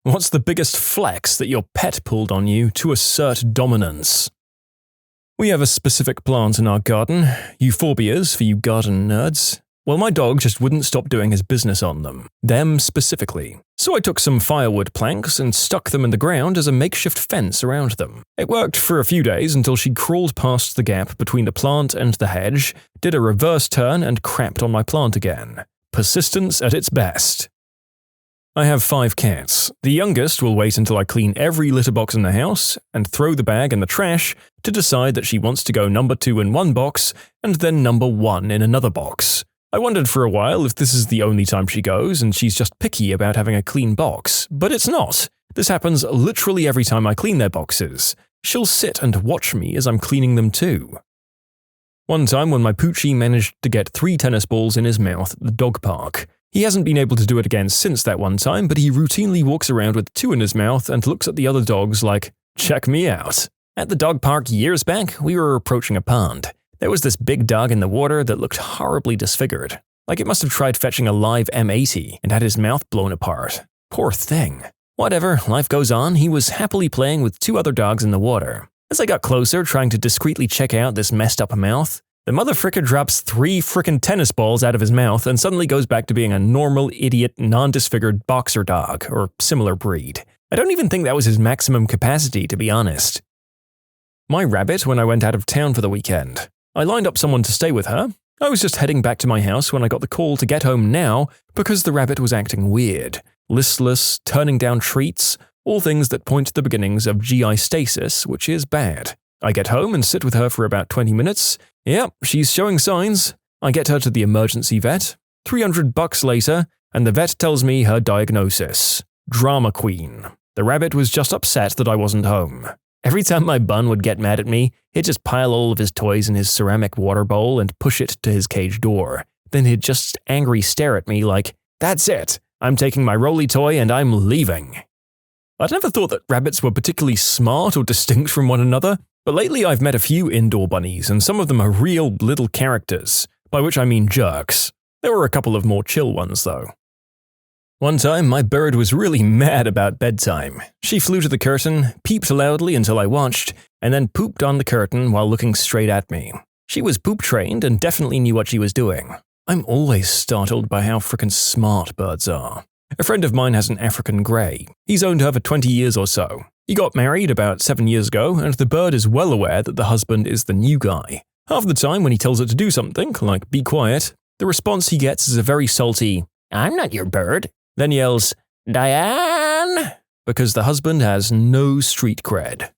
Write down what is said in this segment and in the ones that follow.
What's the biggest flex that your pet pulled on you to assert dominance? We have a specific plant in our garden, euphorbias for you garden nerds. Well, my dog just wouldn't stop doing his business on them specifically. So I took some firewood planks and stuck them in the ground as a makeshift fence around them. It worked for a few days until she crawled past the gap between the plant and the hedge, did a reverse turn and crapped on my plant again. Persistence at its best. I have 5 cats. The youngest will wait until I clean every litter box in the house and throw the bag in the trash to decide that she wants to go number 2 in one box and then number 1 in another box. I wondered for a while if this is the only time she goes and she's just picky about having a clean box, but it's not. This happens literally every time I clean their boxes. She'll sit and watch me as I'm cleaning them too. One time when my Poochie managed to get 3 tennis balls in his mouth at the dog park. He hasn't been able to do it again since that one time, but he routinely walks around with 2 in his mouth and looks at the other dogs like, check me out. At the dog park years back, we were approaching a pond. There was this big dog in the water that looked horribly disfigured. Like it must have tried fetching a live AmITheA and had his mouth blown apart. Poor thing. Whatever, life goes on, he was happily playing with 2 other dogs in the water. As I got closer, trying to discreetly check out this messed up mouth, the motherfricker drops 3 frickin' tennis balls out of his mouth and suddenly goes back to being a normal, idiot, non-disfigured boxer dog, or similar breed. I don't even think that was his maximum capacity, to be honest. My rabbit when I went out of town for the weekend. I lined up someone to stay with her. I was just heading back to my house when I got the call to get home now because the rabbit was acting weird. Listless, turning down treats, all things that point to the beginnings of GI stasis, which is bad. I get home and sit with her for about 20 minutes. Yep, she's showing signs. I get her to the emergency vet. $300 later, and the vet tells me her diagnosis. Drama queen. The rabbit was just upset that I wasn't home. Every time my bun would get mad at me, he'd just pile all of his toys in his ceramic water bowl and push it to his cage door. Then he'd just angry stare at me like, that's it, I'm taking my Rolly toy and I'm leaving. I'd never thought that rabbits were particularly smart or distinct from one another, but lately I've met a few indoor bunnies and some of them are real little characters, by which I mean jerks. There were a couple of more chill ones though. One time, my bird was really mad about bedtime. She flew to the curtain, peeped loudly until I watched, and then pooped on the curtain while looking straight at me. She was poop-trained and definitely knew what she was doing. I'm always startled by how frickin' smart birds are. A friend of mine has an African grey. He's owned her for 20 years or so. He got married about 7 years ago, and the bird is well aware that the husband is the new guy. Half the time when he tells it to do something, like be quiet, the response he gets is a very salty, I'm not your bird. Then yells, Diane, because the husband has no street cred.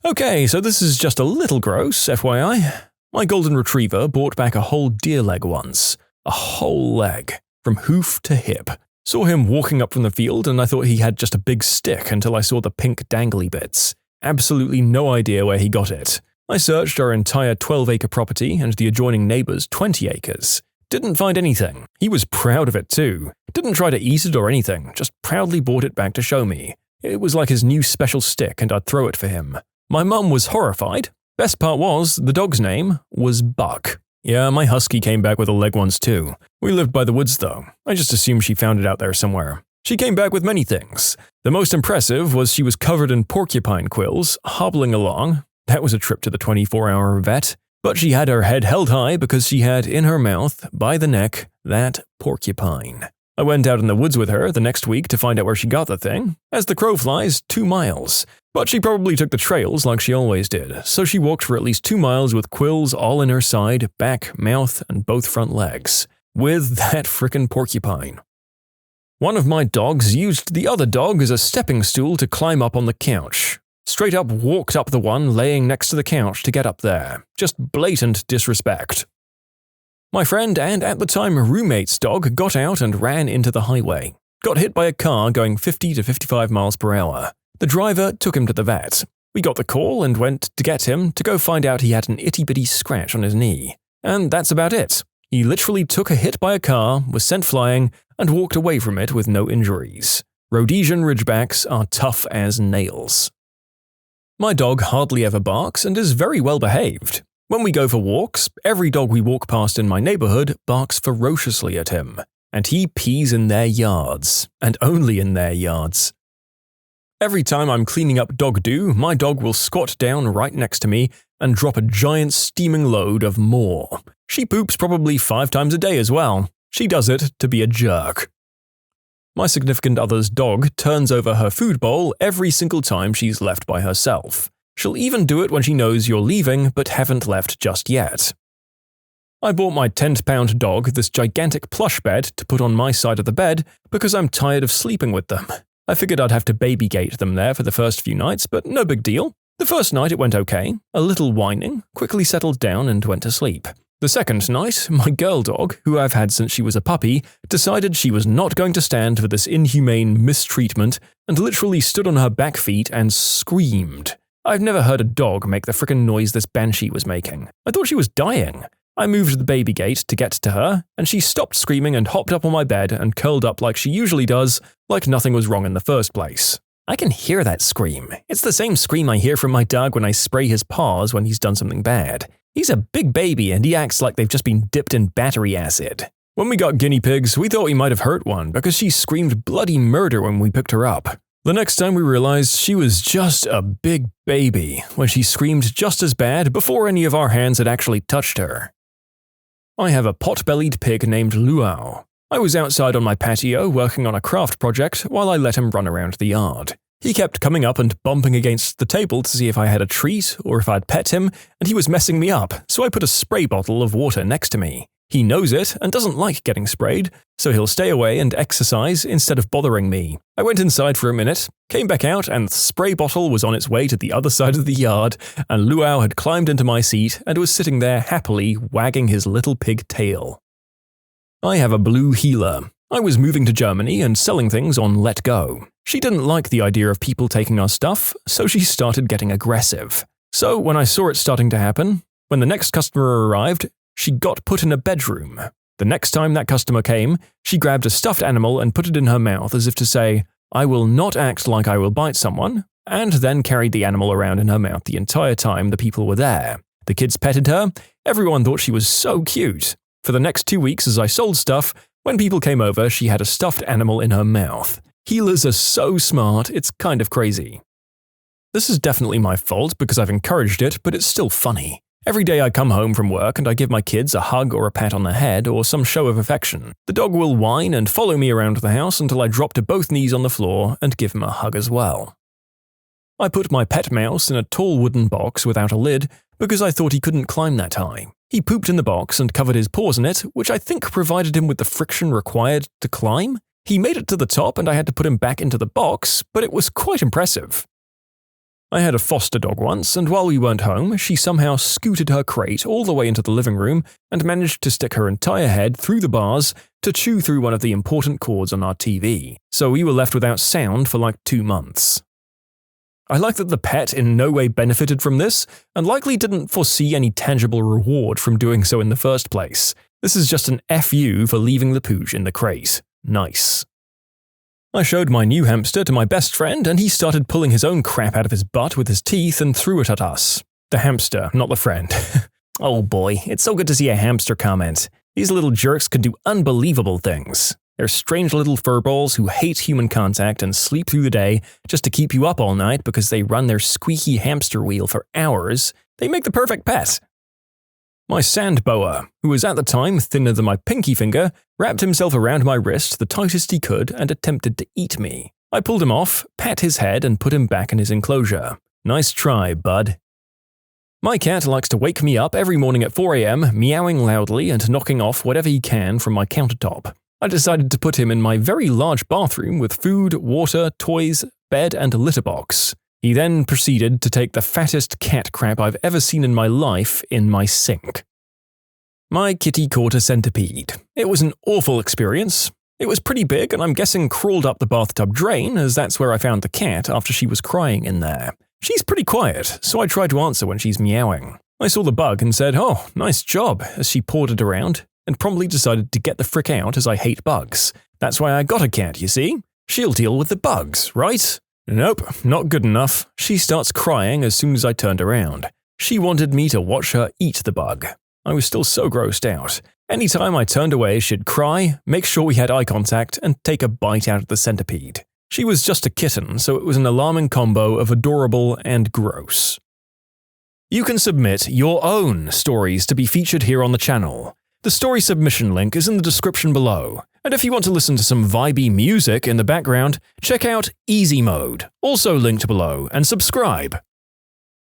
Okay, so this is just a little gross, FYI. My golden retriever brought back a whole deer leg once. A whole leg, from hoof to hip. Saw him walking up from the field and I thought he had just a big stick until I saw the pink dangly bits. Absolutely no idea where he got it. I searched our entire 12-acre property and the adjoining neighbor's 20 acres. Didn't find anything. He was proud of it too. Didn't try to eat it or anything, just proudly brought it back to show me. It was like his new special stick and I'd throw it for him. My mum was horrified. Best part was, the dog's name was Buck. Yeah, my husky came back with a leg once too. We lived by the woods though. I just assumed she found it out there somewhere. She came back with many things. The most impressive was she was covered in porcupine quills, hobbling along. That was a trip to the 24-hour vet. But she had her head held high because she had in her mouth, by the neck, that porcupine. I went out in the woods with her the next week to find out where she got the thing. As the crow flies, 2 miles. But she probably took the trails like she always did, so she walked for at least 2 miles with quills all in her side, back, mouth, and both front legs. With that frickin' porcupine. One of my dogs used the other dog as a stepping stool to climb up on the couch. Straight up walked up the one laying next to the couch to get up there. Just blatant disrespect. My friend and at the time roommate's dog got out and ran into the highway. Got hit by a car going 50 to 55 miles per hour. The driver took him to the vet. We got the call and went to get him to go find out he had an itty-bitty scratch on his knee. And that's about it. He literally took a hit by a car, was sent flying, and walked away from it with no injuries. Rhodesian Ridgebacks are tough as nails. My dog hardly ever barks and is very well behaved. When we go for walks, every dog we walk past in my neighborhood barks ferociously at him. And he pees in their yards. And only in their yards. Every time I'm cleaning up dog doo, my dog will squat down right next to me and drop a giant steaming load of more. She poops probably 5 times a day as well. She does it to be a jerk. My significant other's dog turns over her food bowl every single time she's left by herself. She'll even do it when she knows you're leaving but haven't left just yet. I bought my 10-pound dog this gigantic plush bed to put on my side of the bed because I'm tired of sleeping with them. I figured I'd have to babygate them there for the first few nights, but no big deal. The first night it went okay, a little whining, quickly settled down and went to sleep. The second night, my girl dog, who I've had since she was a puppy, decided she was not going to stand for this inhumane mistreatment and literally stood on her back feet and screamed. I've never heard a dog make the frickin' noise this banshee was making. I thought she was dying. I moved the baby gate to get to her, and she stopped screaming and hopped up on my bed and curled up like she usually does, like nothing was wrong in the first place. I can hear that scream. It's the same scream I hear from my dog when I spray his paws when he's done something bad. He's a big baby and he acts like they've just been dipped in battery acid. When we got guinea pigs, we thought we might have hurt one because she screamed bloody murder when we picked her up. The next time we realized she was just a big baby when she screamed just as bad before any of our hands had actually touched her. I have a pot-bellied pig named Luau. I was outside on my patio working on a craft project while I let him run around the yard. He kept coming up and bumping against the table to see if I had a treat or if I'd pet him, and he was messing me up, so I put a spray bottle of water next to me. He knows it and doesn't like getting sprayed, so he'll stay away and exercise instead of bothering me. I went inside for a minute, came back out, and the spray bottle was on its way to the other side of the yard, and Luau had climbed into my seat and was sitting there happily wagging his little pig tail. I have a blue heeler. I was moving to Germany and selling things on Let Go. She didn't like the idea of people taking our stuff, so she started getting aggressive. So when I saw it starting to happen, when the next customer arrived, she got put in a bedroom. The next time that customer came, she grabbed a stuffed animal and put it in her mouth as if to say, "I will not act like I will bite someone," and then carried the animal around in her mouth the entire time the people were there. The kids petted her. Everyone thought she was so cute. For the next 2 weeks as I sold stuff, when people came over, she had a stuffed animal in her mouth. Healers are so smart, it's kind of crazy. This is definitely my fault because I've encouraged it, but it's still funny. Every day I come home from work and I give my kids a hug or a pat on the head or some show of affection. The dog will whine and follow me around the house until I drop to both knees on the floor and give him a hug as well. I put my pet mouse in a tall wooden box without a lid because I thought he couldn't climb that high. He pooped in the box and covered his paws in it, which I think provided him with the friction required to climb. He made it to the top and I had to put him back into the box, but it was quite impressive. I had a foster dog once, and while we weren't home, she somehow scooted her crate all the way into the living room and managed to stick her entire head through the bars to chew through one of the important cords on our TV, so we were left without sound for like 2 months. I like that the pet in no way benefited from this, and likely didn't foresee any tangible reward from doing so in the first place. This is just an FU for leaving the pooch in the crate. Nice. I showed my new hamster to my best friend and he started pulling his own crap out of his butt with his teeth and threw it at us. The hamster, not the friend. Oh boy, it's so good to see a hamster comment. These little jerks can do unbelievable things. They're strange little furballs who hate human contact and sleep through the day just to keep you up all night because they run their squeaky hamster wheel for hours. They make the perfect pet. My sand boa, who was at the time thinner than my pinky finger, wrapped himself around my wrist the tightest he could and attempted to eat me. I pulled him off, pat his head, and put him back in his enclosure. Nice try, bud. My cat likes to wake me up every morning at 4 a.m., meowing loudly and knocking off whatever he can from my countertop. I decided to put him in my very large bathroom with food, water, toys, bed, and a litter box. He then proceeded to take the fattest cat crap I've ever seen in my life in my sink. My kitty caught a centipede. It was an awful experience. It was pretty big and I'm guessing crawled up the bathtub drain as that's where I found the cat after she was crying in there. She's pretty quiet, so I try to answer when she's meowing. I saw the bug and said, "Oh, nice job," as she pawed it around, and promptly decided to get the frick out as I hate bugs. That's why I got a cat, you see? She'll deal with the bugs, right? Nope, not good enough. She starts crying as soon as I turned around. She wanted me to watch her eat the bug. I was still so grossed out. Anytime I turned away, she'd cry, make sure we had eye contact, and take a bite out of the centipede. She was just a kitten, so it was an alarming combo of adorable and gross. You can submit your own stories to be featured here on the channel. The story submission link is in the description below, and if you want to listen to some vibey music in the background, check out easymode, also linked below, and subscribe.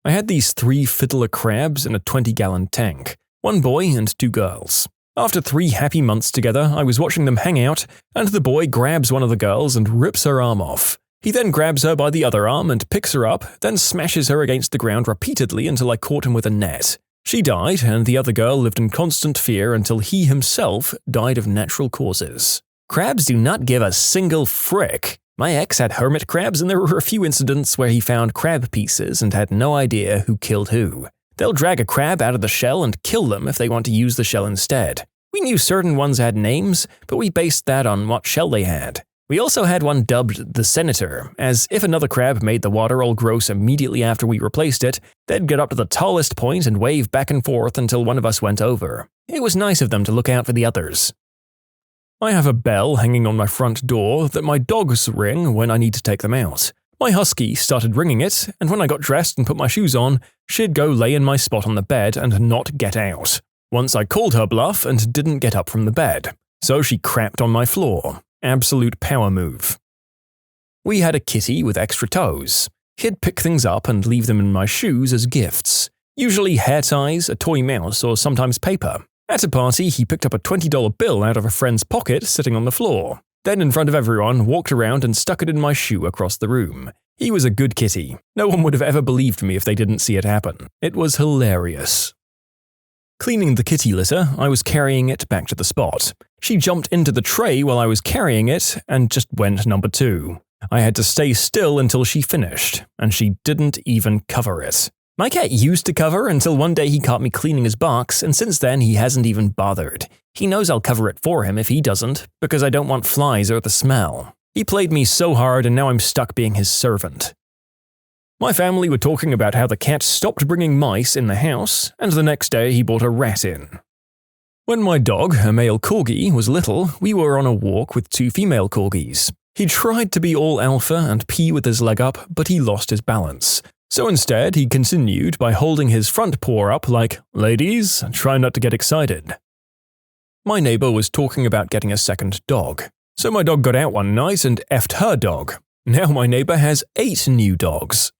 I had these 3 fiddler crabs in a 20-gallon tank, 1 boy and 2 girls. After 3 happy months together, I was watching them hang out, and the boy grabs one of the girls and rips her arm off. He then grabs her by the other arm and picks her up, then smashes her against the ground repeatedly until I caught him with a net. She died, and the other girl lived in constant fear until he himself died of natural causes. Crabs do not give a single frick. My ex had hermit crabs, and there were a few incidents where he found crab pieces and had no idea who killed who. They'll drag a crab out of the shell and kill them if they want to use the shell instead. We knew certain ones had names, but we based that on what shell they had. We also had one dubbed the Senator, as if another crab made the water all gross immediately after we replaced it, they'd get up to the tallest point and wave back and forth until one of us went over. It was nice of them to look out for the others. I have a bell hanging on my front door that my dogs ring when I need to take them out. My husky started ringing it, and when I got dressed and put my shoes on, she'd go lay in my spot on the bed and not get out. Once I called her bluff and didn't get up from the bed, so she crapped on my floor. Absolute power move. We had a kitty with extra toes. He'd pick things up and leave them in my shoes as gifts, usually hair ties, a toy mouse, or sometimes paper. At a party, he picked up a $20 bill out of a friend's pocket sitting on the floor. Then in front of everyone, walked around and stuck it in my shoe across the room. He was a good kitty. No one would have ever believed me if they didn't see it happen. It was hilarious. Cleaning the kitty litter, I was carrying it back to the spot. She jumped into the tray while I was carrying it and just went number 2. I had to stay still until she finished, and she didn't even cover it. My cat used to cover until one day he caught me cleaning his box, and since then he hasn't even bothered. He knows I'll cover it for him if he doesn't, because I don't want flies or the smell. He played me so hard and now I'm stuck being his servant. My family were talking about how the cat stopped bringing mice in the house, and the next day he brought a rat in. When my dog, a male corgi, was little, we were on a walk with 2 female corgis. He tried to be all alpha and pee with his leg up, but he lost his balance. So instead, he continued by holding his front paw up like, "Ladies, try not to get excited." My neighbor was talking about getting a second dog. So my dog got out one night and effed her dog. Now my neighbor has 8 new dogs.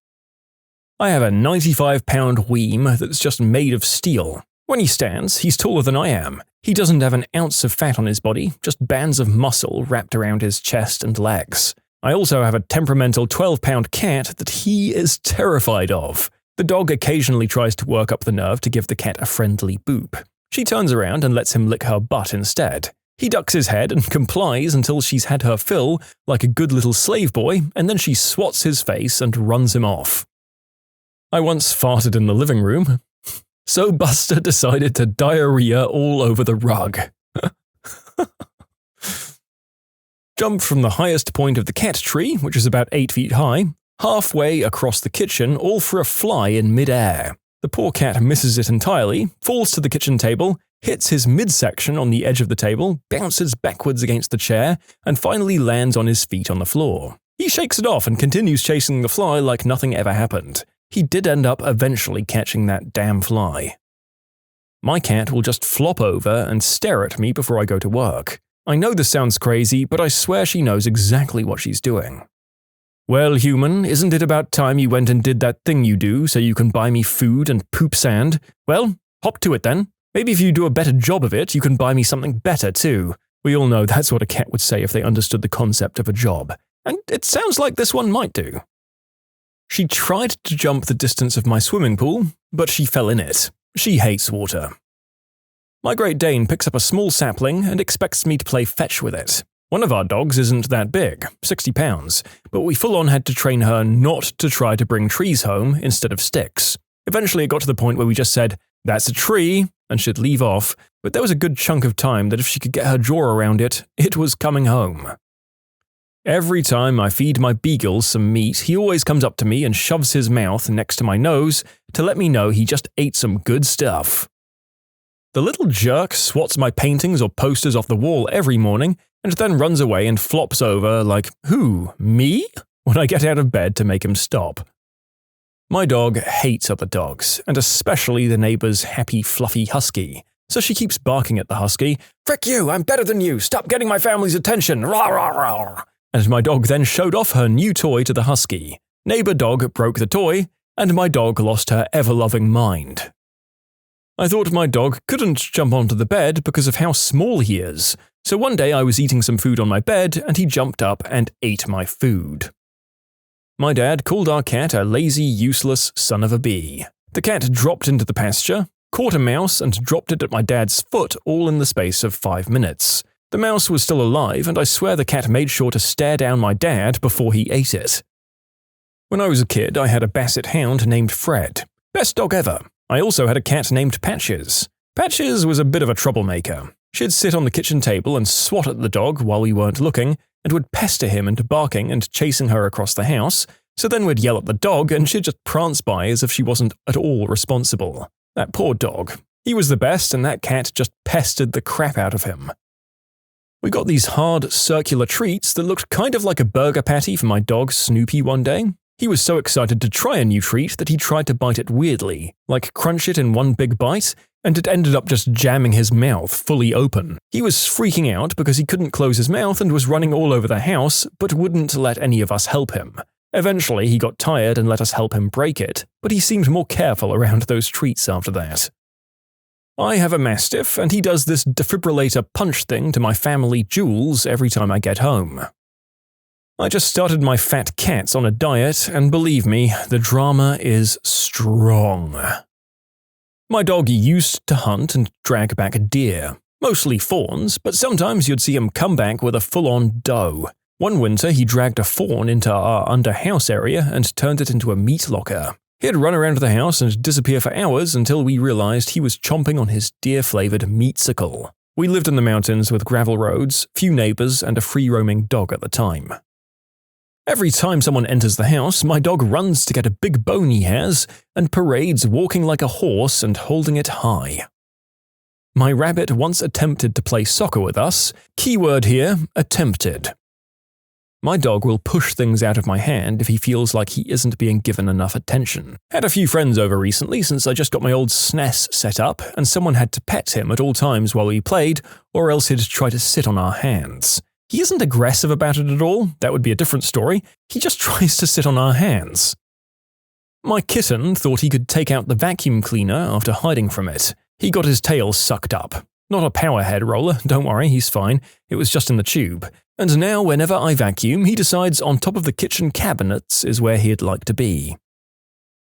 I have a 95-pound weem that's just made of steel. When he stands, he's taller than I am. He doesn't have an ounce of fat on his body, just bands of muscle wrapped around his chest and legs. I also have a temperamental 12-pound cat that he is terrified of. The dog occasionally tries to work up the nerve to give the cat a friendly boop. She turns around and lets him lick her butt instead. He ducks his head and complies until she's had her fill, like a good little slave boy, and then she swats his face and runs him off. I once farted in the living room, so Buster decided to diarrhea all over the rug. Jumped from the highest point of the cat tree, which is about 8 feet high, halfway across the kitchen, all for a fly in mid-air. The poor cat misses it entirely, falls to the kitchen table, hits his midsection on the edge of the table, bounces backwards against the chair, and finally lands on his feet on the floor. He shakes it off and continues chasing the fly like nothing ever happened. He did end up eventually catching that damn fly. My cat will just flop over and stare at me before I go to work. I know this sounds crazy, but I swear she knows exactly what she's doing. "Well, human, isn't it about time you went and did that thing you do so you can buy me food and poop sand? Well, hop to it then. Maybe if you do a better job of it, you can buy me something better too." We all know that's what a cat would say if they understood the concept of a job. And it sounds like this one might do. She tried to jump the distance of my swimming pool, but she fell in it. She hates water. My Great Dane picks up a small sapling and expects me to play fetch with it. One of our dogs isn't that big, 60 pounds, but we full-on had to train her not to try to bring trees home instead of sticks. Eventually it got to the point where we just said, "That's a tree," and she'd leave off, but there was a good chunk of time that if she could get her jaw around it, it was coming home. Every time I feed my beagle some meat, he always comes up to me and shoves his mouth next to my nose to let me know he just ate some good stuff. The little jerk swats my paintings or posters off the wall every morning and then runs away and flops over like, "Who, me?" when I get out of bed to make him stop. My dog hates other dogs, and especially the neighbor's happy, fluffy husky, so she keeps barking at the husky, "Frick you, I'm better than you, stop getting my family's attention, rah rah rah." And my dog then showed off her new toy to the husky. Neighbor dog broke the toy, and my dog lost her ever-loving mind. I thought my dog couldn't jump onto the bed because of how small he is, so one day I was eating some food on my bed and he jumped up and ate my food. My dad called our cat a lazy, useless son of a bee. The cat dropped into the pasture, caught a mouse and dropped it at my dad's foot all in the space of 5 minutes. The mouse was still alive and I swear the cat made sure to stare down my dad before he ate it. When I was a kid, I had a basset hound named Fred. Best dog ever. I also had a cat named Patches. Patches was a bit of a troublemaker. She'd sit on the kitchen table and swat at the dog while we weren't looking, and would pester him into barking and chasing her across the house, so then we'd yell at the dog and she'd just prance by as if she wasn't at all responsible. That poor dog. He was the best and that cat just pestered the crap out of him. We got these hard, circular treats that looked kind of like a burger patty for my dog Snoopy one day. He was so excited to try a new treat that he tried to bite it weirdly, like crunch it in one big bite, and it ended up just jamming his mouth fully open. He was freaking out because he couldn't close his mouth and was running all over the house, but wouldn't let any of us help him. Eventually, he got tired and let us help him break it, but he seemed more careful around those treats after that. I have a Mastiff, and he does this defibrillator punch thing to my family jewels every time I get home. I just started my fat cats on a diet, and believe me, the drama is strong. My dog used to hunt and drag back deer, mostly fawns, but sometimes you'd see him come back with a full-on doe. One winter, he dragged a fawn into our under-house area and turned it into a meat locker. He'd run around the house and disappear for hours until we realized he was chomping on his deer-flavored meatsicle. We lived in the mountains with gravel roads, few neighbors, and a free-roaming dog at the time. Every time someone enters the house, my dog runs to get a big bone he has and parades walking like a horse and holding it high. My rabbit once attempted to play soccer with us. Keyword here, attempted. My dog will push things out of my hand if he feels like he isn't being given enough attention. Had a few friends over recently since I just got my old SNES set up and someone had to pet him at all times while we played, or else he'd try to sit on our hands. He isn't aggressive about it at all, that would be a different story, he just tries to sit on our hands. My kitten thought he could take out the vacuum cleaner after hiding from it. He got his tail sucked up. Not a power head roller, don't worry, he's fine, it was just in the tube. And now whenever I vacuum, he decides on top of the kitchen cabinets is where he'd like to be.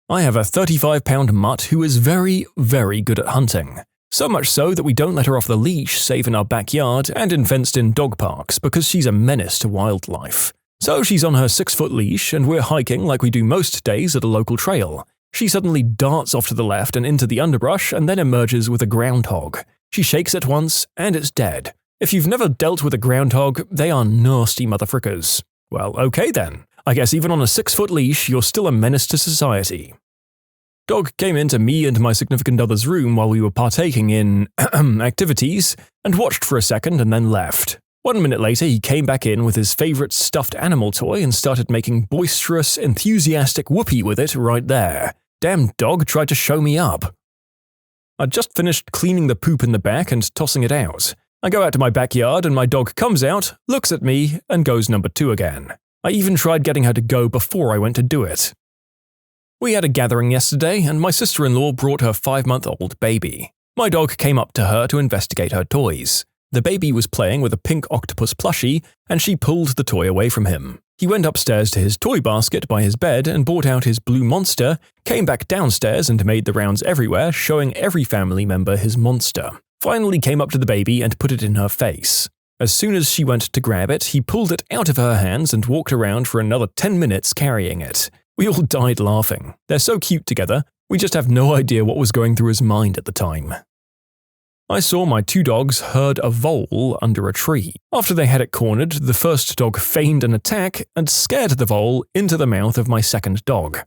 I have a 35-pound mutt who is very, very good at hunting. So much so that we don't let her off the leash save in our backyard and in fenced-in dog parks because she's a menace to wildlife. So she's on her 6-foot leash and we're hiking like we do most days at a local trail. She suddenly darts off to the left and into the underbrush and then emerges with a groundhog. She shakes it once and it's dead. If you've never dealt with a groundhog, they are nasty motherfrickers. Well, okay then. I guess even on a 6-foot leash, you're still a menace to society. Dog came into me and my significant other's room while we were partaking in activities and watched for a second and then left. 1 minute later, he came back in with his favorite stuffed animal toy and started making boisterous, enthusiastic whoopee with it right there. Damn dog tried to show me up. I'd just finished cleaning the poop in the back and tossing it out. I go out to my backyard and my dog comes out, looks at me, and goes number 2 again. I even tried getting her to go before I went to do it. We had a gathering yesterday and my sister-in-law brought her 5-month-old baby. My dog came up to her to investigate her toys. The baby was playing with a pink octopus plushie and she pulled the toy away from him. He went upstairs to his toy basket by his bed and brought out his blue monster, came back downstairs and made the rounds everywhere, showing every family member his monster. Finally came up to the baby and put it in her face. As soon as she went to grab it, he pulled it out of her hands and walked around for another 10 minutes carrying it. We all died laughing. They're so cute together, we just have no idea what was going through his mind at the time. I saw my 2 dogs herd a vole under a tree. After they had it cornered, the first dog feigned an attack and scared the vole into the mouth of my second dog.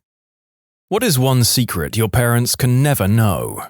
What is one secret your parents can never know?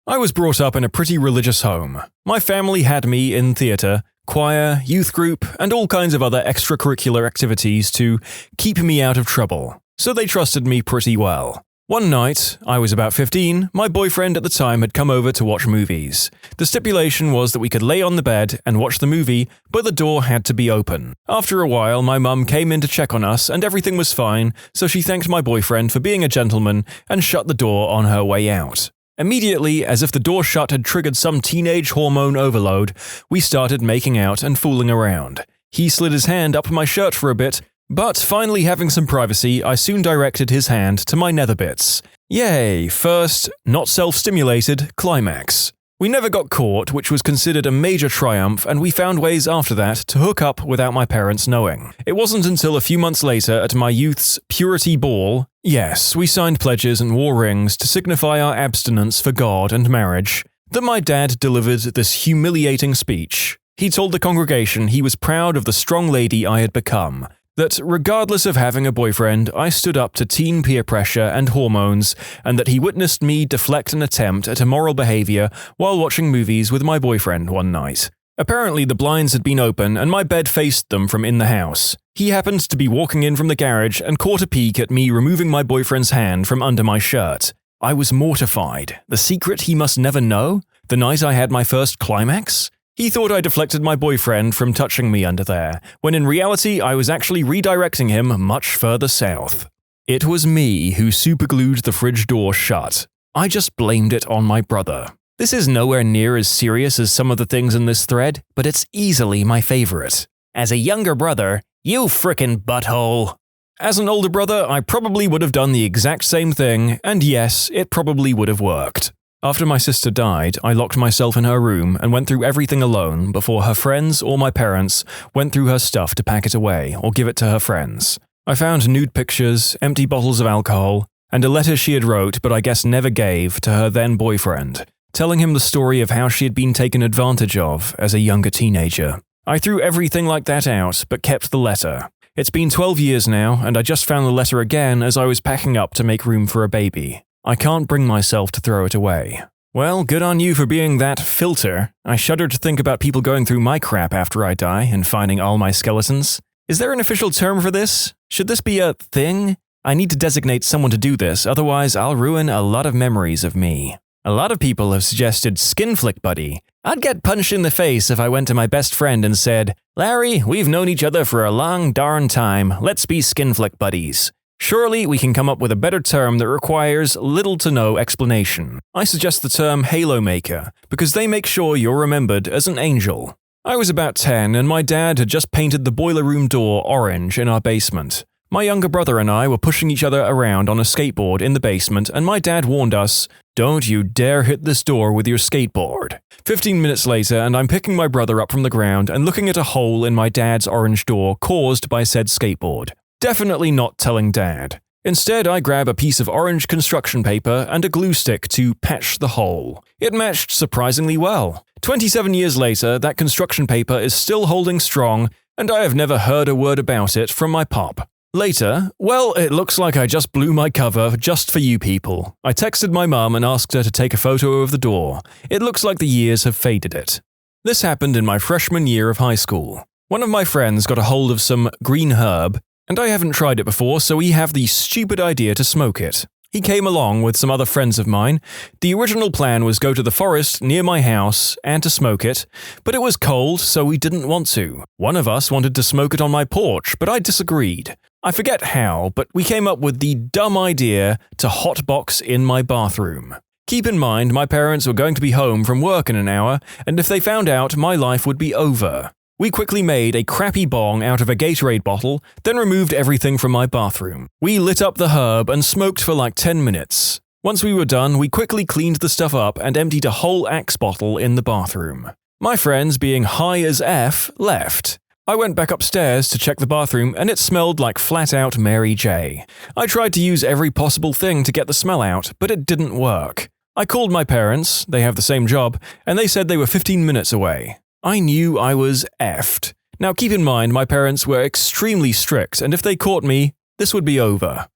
I was brought up in a pretty religious home. My family had me in theatre, choir, youth group, and all kinds of other extracurricular activities to keep me out of trouble, so they trusted me pretty well. One night, I was about 15, my boyfriend at the time had come over to watch movies. The stipulation was that we could lay on the bed and watch the movie, but the door had to be open. After a while, my mum came in to check on us and everything was fine, so she thanked my boyfriend for being a gentleman and shut the door on her way out. Immediately, as if the door shut had triggered some teenage hormone overload, we started making out and fooling around. He slid his hand up my shirt for a bit, but finally having some privacy, I soon directed his hand to my nether bits. Yay, first, not self-stimulated, climax. We never got caught, which was considered a major triumph, and we found ways after that to hook up without my parents knowing. It wasn't until a few months later at my youth's purity ball, yes, we signed pledges and wore rings to signify our abstinence for God and marriage, that my dad delivered this humiliating speech. He told the congregation he was proud of the strong lady I had become, that regardless of having a boyfriend, I stood up to teen peer pressure and hormones, and that he witnessed me deflect an attempt at immoral behavior while watching movies with my boyfriend one night. Apparently the blinds had been open and my bed faced them from in the house. He happened to be walking in from the garage and caught a peek at me removing my boyfriend's hand from under my shirt. I was mortified. The secret he must never know? The night I had my first climax? He thought I deflected my boyfriend from touching me under there, when in reality I was actually redirecting him much further south. It was me who superglued the fridge door shut. I just blamed it on my brother. This is nowhere near as serious as some of the things in this thread, but it's easily my favorite. As a younger brother, you frickin' butthole. As an older brother, I probably would have done the exact same thing, and yes, it probably would have worked. After my sister died, I locked myself in her room and went through everything alone before her friends or my parents went through her stuff to pack it away or give it to her friends. I found nude pictures, empty bottles of alcohol, and a letter she had wrote but I guess never gave to her then boyfriend, telling him the story of how she had been taken advantage of as a younger teenager. I threw everything like that out but kept the letter. It's been 12 years now, and I just found the letter again as I was packing up to make room for a baby. I can't bring myself to throw it away. Well, good on you for being that filter. I shudder to think about people going through my crap after I die and finding all my skeletons. Is there an official term for this? Should this be a thing? I need to designate someone to do this, otherwise I'll ruin a lot of memories of me. A lot of people have suggested skin flick buddy. I'd get punched in the face if I went to my best friend and said, "Larry, we've known each other for a long darn time. Let's be skin flick buddies." Surely we can come up with a better term that requires little to no explanation. I suggest the term Halo Maker, because they make sure you're remembered as an angel. I was about 10 and my dad had just painted the boiler room door orange in our basement. My younger brother and I were pushing each other around on a skateboard in the basement and my dad warned us, "Don't you dare hit this door with your skateboard." 15 minutes later and I'm picking my brother up from the ground and looking at a hole in my dad's orange door caused by said skateboard. Definitely not telling Dad. Instead, I grab a piece of orange construction paper and a glue stick to patch the hole. It matched surprisingly well. 27 years later, that construction paper is still holding strong, and I have never heard a word about it from my pop. Later, well, it looks like I just blew my cover just for you people. I texted my mum and asked her to take a photo of the door. It looks like the years have faded it. This happened in my freshman year of high school. One of my friends got a hold of some green herb, and I haven't tried it before, so we have the stupid idea to smoke it. He came along with some other friends of mine. The original plan was go to the forest near my house and to smoke it, but it was cold, so we didn't want to. One of us wanted to smoke it on my porch, but I disagreed. I forget how, but we came up with the dumb idea to hotbox in my bathroom. Keep in mind, my parents were going to be home from work in an hour, and if they found out, my life would be over. We quickly made a crappy bong out of a Gatorade bottle, then removed everything from my bathroom. We lit up the herb and smoked for like 10 minutes. Once we were done, we quickly cleaned the stuff up and emptied a whole Axe bottle in the bathroom. My friends, being high as F, left. I went back upstairs to check the bathroom and it smelled like flat-out Mary J. I tried to use every possible thing to get the smell out, but it didn't work. I called my parents, they have the same job, and they said they were 15 minutes away. I knew I was effed. Now keep in mind my parents were extremely strict and if they caught me, this would be over.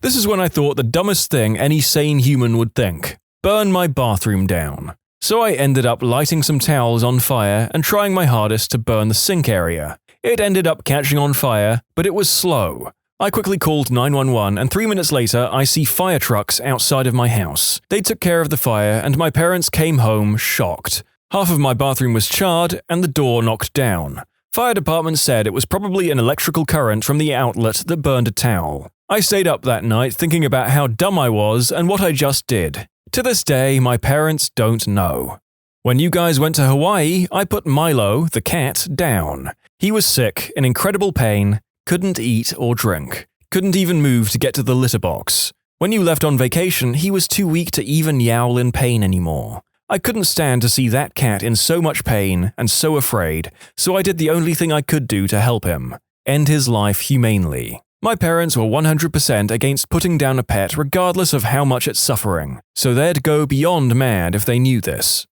This is when I thought the dumbest thing any sane human would think. burn my bathroom down. So I ended up lighting some towels on fire and trying my hardest to burn the sink area. It ended up catching on fire, but it was slow. I quickly called 911 and 3 minutes later I see fire trucks outside of my house. They took care of the fire and my parents came home shocked. Half of my bathroom was charred and the door knocked down. Fire department said it was probably an electrical current from the outlet that burned a towel. I stayed up that night thinking about how dumb I was and what I just did. To this day, my parents don't know. When you guys went to Hawaii, I put Milo, the cat, down. He was sick, in incredible pain, couldn't eat or drink, couldn't even move to get to the litter box. When you left on vacation, he was too weak to even yowl in pain anymore. I couldn't stand to see that cat in so much pain and so afraid, so I did the only thing I could do to help him: end his life humanely. My parents were 100% against putting down a pet regardless of how much it's suffering, so they'd go beyond mad if they knew this.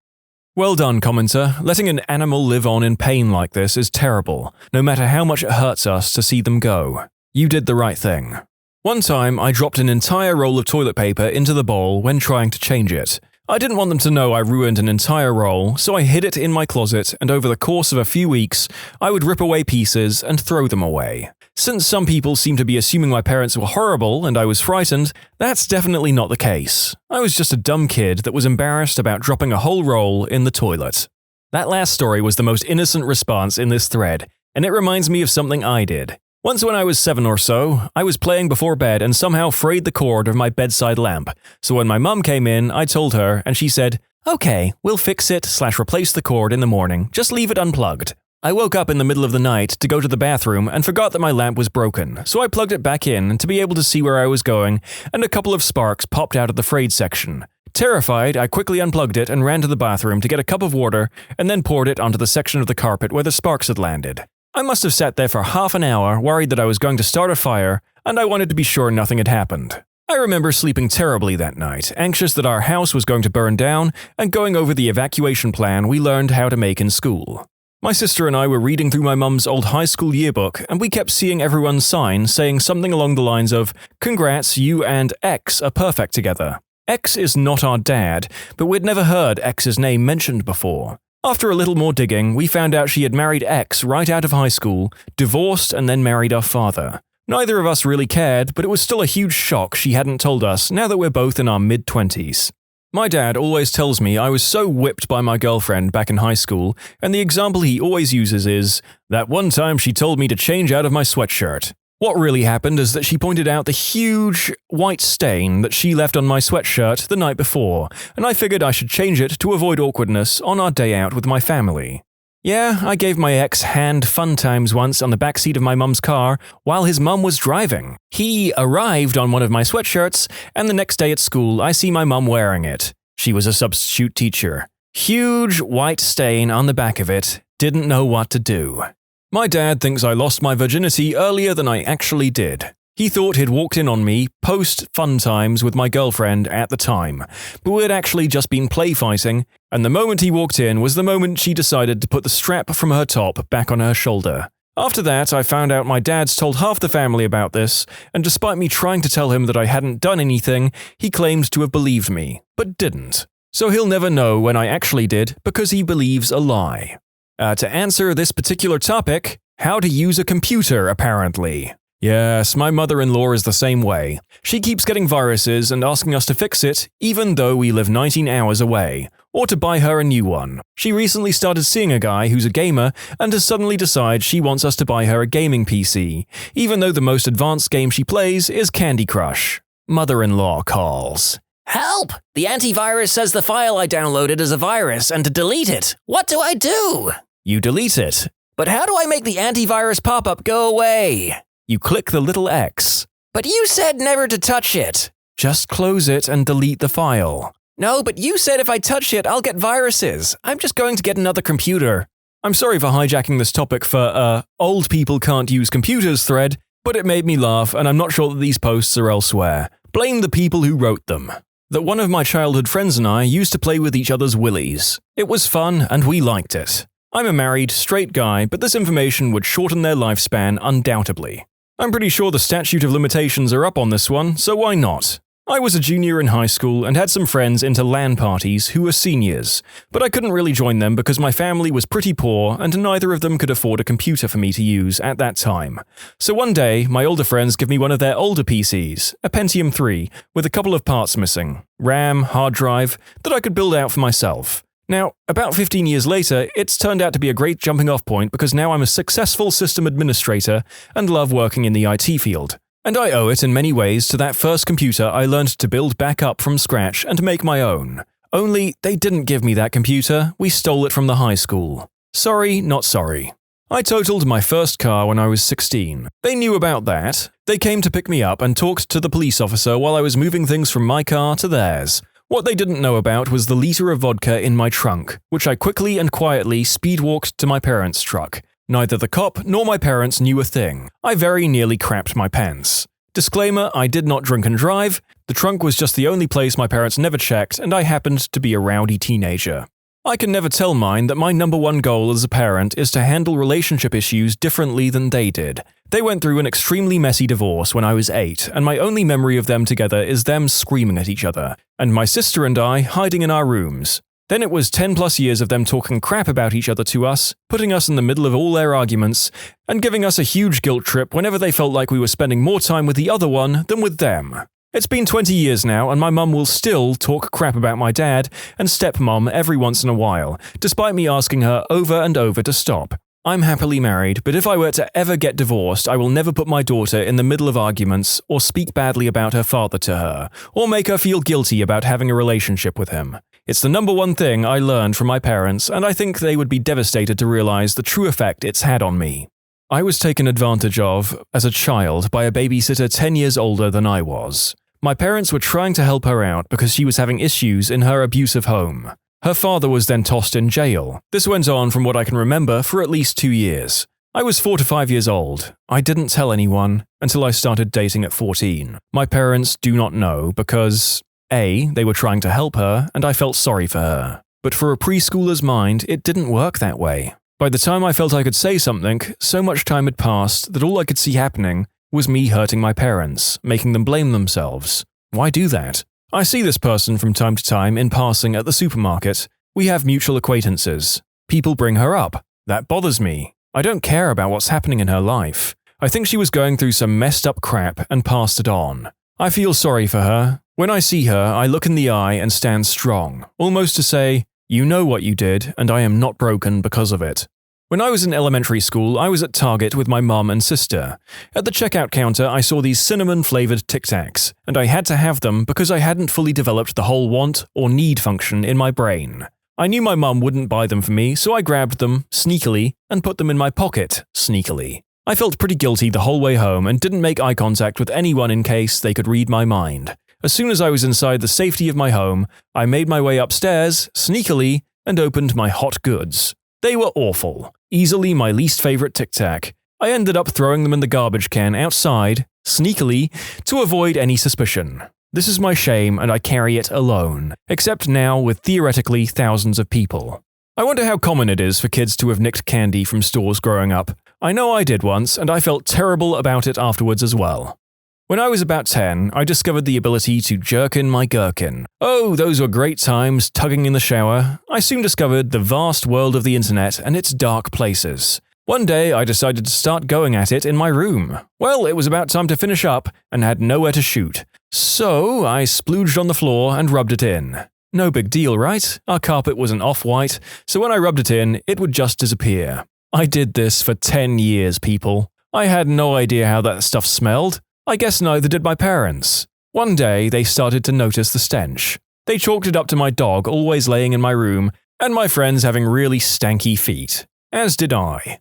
Well done, commenter. Letting an animal live on in pain like this is terrible, no matter how much it hurts us to see them go. You did the right thing. One time, I dropped an entire roll of toilet paper into the bowl when trying to change it. I didn't want them to know I ruined an entire roll, so I hid it in my closet, and over the course of a few weeks, I would rip away pieces and throw them away. Since some people seem to be assuming my parents were horrible and I was frightened, that's definitely not the case. I was just a dumb kid that was embarrassed about dropping a whole roll in the toilet. That last story was the most innocent response in this thread, and it reminds me of something I did. Once when I was 7 or so, I was playing before bed and somehow frayed the cord of my bedside lamp. So when my mum came in, I told her, and she said, "Okay, we'll fix it/replace the cord in the morning, just leave it unplugged." I woke up in the middle of the night to go to the bathroom and forgot that my lamp was broken, so I plugged it back in to be able to see where I was going, and a couple of sparks popped out of the frayed section. Terrified, I quickly unplugged it and ran to the bathroom to get a cup of water and then poured it onto the section of the carpet where the sparks had landed. I must have sat there for half an hour, worried that I was going to start a fire, and I wanted to be sure nothing had happened. I remember sleeping terribly that night, anxious that our house was going to burn down, and going over the evacuation plan we learned how to make in school. My sister and I were reading through my mum's old high school yearbook, and we kept seeing everyone's sign saying something along the lines of, "Congrats, you and X are perfect together." X is not our dad, but we'd never heard X's name mentioned before. After a little more digging, we found out she had married X right out of high school, divorced, and then married our father. Neither of us really cared, but it was still a huge shock she hadn't told us now that we're both in our mid-20s. My dad always tells me I was so whipped by my girlfriend back in high school, and the example he always uses is, "That one time she told me to change out of my sweatshirt." What really happened is that she pointed out the huge white stain that she left on my sweatshirt the night before, and I figured I should change it to avoid awkwardness on our day out with my family. Yeah, I gave my ex hand fun times once on the backseat of my mum's car while his mum was driving. He arrived on one of my sweatshirts, and the next day at school I see my mum wearing it. She was a substitute teacher. Huge white stain on the back of it. Didn't know what to do. My dad thinks I lost my virginity earlier than I actually did. He thought he'd walked in on me post-fun times with my girlfriend at the time, but we'd actually just been play fighting, and the moment he walked in was the moment she decided to put the strap from her top back on her shoulder. After that, I found out my dad's told half the family about this, and despite me trying to tell him that I hadn't done anything, he claimed to have believed me, but didn't. So he'll never know when I actually did because he believes a lie. To answer this particular topic, how to use a computer, apparently. Yes, my mother-in-law is the same way. She keeps getting viruses and asking us to fix it, even though we live 19 hours away, or to buy her a new one. She recently started seeing a guy who's a gamer and has suddenly decided she wants us to buy her a gaming PC, even though the most advanced game she plays is Candy Crush. Mother-in-law calls. Help! The antivirus says the file I downloaded is a virus and to delete it. What do I do? You delete it. But how do I make the antivirus pop-up go away? You click the little X. But you said never to touch it. Just close it and delete the file. No, but you said if I touch it, I'll get viruses. I'm just going to get another computer. I'm sorry for hijacking this topic for old people can't use computers thread, but it made me laugh and I'm not sure that these posts are elsewhere. Blame the people who wrote them. That one of my childhood friends and I used to play with each other's willies. It was fun and we liked it. I'm a married, straight guy, but this information would shorten their lifespan undoubtedly. I'm pretty sure the statute of limitations are up on this one, so why not? I was a junior in high school and had some friends into LAN parties who were seniors, but I couldn't really join them because my family was pretty poor and neither of them could afford a computer for me to use at that time. So one day, my older friends give me one of their older PCs, a Pentium 3, with a couple of parts missing, RAM, hard drive, that I could build out for myself. Now, about 15 years later, it's turned out to be a great jumping-off point because now I'm a successful system administrator and love working in the IT field. And I owe it in many ways to that first computer I learned to build back up from scratch and make my own. Only, they didn't give me that computer, we stole it from the high school. Sorry, not sorry. I totaled my first car when I was 16. They knew about that. They came to pick me up and talked to the police officer while I was moving things from my car to theirs. What they didn't know about was the liter of vodka in my trunk, which I quickly and quietly speedwalked to my parents' truck. Neither the cop nor my parents knew a thing. I very nearly crapped my pants. Disclaimer, I did not drink and drive. The trunk was just the only place my parents never checked, and I happened to be a rowdy teenager. I can never tell mine that my number one goal as a parent is to handle relationship issues differently than they did. They went through an extremely messy divorce when I was 8, and my only memory of them together is them screaming at each other, and my sister and I hiding in our rooms. Then it was 10 plus years of them talking crap about each other to us, putting us in the middle of all their arguments, and giving us a huge guilt trip whenever they felt like we were spending more time with the other one than with them. It's been 20 years now, and my mum will still talk crap about my dad and stepmom every once in a while, despite me asking her over and over to stop. I'm happily married, but if I were to ever get divorced, I will never put my daughter in the middle of arguments, or speak badly about her father to her, or make her feel guilty about having a relationship with him. It's the number one thing I learned from my parents, and I think they would be devastated to realize the true effect it's had on me. I was taken advantage of, as a child, by a babysitter 10 years older than I was. My parents were trying to help her out because she was having issues in her abusive home. Her father was then tossed in jail. This went on, from what I can remember, for at least 2 years. I was 4 to 5 years old. I didn't tell anyone until I started dating at 14. My parents do not know because A, they were trying to help her, and I felt sorry for her. But for a preschooler's mind, it didn't work that way. By the time I felt I could say something, so much time had passed that all I could see happening was me hurting my parents, making them blame themselves. Why do that? I see this person from time to time in passing at the supermarket. We have mutual acquaintances. People bring her up. That bothers me. I don't care about what's happening in her life. I think she was going through some messed up crap and passed it on. I feel sorry for her. When I see her, I look in the eye and stand strong, almost to say, "You know what you did, and I am not broken because of it." When I was in elementary school, I was at Target with my mum and sister. At the checkout counter, I saw these cinnamon-flavored Tic Tacs, and I had to have them because I hadn't fully developed the whole want or need function in my brain. I knew my mum wouldn't buy them for me, so I grabbed them, sneakily, and put them in my pocket, sneakily. I felt pretty guilty the whole way home and didn't make eye contact with anyone in case they could read my mind. As soon as I was inside the safety of my home, I made my way upstairs, sneakily, and opened my hot goods. They were awful. Easily my least favorite Tic Tac. I ended up throwing them in the garbage can outside, sneakily, to avoid any suspicion. This is my shame and I carry it alone, except now with theoretically thousands of people. I wonder how common it is for kids to have nicked candy from stores growing up. I know I did once, and I felt terrible about it afterwards as well. When I was about 10, I discovered the ability to jerk in my gherkin. Oh, those were great times, tugging in the shower. I soon discovered the vast world of the internet and its dark places. One day, I decided to start going at it in my room. Well, it was about time to finish up, and had nowhere to shoot. So, I splooged on the floor and rubbed it in. No big deal, right? Our carpet was an off-white, so when I rubbed it in, it would just disappear. I did this for 10 years, people. I had no idea how that stuff smelled. I guess neither did my parents. One day, they started to notice the stench. They chalked it up to my dog always laying in my room, and my friends having really stanky feet. As did I.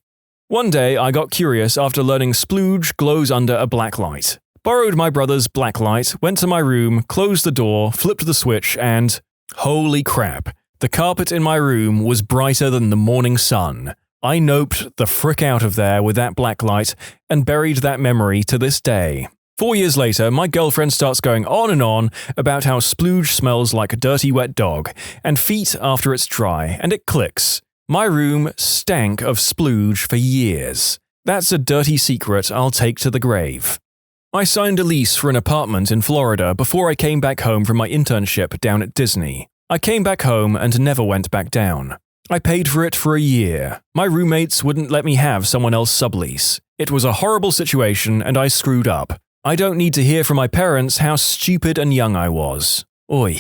One day, I got curious after learning splooge glows under a black light. Borrowed my brother's black light, went to my room, closed the door, flipped the switch, and holy crap, the carpet in my room was brighter than the morning sun. I noped the frick out of there with that black light and buried that memory to this day. 4 years later, my girlfriend starts going on about how splooge smells like a dirty wet dog, and feet after it's dry, and it clicks. My room stank of splooge for years. That's a dirty secret I'll take to the grave. I signed a lease for an apartment in Florida before I came back home from my internship down at Disney. I came back home and never went back down. I paid for it for a year. My roommates wouldn't let me have someone else sublease. It was a horrible situation and I screwed up. I don't need to hear from my parents how stupid and young I was. Oy.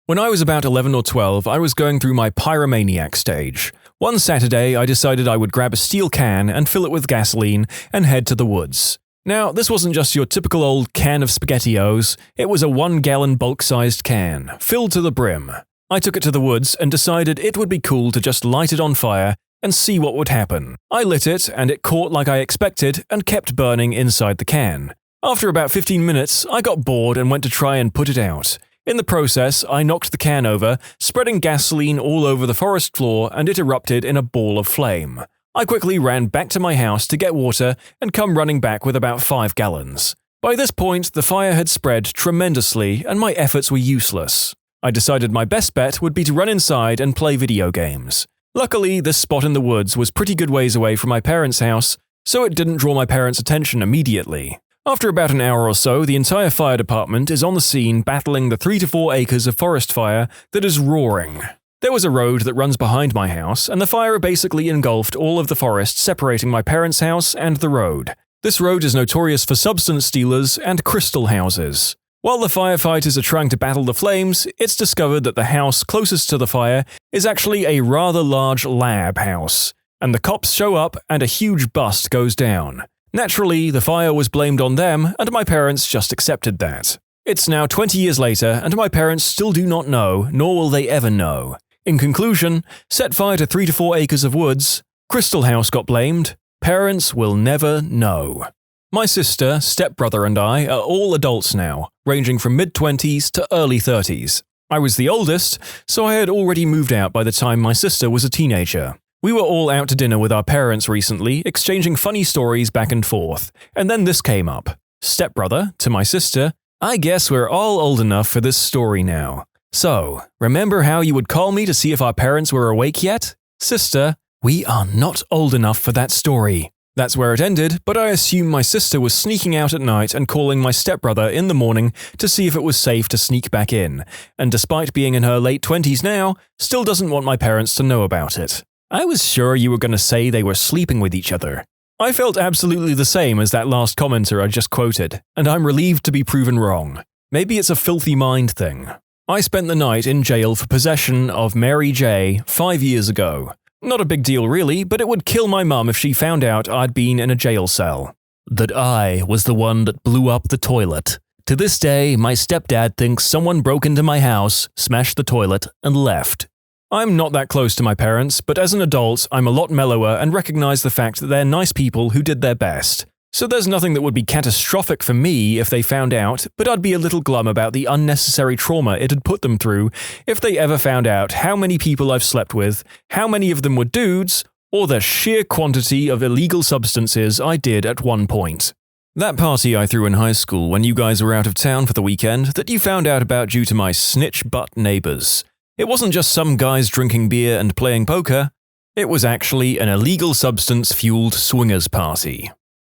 When I was about 11 or 12, I was going through my pyromaniac stage. One Saturday, I decided I would grab a steel can and fill it with gasoline and head to the woods. Now, this wasn't just your typical old can of SpaghettiOs, it was a 1-gallon bulk-sized can, filled to the brim. I took it to the woods and decided it would be cool to just light it on fire and see what would happen. I lit it and it caught like I expected and kept burning inside the can. After about 15 minutes, I got bored and went to try and put it out. In the process, I knocked the can over, spreading gasoline all over the forest floor, and it erupted in a ball of flame. I quickly ran back to my house to get water and come running back with about 5 gallons. By this point, the fire had spread tremendously and my efforts were useless. I decided my best bet would be to run inside and play video games. Luckily, this spot in the woods was pretty good ways away from my parents' house, so it didn't draw my parents' attention immediately. After about an hour or so, the entire fire department is on the scene battling the 3 to 4 acres of forest fire that is roaring. There was a road that runs behind my house, and the fire basically engulfed all of the forest separating my parents' house and the road. This road is notorious for substance dealers and crystal houses. While the firefighters are trying to battle the flames, it's discovered that the house closest to the fire is actually a rather large lab house, and the cops show up and a huge bust goes down. Naturally, the fire was blamed on them, and my parents just accepted that. It's now 20 years later, and my parents still do not know, nor will they ever know. In conclusion, set fire to 3 to 4 acres of woods, Crystal House got blamed, parents will never know. My sister, stepbrother and I are all adults now, ranging from mid-20s to early 30s. I was the oldest, so I had already moved out by the time my sister was a teenager. We were all out to dinner with our parents recently, exchanging funny stories back and forth, and then this came up. Stepbrother, to my sister, I guess we're all old enough for this story now. So, remember how you would call me to see if our parents were awake yet? Sister, we are not old enough for that story. That's where it ended, but I assume my sister was sneaking out at night and calling my stepbrother in the morning to see if it was safe to sneak back in, and despite being in her late 20s now, still doesn't want my parents to know about it. I was sure you were going to say they were sleeping with each other. I felt absolutely the same as that last commenter I just quoted, and I'm relieved to be proven wrong. Maybe it's a filthy mind thing. I spent the night in jail for possession of Mary J. 5 years ago. Not a big deal really, but it would kill my mum if she found out I'd been in a jail cell. That I was the one that blew up the toilet. To this day, my stepdad thinks someone broke into my house, smashed the toilet, and left. I'm not that close to my parents, but as an adult, I'm a lot mellower and recognize the fact that they're nice people who did their best. So there's nothing that would be catastrophic for me if they found out, but I'd be a little glum about the unnecessary trauma it had put them through if they ever found out how many people I've slept with, how many of them were dudes, or the sheer quantity of illegal substances I did at one point. That party I threw in high school when you guys were out of town for the weekend that you found out about due to my snitch butt neighbors. It wasn't just some guys drinking beer and playing poker, it was actually an illegal substance-fueled swingers party.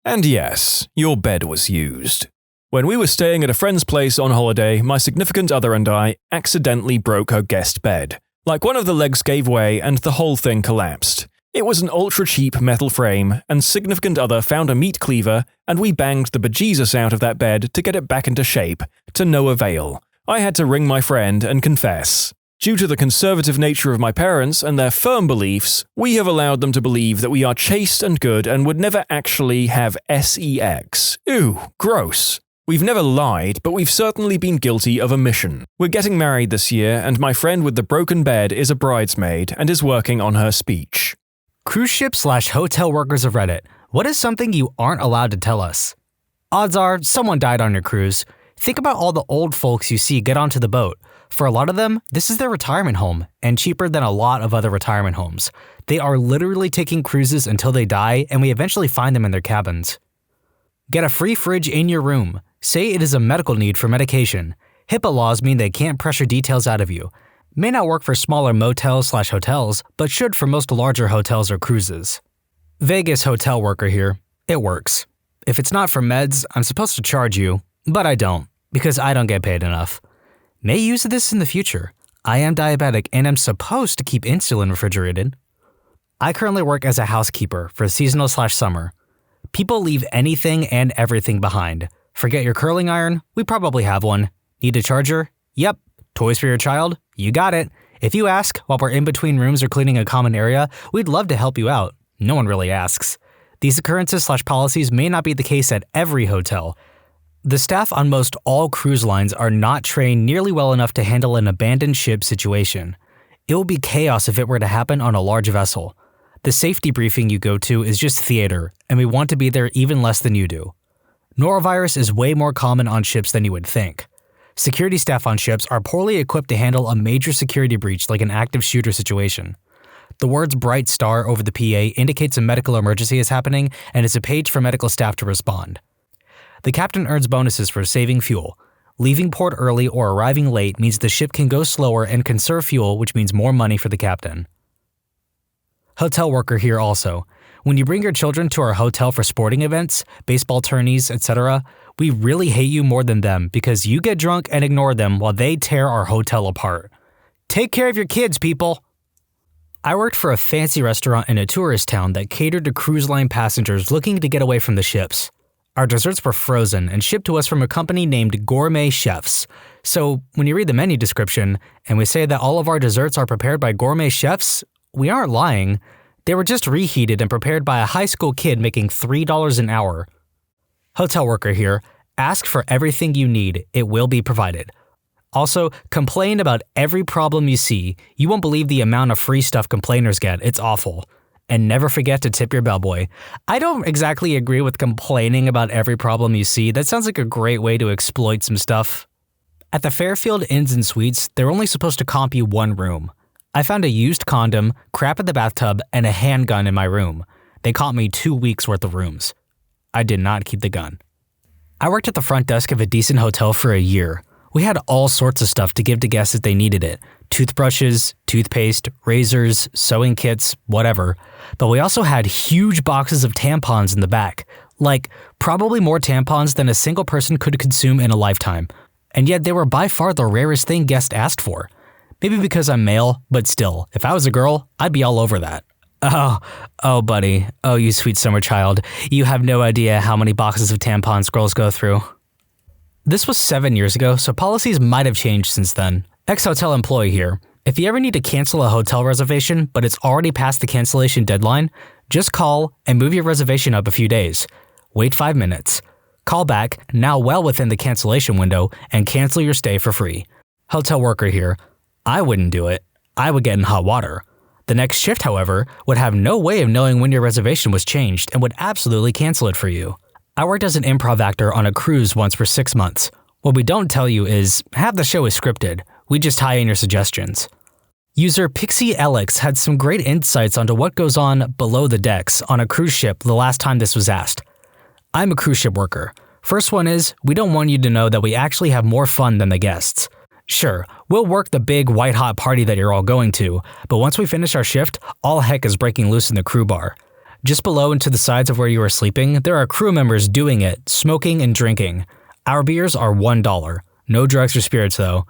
And yes, your bed was used. When we were staying at a friend's place on holiday, my significant other and I accidentally broke her guest bed. Like one of the legs gave way and the whole thing collapsed. It was an ultra-cheap metal frame, and significant other found a meat cleaver, and we banged the bejesus out of that bed to get it back into shape, to no avail. I had to ring my friend and confess. Due to the conservative nature of my parents and their firm beliefs, we have allowed them to believe that we are chaste and good and would never actually have sex. Ew, gross. We've never lied, but we've certainly been guilty of omission. We're getting married this year, and my friend with the broken bed is a bridesmaid and is working on her speech. Cruise ship/hotel workers of Reddit, what is something you aren't allowed to tell us? Odds are someone died on your cruise. Think about all the old folks you see get onto the boat. For a lot of them, this is their retirement home, and cheaper than a lot of other retirement homes. They are literally taking cruises until they die, and we eventually find them in their cabins. Get a free fridge in your room. Say it is a medical need for medication. HIPAA laws mean they can't pressure details out of you. May not work for smaller motels/hotels, but should for most larger hotels or cruises. Vegas hotel worker here. It works. if it's not for meds, I'm supposed to charge you, but I don't, because I don't get paid enough. May use this in the future. I am diabetic and am supposed to keep insulin refrigerated. I currently work as a housekeeper for seasonal/summer. People leave anything and everything behind. Forget your curling iron? We probably have one. Need a charger? Yep. Toys for your child? You got it. If you ask while we're in between rooms or cleaning a common area, we'd love to help you out. No one really asks. These occurrences/policies may not be the case at every hotel. The staff on most all cruise lines are not trained nearly well enough to handle an abandoned ship situation. It will be chaos if it were to happen on a large vessel. The safety briefing you go to is just theater, and we want to be there even less than you do. Norovirus is way more common on ships than you would think. Security staff on ships are poorly equipped to handle a major security breach like an active shooter situation. The words bright star over the PA indicates a medical emergency is happening and is a page for medical staff to respond. The captain earns bonuses for saving fuel. Leaving port early or arriving late means the ship can go slower and conserve fuel, which means more money for the captain. Hotel worker here also. When you bring your children to our hotel for sporting events, baseball tourneys, etc., we really hate you more than them because you get drunk and ignore them while they tear our hotel apart. Take care of your kids, people! I worked for a fancy restaurant in a tourist town that catered to cruise line passengers looking to get away from the ships. Our desserts were frozen and shipped to us from a company named Gourmet Chefs. So when you read the menu description and we say that all of our desserts are prepared by gourmet chefs, we aren't lying. They were just reheated and prepared by a high school kid making $3 an hour. Hotel worker here, ask for everything you need. It will be provided. Also, complain about every problem you see. You won't believe the amount of free stuff complainers get. It's awful. And never forget to tip your bellboy. I don't exactly agree with complaining about every problem you see. That sounds like a great way to exploit some stuff. At the Fairfield Inns and Suites, they're only supposed to comp you one room. I found a used condom, crap in the bathtub, and a handgun in my room. They comped me 2 weeks worth of rooms. I did not keep the gun. I worked at the front desk of a decent hotel for a year. We had all sorts of stuff to give to guests if they needed it. Toothbrushes, toothpaste, razors, sewing kits, whatever. But we also had huge boxes of tampons in the back. Like, probably more tampons than a single person could consume in a lifetime. And yet they were by far the rarest thing guests asked for. Maybe because I'm male, but still, if I was a girl, I'd be all over that. Oh, buddy. Oh, you sweet summer child. You have no idea how many boxes of tampons girls go through. This was 7 years ago, so policies might have changed since then. Ex-hotel employee here. If you ever need to cancel a hotel reservation, but it's already past the cancellation deadline, just call and move your reservation up a few days. Wait 5 minutes. Call back, now well within the cancellation window, and cancel your stay for free. Hotel worker here. I wouldn't do it. I would get in hot water. The next shift, however, would have no way of knowing when your reservation was changed and would absolutely cancel it for you. I worked as an improv actor on a cruise once for 6 months. What we don't tell you is, half the show is scripted. We just tie in your suggestions. User Pixie Alex had some great insights onto what goes on below the decks on a cruise ship the last time this was asked. I'm a cruise ship worker. First one is, we don't want you to know that we actually have more fun than the guests. Sure, we'll work the big white-hot party that you're all going to, but once we finish our shift, all heck is breaking loose in the crew bar. Just below and to the sides of where you are sleeping, there are crew members doing it, smoking and drinking. Our beers are $1. No drugs or spirits though.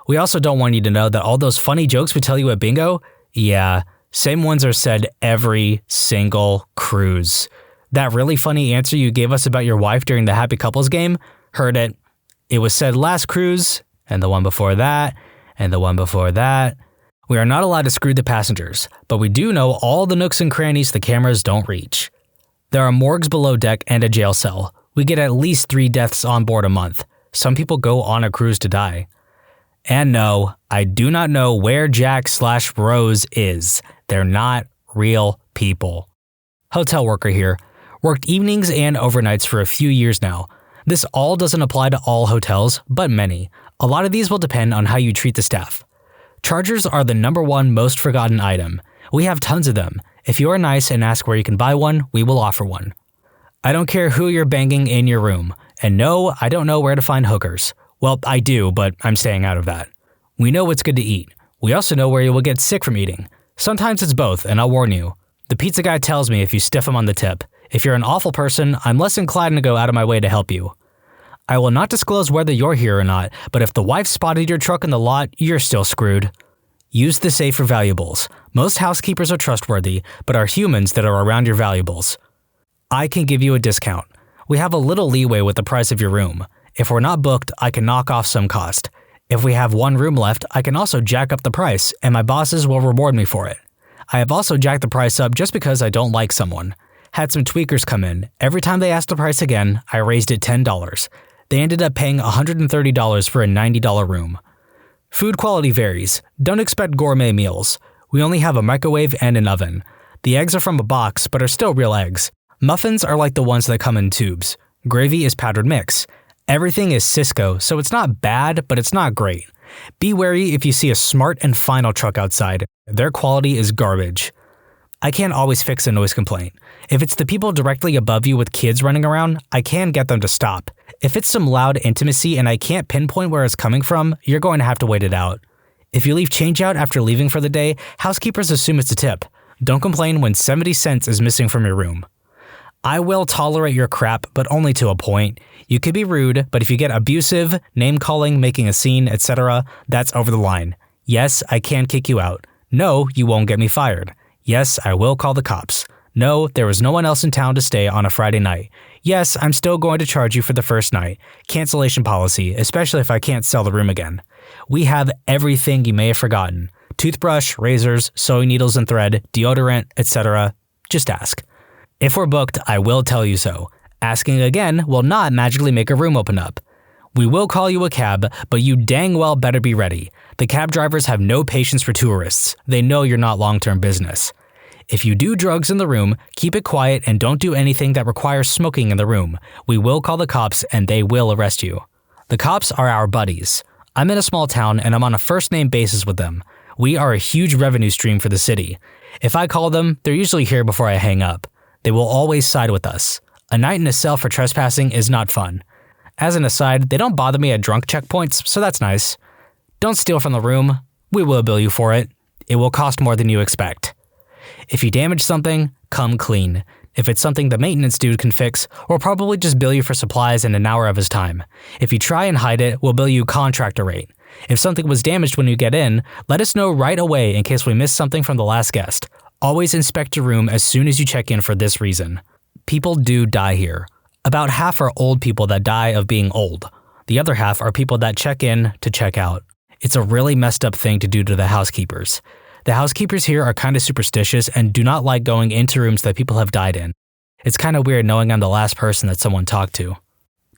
We also don't want you to know that all those funny jokes we tell you at bingo? Yeah, same ones are said every single cruise. That really funny answer you gave us about your wife during the Happy Couples game? Heard it. It was said last cruise, and the one before that, and the one before that. We are not allowed to screw the passengers, but we do know all the nooks and crannies the cameras don't reach. There are morgues below deck and a jail cell. We get at least 3 deaths on board a month. Some people go on a cruise to die. And no, I do not know where Jack/Rose is. They're not real people. Hotel worker here. Worked evenings and overnights for a few years now. This all doesn't apply to all hotels, but many. A lot of these will depend on how you treat the staff. Chargers are the #1 most forgotten item. We have tons of them. If you are nice and ask where you can buy one, we will offer one. I don't care who you're banging in your room. And no, I don't know where to find hookers. Well, I do, but I'm staying out of that. We know what's good to eat. We also know where you will get sick from eating. Sometimes it's both, and I'll warn you. The pizza guy tells me if you stiff him on the tip. If you're an awful person, I'm less inclined to go out of my way to help you. I will not disclose whether you're here or not, but if the wife spotted your truck in the lot, you're still screwed. Use the safe for valuables. Most housekeepers are trustworthy, but are humans that are around your valuables. I can give you a discount. We have a little leeway with the price of your room. If we're not booked, I can knock off some cost. If we have one room left, I can also jack up the price, and my bosses will reward me for it. I have also jacked the price up just because I don't like someone. Had some tweakers come in. Every time they asked the price again, I raised it $10. They ended up paying $130 for a $90 room. Food quality varies. Don't expect gourmet meals. We only have a microwave and an oven. The eggs are from a box, but are still real eggs. Muffins are like the ones that come in tubes. Gravy is powdered mix. Everything is Cisco, so it's not bad, but it's not great. Be wary if you see a Smart and Final truck outside. Their quality is garbage. I can't always fix a noise complaint. If it's the people directly above you with kids running around, I can get them to stop. If it's some loud intimacy and I can't pinpoint where it's coming from, you're going to have to wait it out. If you leave change out after leaving for the day, housekeepers assume it's a tip. Don't complain when 70 cents is missing from your room. I will tolerate your crap, but only to a point. You could be rude, but if you get abusive, name-calling, making a scene, etc., that's over the line. Yes, I can kick you out. No, you won't get me fired. Yes, I will call the cops. No, there was no one else in town to stay on a Friday night. Yes, I'm still going to charge you for the first night. Cancellation policy, especially if I can't sell the room again. We have everything you may have forgotten. Toothbrush, razors, sewing needles and thread, deodorant, etc. Just ask. If we're booked, I will tell you so. Asking again will not magically make a room open up. We will call you a cab, but you dang well better be ready. The cab drivers have no patience for tourists. They know you're not long-term business. If you do drugs in the room, keep it quiet and don't do anything that requires smoking in the room. We will call the cops and they will arrest you. The cops are our buddies. I'm in a small town and I'm on a first-name basis with them. We are a huge revenue stream for the city. If I call them, they're usually here before I hang up. They will always side with us. A night in a cell for trespassing is not fun. As an aside, they don't bother me at drunk checkpoints, so that's nice. Don't steal from the room. We will bill you for it. It will cost more than you expect. If you damage something, come clean. If it's something the maintenance dude can fix, we'll probably just bill you for supplies and an hour of his time. If you try and hide it, we'll bill you contractor rate. If something was damaged when you get in, let us know right away in case we missed something from the last guest. Always inspect your room as soon as you check in for this reason. People do die here. About half are old people that die of being old. The other half are people that check in to check out. It's a really messed up thing to do to the housekeepers. The housekeepers here are kind of superstitious and do not like going into rooms that people have died in. It's kind of weird knowing I'm the last person that someone talked to.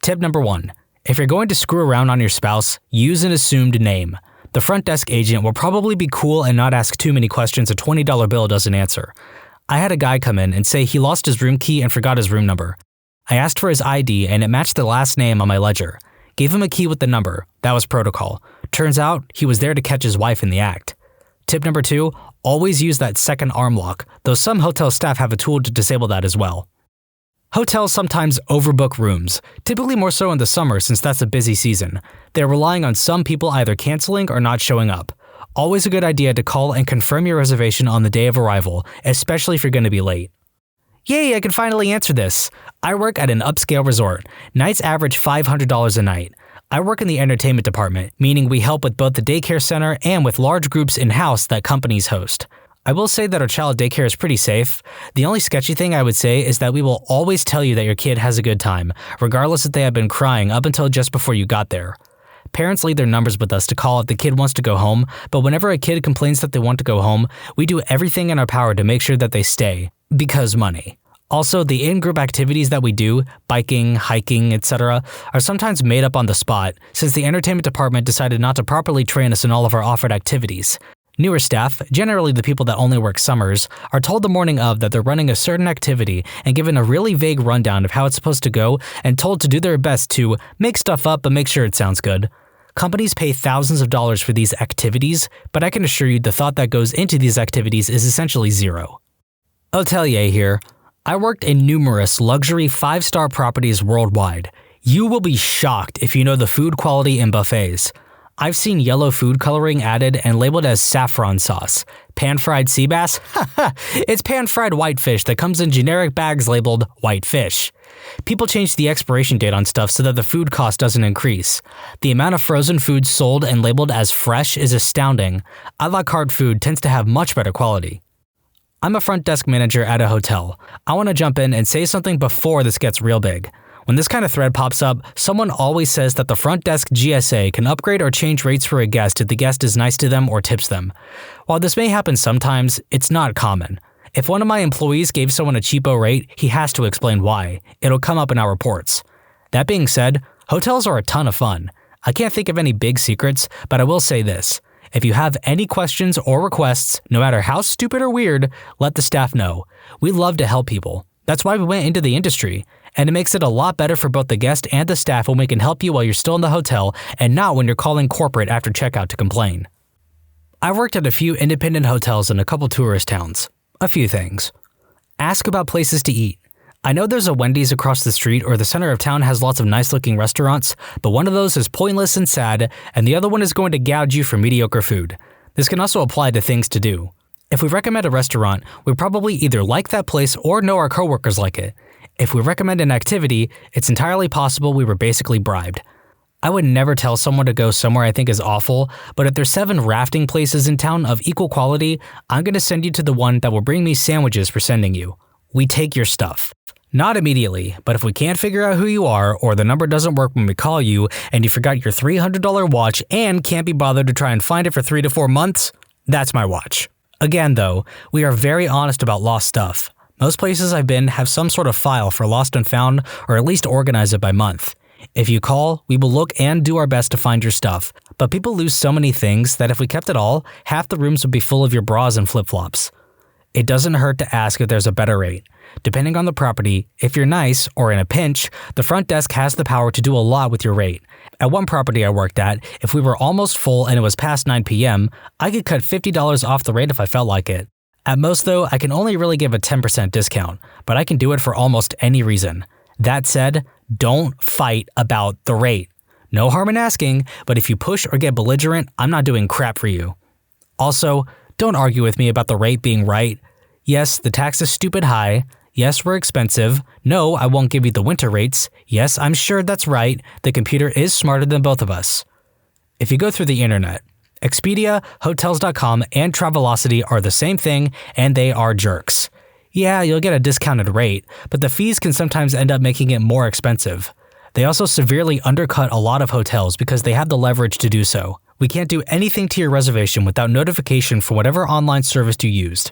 Tip number 1. If you're going to screw around on your spouse, use an assumed name. The front desk agent will probably be cool and not ask too many questions a $20 bill doesn't answer. I had a guy come in and say he lost his room key and forgot his room number. I asked for his ID and it matched the last name on my ledger. Gave him a key with the number. That was protocol. Turns out, he was there to catch his wife in the act. Tip number 2, always use that second arm lock, though some hotel staff have a tool to disable that as well. Hotels sometimes overbook rooms, typically more so in the summer since that's a busy season. They're relying on some people either canceling or not showing up. Always a good idea to call and confirm your reservation on the day of arrival, especially if you're going to be late. Yay, I can finally answer this. I work at an upscale resort. Nights average $500 a night. I work in the entertainment department, meaning we help with both the daycare center and with large groups in-house that companies host. I will say that our child daycare is pretty safe. The only sketchy thing I would say is that we will always tell you that your kid has a good time, regardless if they have been crying up until just before you got there. Parents leave their numbers with us to call if the kid wants to go home, but whenever a kid complains that they want to go home, we do everything in our power to make sure that they stay. Because money. Also, the in-group activities that we do, biking, hiking, etc., are sometimes made up on the spot, since the entertainment department decided not to properly train us in all of our offered activities. Newer staff, generally the people that only work summers, are told the morning of that they're running a certain activity and given a really vague rundown of how it's supposed to go and told to do their best to make stuff up but make sure it sounds good. Companies pay thousands of dollars for these activities, but I can assure you the thought that goes into these activities is essentially zero. AmITheA here. I worked in numerous luxury 5-star properties worldwide. You will be shocked if you know the food quality in buffets. I've seen yellow food coloring added and labeled as saffron sauce. Pan-fried sea bass? Haha, it's pan-fried whitefish that comes in generic bags labeled whitefish. People change the expiration date on stuff so that the food cost doesn't increase. The amount of frozen food sold and labeled as fresh is astounding. A la carte food tends to have much better quality. I'm a front desk manager at a hotel. I want to jump in and say something before this gets real big. When this kind of thread pops up, someone always says that the front desk GSA can upgrade or change rates for a guest if the guest is nice to them or tips them. While this may happen sometimes, it's not common. If one of my employees gave someone a cheapo rate, he has to explain why. It'll come up in our reports. That being said, hotels are a ton of fun. I can't think of any big secrets, but I will say this. If you have any questions or requests, no matter how stupid or weird, let the staff know. We love to help people. That's why we went into the industry. And it makes it a lot better for both the guest and the staff when we can help you while you're still in the hotel and not when you're calling corporate after checkout to complain. I've worked at a few independent hotels in a couple tourist towns. A few things. Ask about places to eat. I know there's a Wendy's across the street or the center of town has lots of nice-looking restaurants, but one of those is pointless and sad, and the other one is going to gouge you for mediocre food. This can also apply to things to do. If we recommend a restaurant, we probably either like that place or know our coworkers like it. If we recommend an activity, it's entirely possible we were basically bribed. I would never tell someone to go somewhere I think is awful, but if there's 7 rafting places in town of equal quality, I'm going to send you to the one that will bring me sandwiches for sending you. We take your stuff. Not immediately, but if we can't figure out who you are or the number doesn't work when we call you and you forgot your $300 watch and can't be bothered to try and find it for 3 to 4 months, that's my watch. Again though, we are very honest about lost stuff. Most places I've been have some sort of file for lost and found, or at least organize it by month. If you call, we will look and do our best to find your stuff, but people lose so many things that if we kept it all, half the rooms would be full of your bras and flip-flops. It doesn't hurt to ask if there's a better rate. Depending on the property, if you're nice or in a pinch, the front desk has the power to do a lot with your rate. At one property I worked at, if we were almost full and it was past 9 p.m., I could cut $50 off the rate if I felt like it. At most though, I can only really give a 10% discount, but I can do it for almost any reason. That said, don't fight about the rate. No harm in asking, but if you push or get belligerent, I'm not doing crap for you. Also, don't argue with me about the rate being right. Yes, the tax is stupid high. Yes, we're expensive. No, I won't give you the winter rates. Yes, I'm sure that's right. The computer is smarter than both of us. If you go through the internet, Expedia, Hotels.com, and Travelocity are the same thing, and they are jerks. Yeah, you'll get a discounted rate, but the fees can sometimes end up making it more expensive. They also severely undercut a lot of hotels because they have the leverage to do so. We can't do anything to your reservation without notification for whatever online service you used.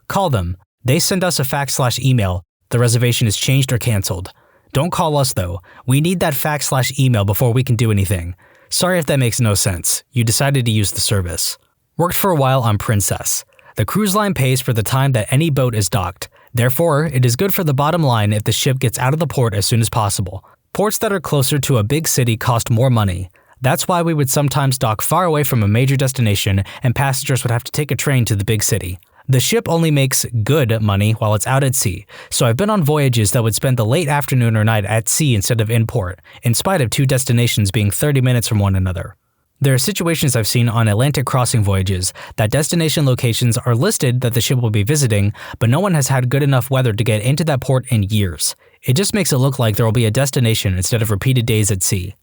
Call them. They send us a fax/email. The reservation is changed or canceled. Don't call us though. We need that fax/email before we can do anything. Sorry if that makes no sense. You decided to use the service. Worked for a while on Princess. The cruise line pays for the time that any boat is docked. Therefore, it is good for the bottom line if the ship gets out of the port as soon as possible. Ports that are closer to a big city cost more money. That's why we would sometimes dock far away from a major destination and passengers would have to take a train to the big city. The ship only makes good money while it's out at sea, so I've been on voyages that would spend the late afternoon or night at sea instead of in port, in spite of 2 destinations being 30 minutes from one another. There are situations I've seen on Atlantic crossing voyages that destination locations are listed that the ship will be visiting, but no one has had good enough weather to get into that port in years. It just makes it look like there will be a destination instead of repeated days at sea.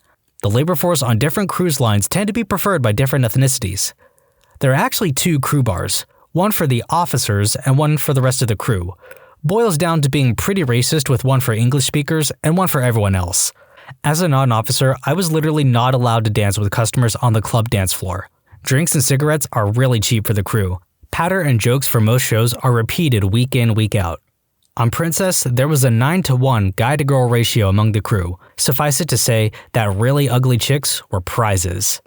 The labor force on different cruise lines tend to be preferred by different ethnicities. There are actually 2 crew bars. One for the officers and one for the rest of the crew. Boils down to being pretty racist with one for English speakers and one for everyone else. As a non-officer, I was literally not allowed to dance with customers on the club dance floor. Drinks and cigarettes are really cheap for the crew. Patter and jokes for most shows are repeated week in, week out. On Princess, there was a 9-to-1 guy-to-girl ratio among the crew. Suffice it to say that really ugly chicks were prizes.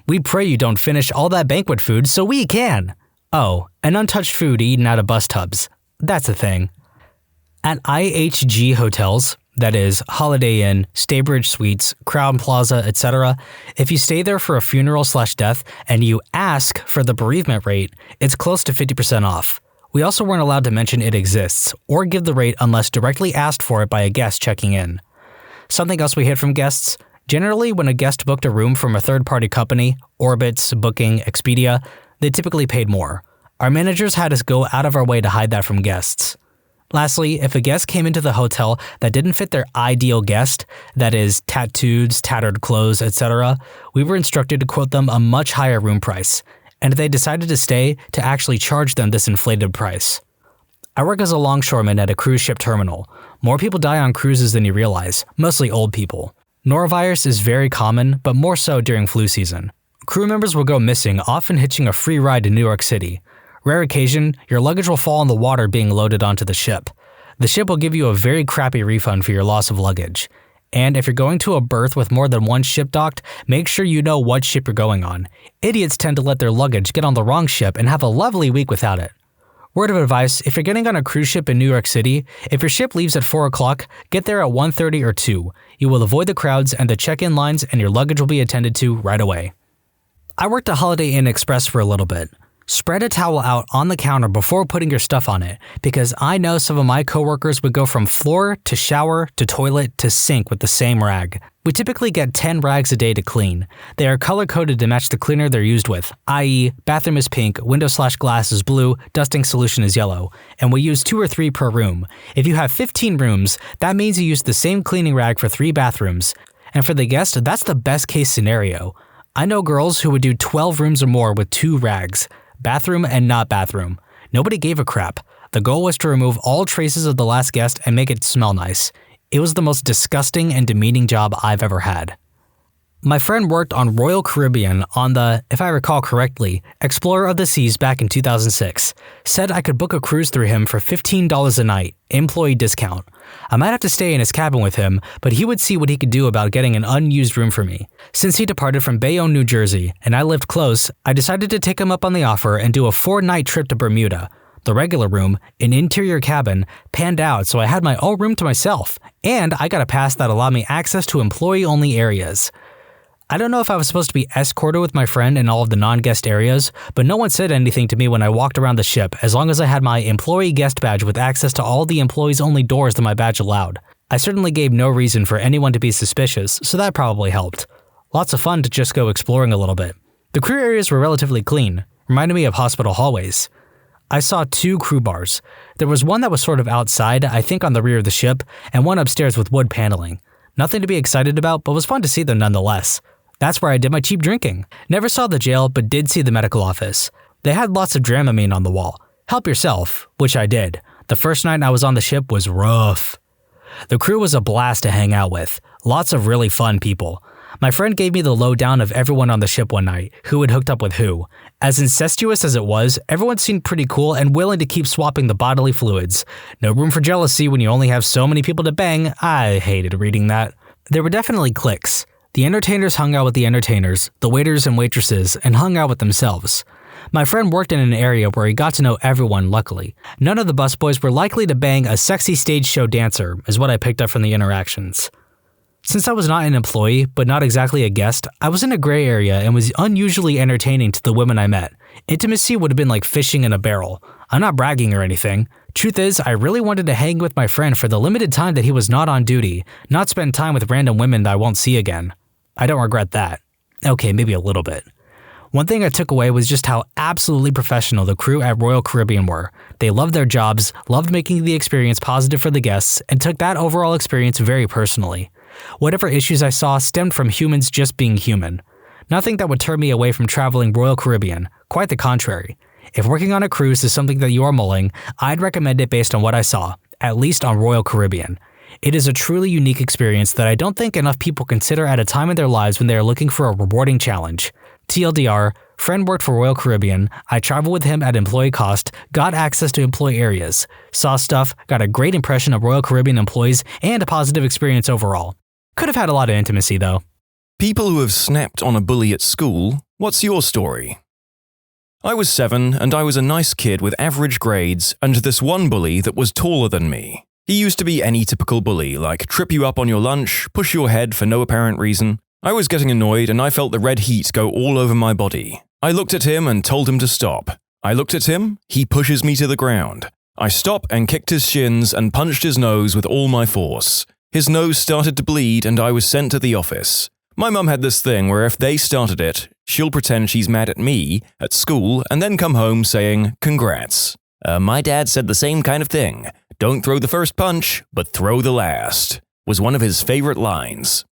We pray you don't finish all that banquet food so we can! Oh, and untouched food eaten out of bus tubs. That's a thing. At IHG hotels, that is, Holiday Inn, Staybridge Suites, Crowne Plaza, etc., if you stay there for a funeral/death and you ask for the bereavement rate, it's close to 50% off. We also weren't allowed to mention it exists, or give the rate unless directly asked for it by a guest checking in. Something else we hid from guests? Generally, when a guest booked a room from a third-party company, Orbitz, Booking, Expedia, they typically paid more. Our managers had us go out of our way to hide that from guests. Lastly, if a guest came into the hotel that didn't fit their ideal guest, that is, tattoos, tattered clothes, etc., we were instructed to quote them a much higher room price, and if they decided to stay, to actually charge them this inflated price. I work as a longshoreman at a cruise ship terminal. More people die on cruises than you realize, mostly old people. Norovirus is very common, but more so during flu season. Crew members will go missing, often hitching a free ride to New York City. Rare occasion, your luggage will fall in the water being loaded onto the ship. The ship will give you a very crappy refund for your loss of luggage. And if you're going to a berth with more than one ship docked, make sure you know what ship you're going on. Idiots tend to let their luggage get on the wrong ship and have a lovely week without it. Word of advice, if you're getting on a cruise ship in New York City, if your ship leaves at 4 o'clock, get there at 1:30 or 2. You will avoid the crowds and the check-in lines, and your luggage will be attended to right away. I worked at Holiday Inn Express for a little bit. Spread a towel out on the counter before putting your stuff on it, because I know some of my coworkers would go from floor to shower to toilet to sink with the same rag. We typically get 10 rags a day to clean. They are color-coded to match the cleaner they're used with, i.e., bathroom is pink, window/glass is blue, dusting solution is yellow, and we use 2 or 3 per room. If you have 15 rooms, that means you use the same cleaning rag for 3 bathrooms. And for the guest, that's the best case scenario. I know girls who would do 12 rooms or more with 2 rags. Bathroom and not bathroom. Nobody gave a crap. The goal was to remove all traces of the last guest and make it smell nice. It was the most disgusting and demeaning job I've ever had. My friend worked on Royal Caribbean on the, if I recall correctly, Explorer of the Seas back in 2006. Said I could book a cruise through him for $15 a night, employee discount. I might have to stay in his cabin with him, but he would see what he could do about getting an unused room for me. Since he departed from Bayonne, New Jersey, and I lived close, I decided to take him up on the offer and do a 4-night trip to Bermuda. The regular room, an interior cabin, panned out so I had my own room to myself, and I got a pass that allowed me access to employee-only areas. I don't know if I was supposed to be escorted with my friend in all of the non-guest areas, but no one said anything to me when I walked around the ship as long as I had my employee guest badge with access to all the employees-only doors that my badge allowed. I certainly gave no reason for anyone to be suspicious, so that probably helped. Lots of fun to just go exploring a little bit. The crew areas were relatively clean, reminded me of hospital hallways. I saw 2 crew bars. There was one that was sort of outside, I think on the rear of the ship, and one upstairs with wood paneling. Nothing to be excited about, but was fun to see them nonetheless. That's where I did my cheap drinking. Never saw the jail, but did see the medical office. They had lots of Dramamine on the wall. Help yourself, which I did. The first night I was on the ship was rough. The crew was a blast to hang out with. Lots of really fun people. My friend gave me the lowdown of everyone on the ship one night, who had hooked up with who. As incestuous as it was, everyone seemed pretty cool and willing to keep swapping the bodily fluids. No room for jealousy when you only have so many people to bang. I hated reading that. There were definitely cliques. The entertainers hung out with the entertainers, the waiters and waitresses, and hung out with themselves. My friend worked in an area where he got to know everyone, luckily. None of the busboys were likely to bang a sexy stage show dancer, is what I picked up from the interactions. Since I was not an employee, but not exactly a guest, I was in a gray area and was unusually entertaining to the women I met. Intimacy would have been like fishing in a barrel. I'm not bragging or anything. Truth is, I really wanted to hang with my friend for the limited time that he was not on duty, not spend time with random women that I won't see again. I don't regret that. Okay, maybe a little bit. One thing I took away was just how absolutely professional the crew at Royal Caribbean were. They loved their jobs, loved making the experience positive for the guests, and took that overall experience very personally. Whatever issues I saw stemmed from humans just being human. Nothing that would turn me away from traveling Royal Caribbean, quite the contrary. If working on a cruise is something that you are mulling, I'd recommend it based on what I saw, at least on Royal Caribbean. It is a truly unique experience that I don't think enough people consider at a time in their lives when they are looking for a rewarding challenge. TLDR, friend worked for Royal Caribbean, I traveled with him at employee cost, got access to employee areas, saw stuff, got a great impression of Royal Caribbean employees, and a positive experience overall. Could have had a lot of intimacy though. People who have snapped on a bully at school, what's your story? I was 7 and I was a nice kid with average grades and this one bully that was taller than me. He used to be any typical bully, like trip you up on your lunch, push your head for no apparent reason. I was getting annoyed and I felt the red heat go all over my body. I looked at him and told him to stop. I looked at him, he pushes me to the ground. I stop and kicked his shins and punched his nose with all my force. His nose started to bleed and I was sent to the office. My mum had this thing where if they started it, she'll pretend she's mad at me at school and then come home saying, "Congrats." My dad said the same kind of thing. "Don't throw the first punch, but throw the last," was one of his favorite lines.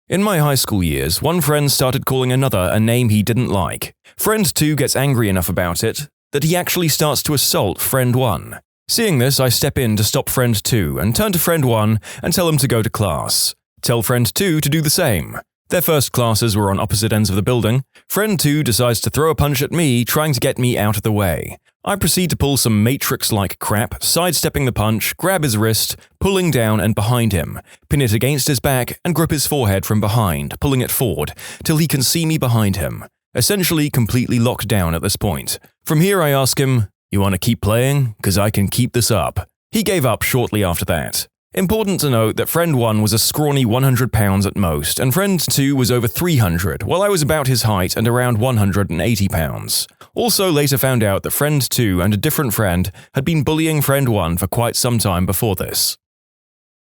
In my high school years, one friend started calling another a name he didn't like. Friend 2 gets angry enough about it that he actually starts to assault friend 1. Seeing this, I step in to stop friend 2 and turn to friend 1 and tell him to go to class. Tell friend 2 to do the same. Their first classes were on opposite ends of the building. Friend 2 decides to throw a punch at me, trying to get me out of the way. I proceed to pull some Matrix-like crap, sidestepping the punch, grab his wrist, pulling down and behind him, pin it against his back, and grip his forehead from behind, pulling it forward, till he can see me behind him. Essentially completely locked down at this point. From here I ask him, "You want to keep playing? 'Cause I can keep this up." He gave up shortly after that. Important to note that friend 1 was a scrawny 100 pounds at most, and friend 2 was over 300, while I was about his height and around 180 pounds. Also later found out that friend 2 and a different friend had been bullying friend 1 for quite some time before this.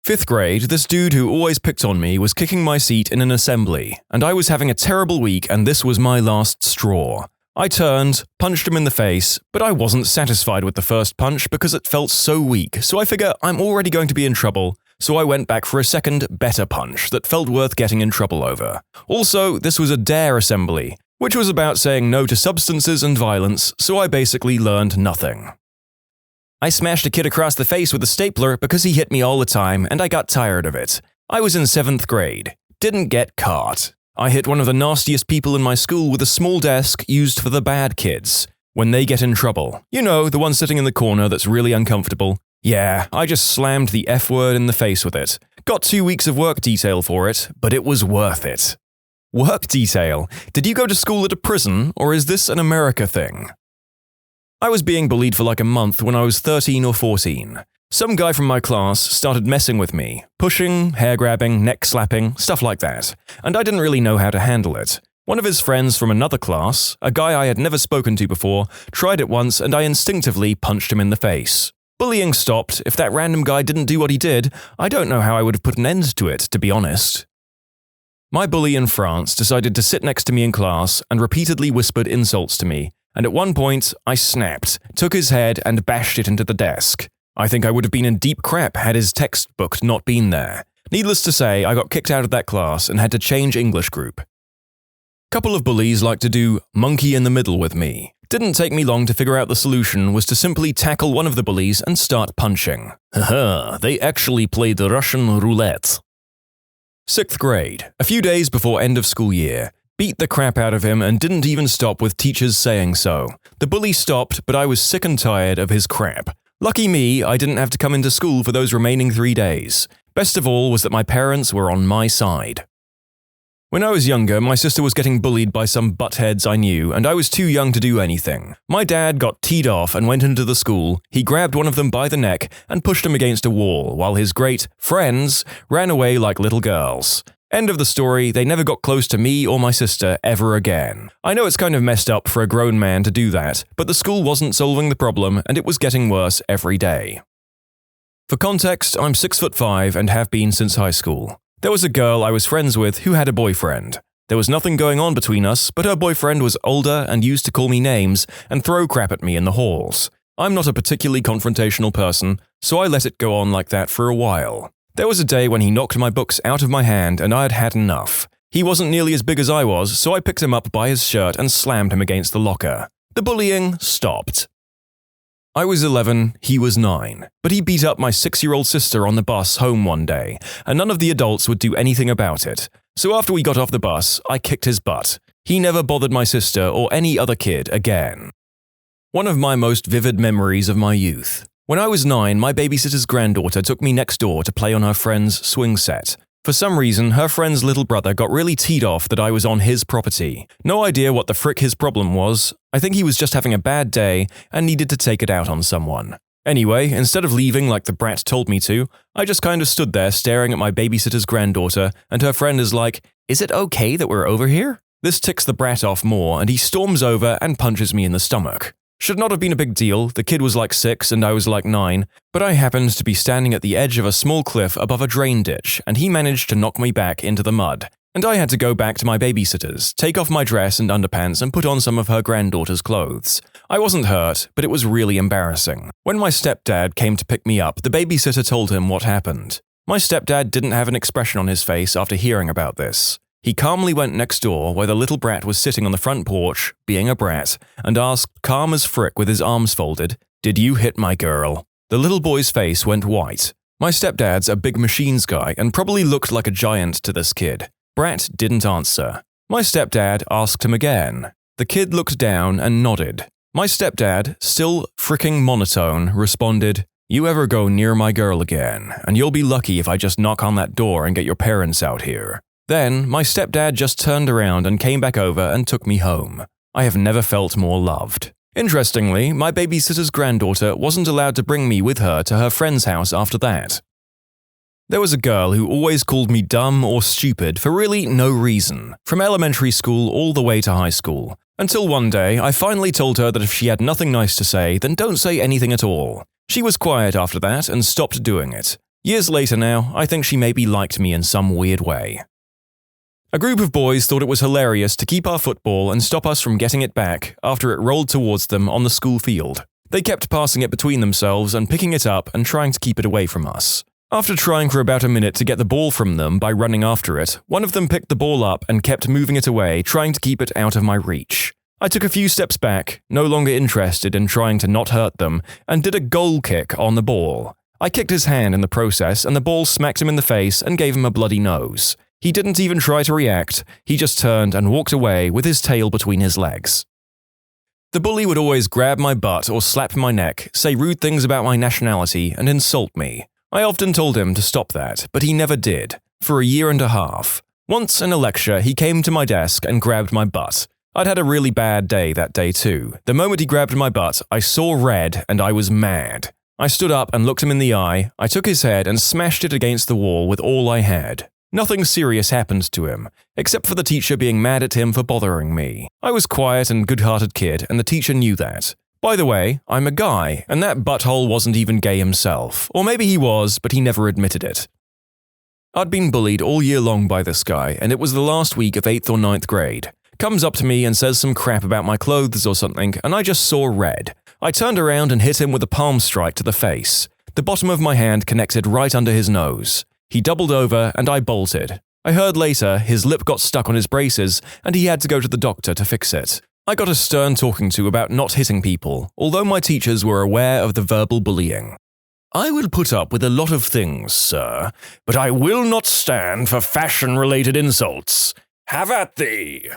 5th grade, this dude who always picked on me was kicking my seat in an assembly, and I was having a terrible week and this was my last straw. I turned, punched him in the face, but I wasn't satisfied with the first punch because it felt so weak, so I figure I'm already going to be in trouble, so I went back for a second, better punch that felt worth getting in trouble over. Also, this was a DARE assembly, which was about saying no to substances and violence, so I basically learned nothing. I smashed a kid across the face with a stapler because he hit me all the time and I got tired of it. I was in 7th grade. Didn't get caught. I hit one of the nastiest people in my school with a small desk used for the bad kids. When they get in trouble. You know, the one sitting in the corner that's really uncomfortable. Yeah, I just slammed the F word in the face with it. Got 2 weeks of work detail for it, but it was worth it. Work detail? Did you go to school at a prison, or is this an America thing? I was being bullied for like a month when I was 13 or 14. Some guy from my class started messing with me, pushing, hair-grabbing, neck-slapping, stuff like that, and I didn't really know how to handle it. One of his friends from another class, a guy I had never spoken to before, tried it once and I instinctively punched him in the face. Bullying stopped. If that random guy didn't do what he did, I don't know how I would have put an end to it, to be honest. My bully in France decided to sit next to me in class and repeatedly whispered insults to me, and at one point, I snapped, took his head and bashed it into the desk. I think I would have been in deep crap had his textbook not been there. Needless to say, I got kicked out of that class and had to change English group. Couple of bullies like to do monkey in the middle with me. Didn't take me long to figure out the solution was to simply tackle one of the bullies and start punching. Haha, they actually played the Russian roulette. 6th grade, a few days before end of school year. Beat the crap out of him and didn't even stop with teachers saying so. The bully stopped, but I was sick and tired of his crap. Lucky me, I didn't have to come into school for those remaining 3 days. Best of all was that my parents were on my side. When I was younger, my sister was getting bullied by some buttheads I knew, and I was too young to do anything. My dad got teed off and went into the school. He grabbed one of them by the neck and pushed him against a wall, while his great friends ran away like little girls. End of the story, they never got close to me or my sister ever again. I know it's kind of messed up for a grown man to do that, but the school wasn't solving the problem and it was getting worse every day. For context, I'm 6'5" and have been since high school. There was a girl I was friends with who had a boyfriend. There was nothing going on between us, but her boyfriend was older and used to call me names and throw crap at me in the halls. I'm not a particularly confrontational person, so I let it go on like that for a while. There was a day when he knocked my books out of my hand and I had had enough. He wasn't nearly as big as I was, so I picked him up by his shirt and slammed him against the locker. The bullying stopped. I was 11, he was 9, but he beat up my 6-year-old sister on the bus home one day, and none of the adults would do anything about it. So after we got off the bus, I kicked his butt. He never bothered my sister or any other kid again. One of my most vivid memories of my youth. When I was 9, my babysitter's granddaughter took me next door to play on her friend's swing set. For some reason, her friend's little brother got really teed off that I was on his property. No idea what the frick his problem was. I think he was just having a bad day and needed to take it out on someone. Anyway, instead of leaving like the brat told me to, I just kind of stood there staring at my babysitter's granddaughter, and her friend is like, "Is it okay that we're over here?" This ticks the brat off more, and he storms over and punches me in the stomach. Should not have been a big deal, the kid was like 6 and I was like 9, but I happened to be standing at the edge of a small cliff above a drain ditch and he managed to knock me back into the mud. and I had to go back to my babysitter's, take off my dress and underpants and put on some of her granddaughter's clothes. I wasn't hurt, but it was really embarrassing. When my stepdad came to pick me up, the babysitter told him what happened. My stepdad didn't have an expression on his face after hearing about this. He calmly went next door where the little brat was sitting on the front porch, being a brat, and asked, calm as frick with his arms folded, "Did you hit my girl?" The little boy's face went white. My stepdad's a big machines guy and probably looked like a giant to this kid. Brat didn't answer. My stepdad asked him again. The kid looked down and nodded. My stepdad, still fricking monotone, responded, "You ever go near my girl again, and you'll be lucky if I just knock on that door and get your parents out here." Then, my stepdad just turned around and came back over and took me home. I have never felt more loved. Interestingly, my babysitter's granddaughter wasn't allowed to bring me with her to her friend's house after that. There was a girl who always called me dumb or stupid for really no reason, from elementary school all the way to high school, until one day I finally told her that if she had nothing nice to say, then don't say anything at all. She was quiet after that and stopped doing it. Years later now, I think she maybe liked me in some weird way. A group of boys thought it was hilarious to keep our football and stop us from getting it back after it rolled towards them on the school field. They kept passing it between themselves and picking it up and trying to keep it away from us. After trying for about a minute to get the ball from them by running after it, one of them picked the ball up and kept moving it away, trying to keep it out of my reach. I took a few steps back, no longer interested in trying to not hurt them, and did a goal kick on the ball. I kicked his hand in the process, and the ball smacked him in the face and gave him a bloody nose. He didn't even try to react, he just turned and walked away with his tail between his legs. The bully would always grab my butt or slap my neck, say rude things about my nationality, and insult me. I often told him to stop that, but he never did, for a year and a half. Once in a lecture, he came to my desk and grabbed my butt. I'd had a really bad day that day too. The moment he grabbed my butt, I saw red and I was mad. I stood up and looked him in the eye, I took his head and smashed it against the wall with all I had. Nothing serious happened to him, except for the teacher being mad at him for bothering me. I was quiet and good-hearted kid, and the teacher knew that. By the way, I'm a guy, and that butthole wasn't even gay himself. Or maybe he was, but he never admitted it. I'd been bullied all year long by this guy, and it was the last week of 8th or 9th grade. Comes up to me and says some crap about my clothes or something, and I just saw red. I turned around and hit him with a palm strike to the face. The bottom of my hand connected right under his nose. He doubled over and I bolted. I heard later his lip got stuck on his braces and he had to go to the doctor to fix it. I got a stern talking to about not hitting people, although my teachers were aware of the verbal bullying. "I will put up with a lot of things, sir, but I will not stand for fashion-related insults. Have at thee!"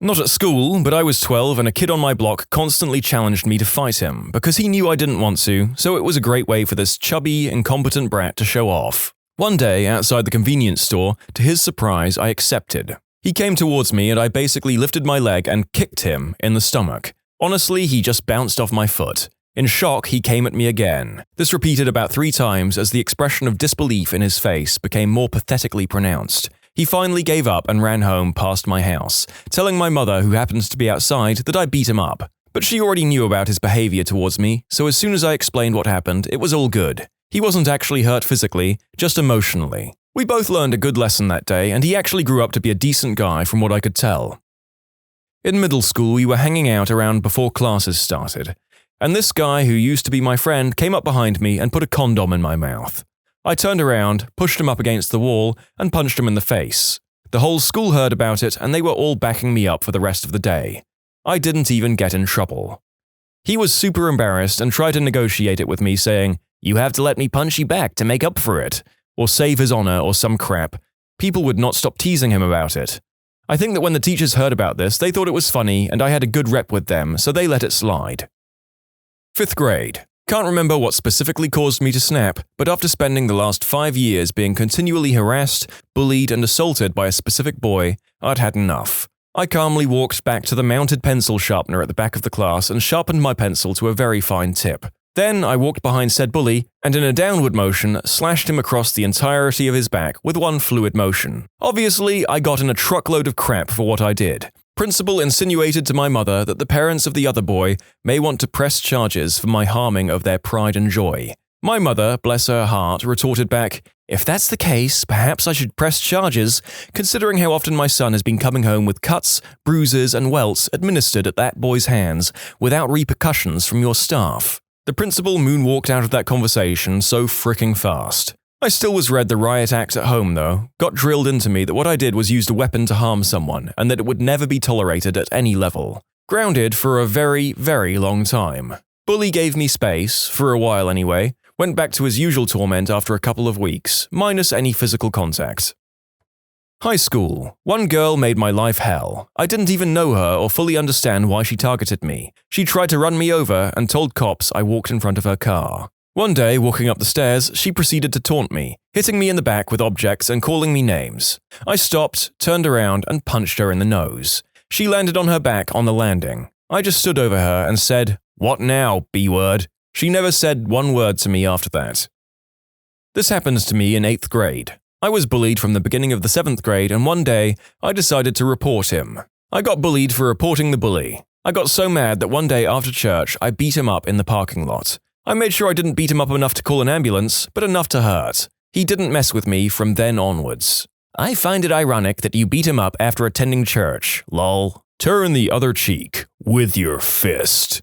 Not at school, but I was 12 and a kid on my block constantly challenged me to fight him because he knew I didn't want to, so it was a great way for this chubby, incompetent brat to show off. One day, outside the convenience store, to his surprise, I accepted. He came towards me and I basically lifted my leg and kicked him in the stomach. Honestly, he just bounced off my foot. In shock, he came at me again. This repeated about 3 times as the expression of disbelief in his face became more pathetically pronounced. He finally gave up and ran home past my house, telling my mother, who happens to be outside, that I beat him up. But she already knew about his behavior towards me, so as soon as I explained what happened, it was all good. He wasn't actually hurt physically, just emotionally. We both learned a good lesson that day, and he actually grew up to be a decent guy from what I could tell. In middle school, we were hanging out around before classes started, and this guy who used to be my friend came up behind me and put a condom in my mouth. I turned around, pushed him up against the wall, and punched him in the face. The whole school heard about it, and they were all backing me up for the rest of the day. I didn't even get in trouble. He was super embarrassed and tried to negotiate it with me, saying, "You have to let me punch you back to make up for it," or save his honor or some crap. People would not stop teasing him about it. I think that when the teachers heard about this, they thought it was funny and I had a good rep with them, so they let it slide. 5th grade. Can't remember what specifically caused me to snap, but after spending the last 5 years being continually harassed, bullied, and assaulted by a specific boy, I'd had enough. I calmly walked back to the mounted pencil sharpener at the back of the class and sharpened my pencil to a very fine tip. Then I walked behind said bully and in a downward motion slashed him across the entirety of his back with one fluid motion. Obviously, I got in a truckload of crap for what I did. Principal insinuated to my mother that the parents of the other boy may want to press charges for my harming of their pride and joy. My mother, bless her heart, retorted back, "If that's the case, perhaps I should press charges, considering how often my son has been coming home with cuts, bruises, and welts administered at that boy's hands without repercussions from your staff." The principal moonwalked out of that conversation so fricking fast. I still was read the riot act at home though, got drilled into me that what I did was used a weapon to harm someone and that it would never be tolerated at any level. Grounded for a very, very long time. Bully gave me space, for a while anyway, went back to his usual torment after a couple of weeks, minus any physical contact. High school. One girl made my life hell. I didn't even know her or fully understand why she targeted me. She tried to run me over and told cops I walked in front of her car. One day, walking up the stairs, she proceeded to taunt me, hitting me in the back with objects and calling me names. I stopped, turned around, and punched her in the nose. She landed on her back on the landing. I just stood over her and said, "What now, B-word?" She never said one word to me after that. This happened to me in 8th grade. I was bullied from the beginning of the 7th grade, and one day, I decided to report him. I got bullied for reporting the bully. I got so mad that one day after church, I beat him up in the parking lot. I made sure I didn't beat him up enough to call an ambulance, but enough to hurt. He didn't mess with me from then onwards. "I find it ironic that you beat him up after attending church, lol. Turn the other cheek with your fist."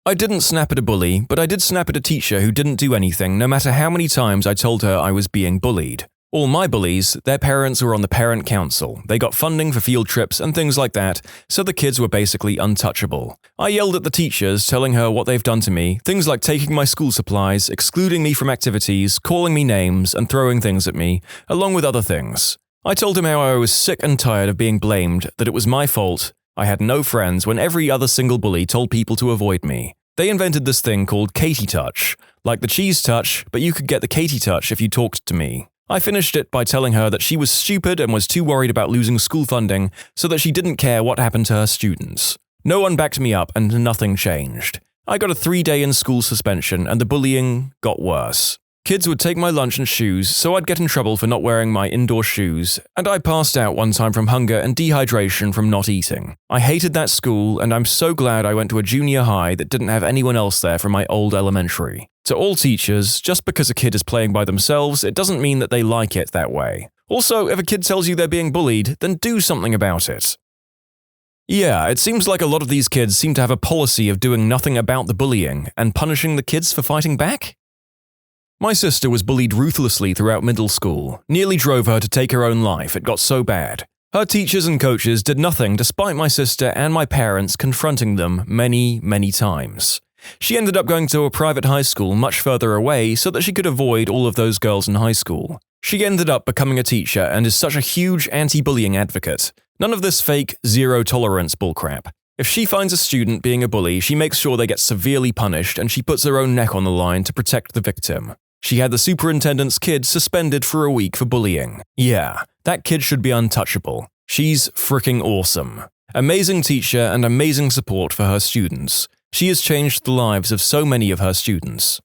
I didn't snap at a bully, but I did snap at a teacher who didn't do anything no matter how many times I told her I was being bullied. All my bullies, their parents were on the parent council. They got funding for field trips and things like that, so the kids were basically untouchable. I yelled at the teachers, telling her what they've done to me, things like taking my school supplies, excluding me from activities, calling me names, and throwing things at me, along with other things. I told him how I was sick and tired of being blamed, that it was my fault. I had no friends when every other single bully told people to avoid me. They invented this thing called Katie Touch, like the cheese touch, but you could get the Katie Touch if you talked to me. I finished it by telling her that she was stupid and was too worried about losing school funding, so that she didn't care what happened to her students. No one backed me up and nothing changed. I got a 3-day in-school suspension and the bullying got worse. Kids would take my lunch and shoes, so I'd get in trouble for not wearing my indoor shoes, and I passed out one time from hunger and dehydration from not eating. I hated that school, and I'm so glad I went to a junior high that didn't have anyone else there from my old elementary. To all teachers, just because a kid is playing by themselves, it doesn't mean that they like it that way. Also, if a kid tells you they're being bullied, then do something about it. Yeah, it seems like a lot of these kids seem to have a policy of doing nothing about the bullying and punishing the kids for fighting back. My sister was bullied ruthlessly throughout middle school, nearly drove her to take her own life, it got so bad. Her teachers and coaches did nothing despite my sister and my parents confronting them many, many times. She ended up going to a private high school much further away so that she could avoid all of those girls in high school. She ended up becoming a teacher and is such a huge anti-bullying advocate. None of this fake zero-tolerance bullcrap. If she finds a student being a bully, she makes sure they get severely punished and she puts her own neck on the line to protect the victim. She had the superintendent's kid suspended for a week for bullying. Yeah, that kid should be untouchable. She's freaking awesome. Amazing teacher and amazing support for her students. She has changed the lives of so many of her students.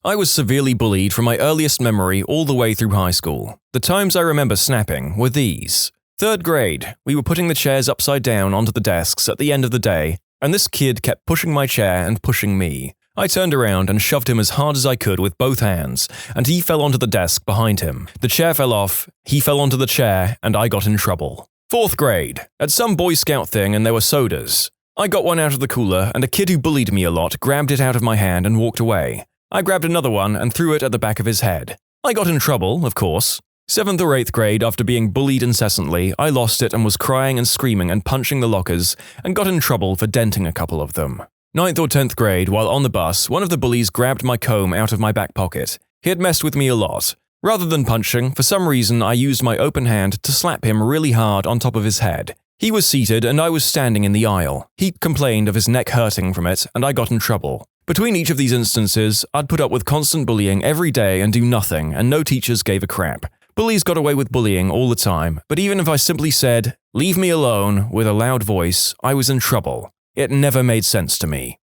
I was severely bullied from my earliest memory all the way through high school. The times I remember snapping were these. 3rd grade, we were putting the chairs upside down onto the desks at the end of the day, and this kid kept pushing my chair and pushing me. I turned around and shoved him as hard as I could with both hands, and he fell onto the desk behind him. The chair fell off, he fell onto the chair, and I got in trouble. 4th grade, at some Boy Scout thing and there were sodas. I got one out of the cooler, and a kid who bullied me a lot grabbed it out of my hand and walked away. I grabbed another one and threw it at the back of his head. I got in trouble, of course. 7th or 8th grade, after being bullied incessantly, I lost it and was crying and screaming and punching the lockers, and got in trouble for denting a couple of them. 9th or 10th grade, while on the bus, one of the bullies grabbed my comb out of my back pocket. He had messed with me a lot. Rather than punching, for some reason I used my open hand to slap him really hard on top of his head. He was seated and I was standing in the aisle. He complained of his neck hurting from it, and I got in trouble. Between each of these instances, I'd put up with constant bullying every day and do nothing, and no teachers gave a crap. Bullies got away with bullying all the time, but even if I simply said, "Leave me alone," with a loud voice, I was in trouble. It never made sense to me.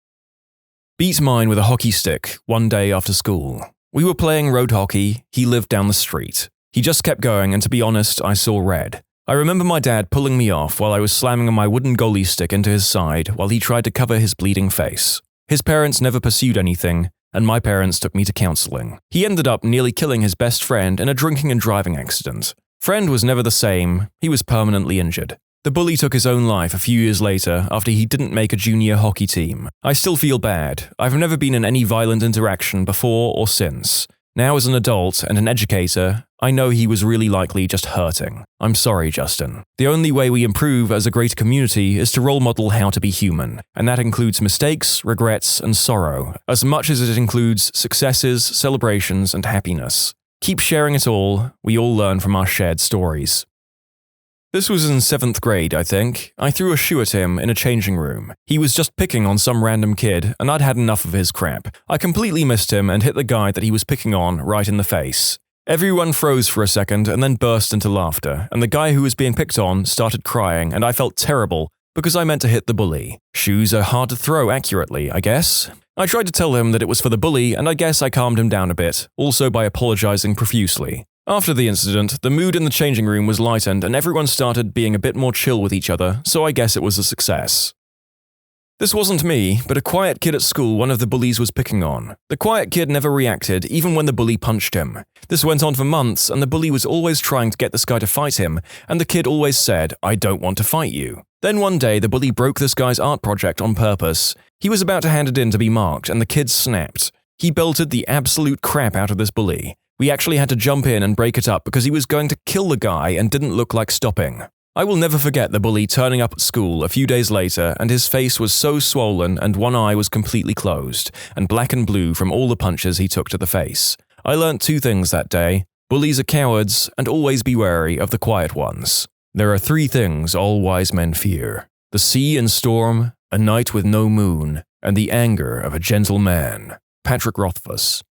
Beat mine with a hockey stick one day after school. We were playing road hockey, he lived down the street. He just kept going, and to be honest, I saw red. I remember my dad pulling me off while I was slamming my wooden goalie stick into his side while he tried to cover his bleeding face. His parents never pursued anything. and my parents took me to counseling. He ended up nearly killing his best friend in a drinking and driving accident. Friend was never the same, he was permanently injured. The bully took his own life a few years later after he didn't make a junior hockey team. I still feel bad. I've never been in any violent interaction before or since. Now as an adult and an educator, I know he was really likely just hurting. I'm sorry, Justin. The only way we improve as a greater community is to role model how to be human, and that includes mistakes, regrets, and sorrow, as much as it includes successes, celebrations, and happiness. Keep sharing it all. We all learn from our shared stories. This was in 7th grade, I think. I threw a shoe at him in a changing room. He was just picking on some random kid, and I'd had enough of his crap. I completely missed him and hit the guy that he was picking on right in the face. Everyone froze for a second and then burst into laughter, and the guy who was being picked on started crying, and I felt terrible because I meant to hit the bully. Shoes are hard to throw accurately, I guess. I tried to tell him that it was for the bully, and I guess I calmed him down a bit, also by apologizing profusely. After the incident, the mood in the changing room was lightened and everyone started being a bit more chill with each other, so I guess it was a success. This wasn't me, but a quiet kid at school one of the bullies was picking on. The quiet kid never reacted, even when the bully punched him. This went on for months, and the bully was always trying to get this guy to fight him, and the kid always said, "I don't want to fight you." Then one day, the bully broke this guy's art project on purpose. He was about to hand it in to be marked, and the kid snapped. He belted the absolute crap out of this bully. We actually had to jump in and break it up because he was going to kill the guy and didn't look like stopping. I will never forget the bully turning up at school a few days later, and his face was so swollen and one eye was completely closed, and black and blue from all the punches he took to the face. I learnt 2 things that day. Bullies are cowards, and always be wary of the quiet ones. There are 3 things all wise men fear: the sea and storm, a night with no moon, and the anger of a gentle man. Patrick Rothfuss.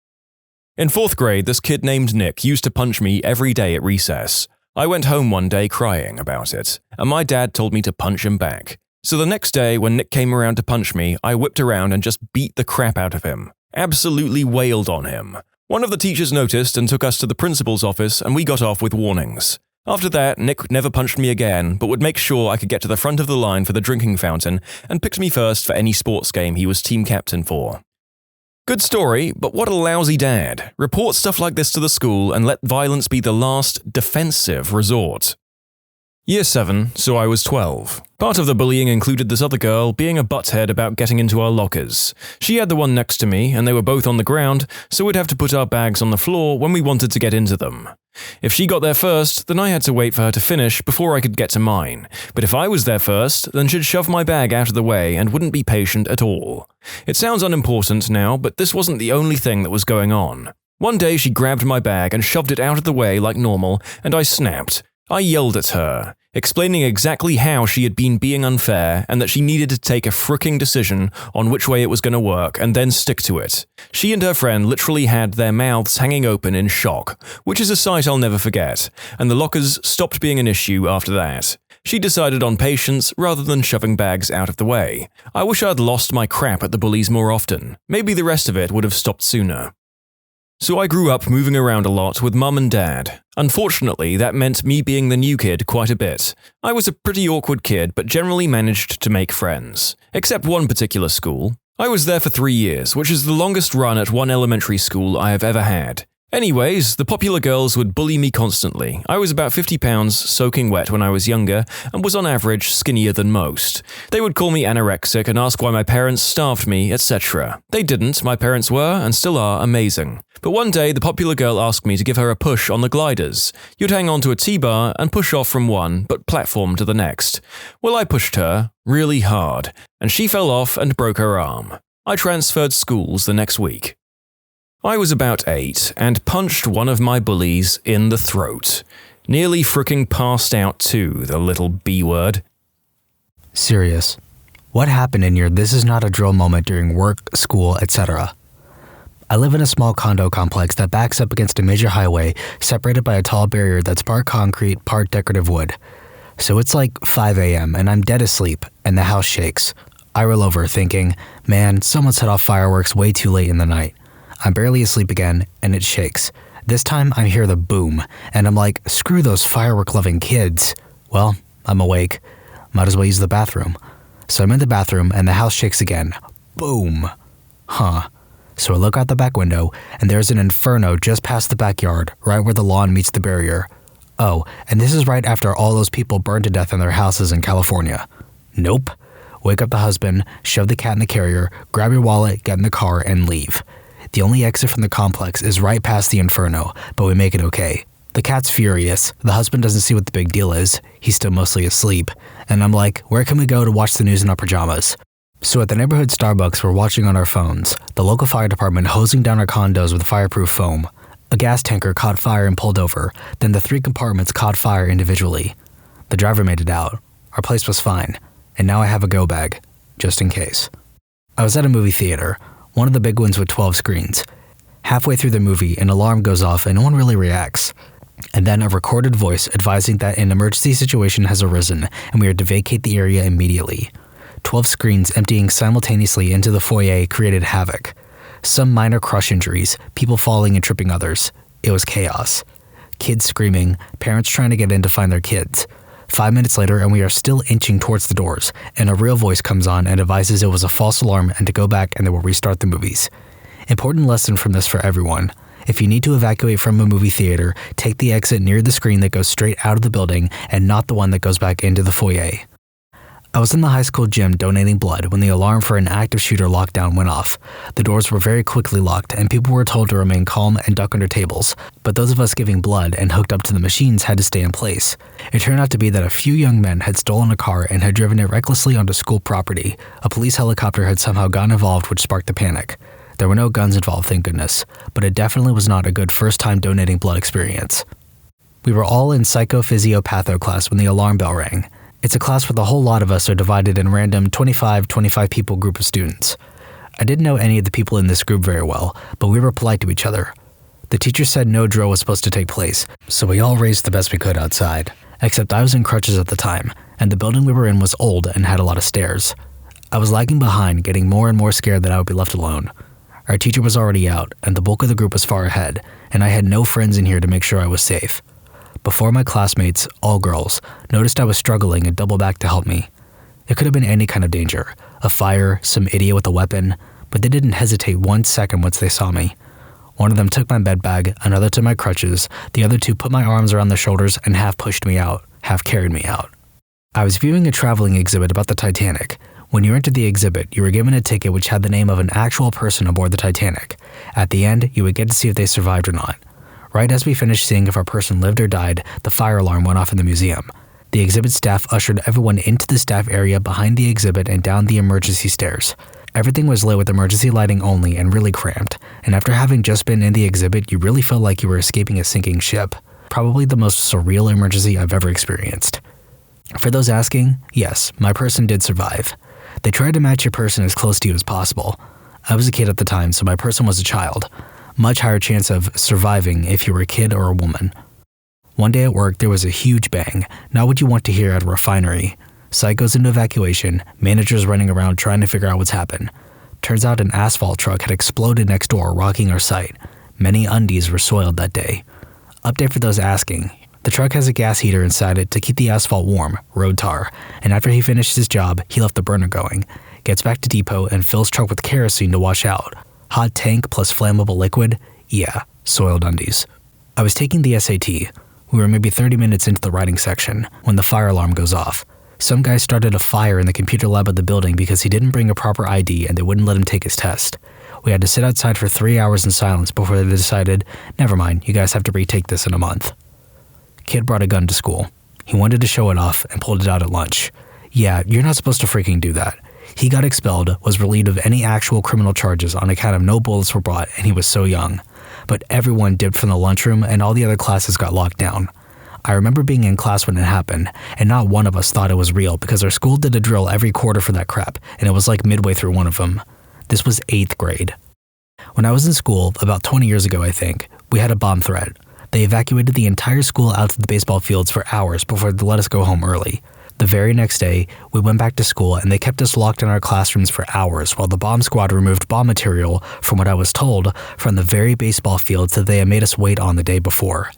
In 4th grade, this kid named Nick used to punch me every day at recess. I went home one day crying about it, and my dad told me to punch him back. So the next day, when Nick came around to punch me, I whipped around and just beat the crap out of him. Absolutely wailed on him. One of the teachers noticed and took us to the principal's office, and we got off with warnings. After that, Nick never punched me again, but would make sure I could get to the front of the line for the drinking fountain and picked me first for any sports game he was team captain for. Good story, but what a lousy dad. Report stuff like this to the school and let violence be the last, defensive resort. Year 7, so I was 12. Part of the bullying included this other girl being a butthead about getting into our lockers. She had the one next to me, and they were both on the ground, so we'd have to put our bags on the floor when we wanted to get into them. If she got there first, then I had to wait for her to finish before I could get to mine. But if I was there first, then she'd shove my bag out of the way and wouldn't be patient at all. It sounds unimportant now, but this wasn't the only thing that was going on. One day she grabbed my bag and shoved it out of the way like normal, and I snapped. I yelled at her, explaining exactly how she had been being unfair and that she needed to take a fricking decision on which way it was going to work and then stick to it. She and her friend literally had their mouths hanging open in shock, which is a sight I'll never forget, and the lockers stopped being an issue after that. She decided on patience rather than shoving bags out of the way. I wish I'd lost my crap at the bullies more often. Maybe the rest of it would have stopped sooner. So I grew up moving around a lot with mum and dad. Unfortunately, that meant me being the new kid quite a bit. I was a pretty awkward kid, but generally managed to make friends. Except one particular school. I was there for 3 years, which is the longest run at one elementary school I have ever had. Anyways, the popular girls would bully me constantly. I was about 50 pounds, soaking wet when I was younger, and was on average skinnier than most. They would call me anorexic and ask why my parents starved me, etc. They didn't, my parents were, and still are, amazing. But one day, the popular girl asked me to give her a push on the gliders. You'd hang onto a T-bar and push off from one, but platform to the next. Well, I pushed her, really hard, and she fell off and broke her arm. I transferred schools the next week. I was about 8 and punched one of my bullies in the throat. Nearly fricking passed out too, the little B-word. Serious. What happened in your this is not a drill moment during work, school, etc.? I live in a small condo complex that backs up against a major highway separated by a tall barrier that's part concrete, part decorative wood. So it's like 5 a.m. and I'm dead asleep and the house shakes. I roll over thinking, man, someone set off fireworks way too late in the night. I'm barely asleep again, and it shakes. This time, I hear the boom, and I'm like, screw those firework-loving kids. Well, I'm awake. Might as well use the bathroom. So I'm in the bathroom, and the house shakes again. Boom. So I look out the back window, and there's an inferno just past the backyard, right where the lawn meets the barrier. Oh, and this is right after all those people burned to death in their houses in California. Nope. Wake up the husband, shove the cat in the carrier, grab your wallet, get in the car, and leave. The only exit from the complex is right past the inferno, but we make it okay. The cat's furious. The husband doesn't see what the big deal is. He's still mostly asleep. And I'm like, where can we go to watch the news in our pajamas? So at the neighborhood Starbucks, we're watching on our phones. The local fire department hosing down our condos with fireproof foam. A gas tanker caught fire and pulled over. Then the 3 compartments caught fire individually. The driver made it out. Our place was fine. And now I have a go bag, just in case. I was at a movie theater, one of the big ones with 12 screens. Halfway through the movie, an alarm goes off and no one really reacts. And then a recorded voice advising that an emergency situation has arisen and we are to vacate the area immediately. 12 screens emptying simultaneously into the foyer created havoc. Some minor crush injuries, people falling and tripping others. It was chaos. Kids screaming, parents trying to get in to find their kids. 5 minutes later and we are still inching towards the doors, and a real voice comes on and advises it was a false alarm and to go back and they will restart the movies. Important lesson from this for everyone. If you need to evacuate from a movie theater, take the exit near the screen that goes straight out of the building and not the one that goes back into the foyer. I was in the high school gym donating blood when the alarm for an active shooter lockdown went off. The doors were very quickly locked and people were told to remain calm and duck under tables, but those of us giving blood and hooked up to the machines had to stay in place. It turned out to be that a few young men had stolen a car and had driven it recklessly onto school property. A police helicopter had somehow gotten involved, which sparked the panic. There were no guns involved, thank goodness, but it definitely was not a good first-time donating blood experience. We were all in psychophysio-patho class when the alarm bell rang. It's a class where the whole lot of us are divided in random 25 people group of students. I didn't know any of the people in this group very well, but we were polite to each other. The teacher said no drill was supposed to take place, so we all raced the best we could outside. Except I was in crutches at the time, and the building we were in was old and had a lot of stairs. I was lagging behind, getting more and more scared that I would be left alone. Our teacher was already out, and the bulk of the group was far ahead, and I had no friends in here to make sure I was safe. Before my classmates, all girls, noticed I was struggling and doubled back to help me. It could have been any kind of danger, a fire, some idiot with a weapon, but they didn't hesitate 1 second once they saw me. One of them took my bed bag, another took my crutches, the other 2 put my arms around their shoulders and half pushed me out, half carried me out. I was viewing a traveling exhibit about the Titanic. When you entered the exhibit, you were given a ticket which had the name of an actual person aboard the Titanic. At the end, you would get to see if they survived or not. Right as we finished seeing if our person lived or died, the fire alarm went off in the museum. The exhibit staff ushered everyone into the staff area behind the exhibit and down the emergency stairs. Everything was lit with emergency lighting only and really cramped, and after having just been in the exhibit, you really felt like you were escaping a sinking ship. Probably the most surreal emergency I've ever experienced. For those asking, yes, my person did survive. They tried to match your person as close to you as possible. I was a kid at the time, so my person was a child. Much higher chance of surviving if you were a kid or a woman. One day at work, there was a huge bang, not what you want to hear at a refinery. Site goes into evacuation, managers running around trying to figure out what's happened. Turns out an asphalt truck had exploded next door, rocking our site. Many undies were soiled that day. Update for those asking. The truck has a gas heater inside it to keep the asphalt warm, road tar, and after he finished his job, he left the burner going, gets back to depot and fills truck with kerosene to wash out. Hot tank plus flammable liquid? Yeah, soiled undies. I was taking the SAT. We were maybe 30 minutes into the writing section when the fire alarm goes off. Some guy started a fire in the computer lab of the building because he didn't bring a proper ID and they wouldn't let him take his test. We had to sit outside for 3 hours in silence before they decided, never mind, you guys have to retake this in a month. Kid brought a gun to school. He wanted to show it off and pulled it out at lunch. Yeah, you're not supposed to freaking do that. He got expelled, was relieved of any actual criminal charges on account of no bullets were brought, and he was so young. But everyone dipped from the lunchroom and all the other classes got locked down. I remember being in class when it happened, and not one of us thought it was real because our school did a drill every quarter for that crap, and it was like midway through one of them. This was 8th grade. When I was in school, about 20 years ago I think, we had a bomb threat. They evacuated the entire school out to the baseball fields for hours before they let us go home early. The very next day, we went back to school and they kept us locked in our classrooms for hours while the bomb squad removed bomb material, from what I was told, from the very baseball fields that they had made us wait on the day before.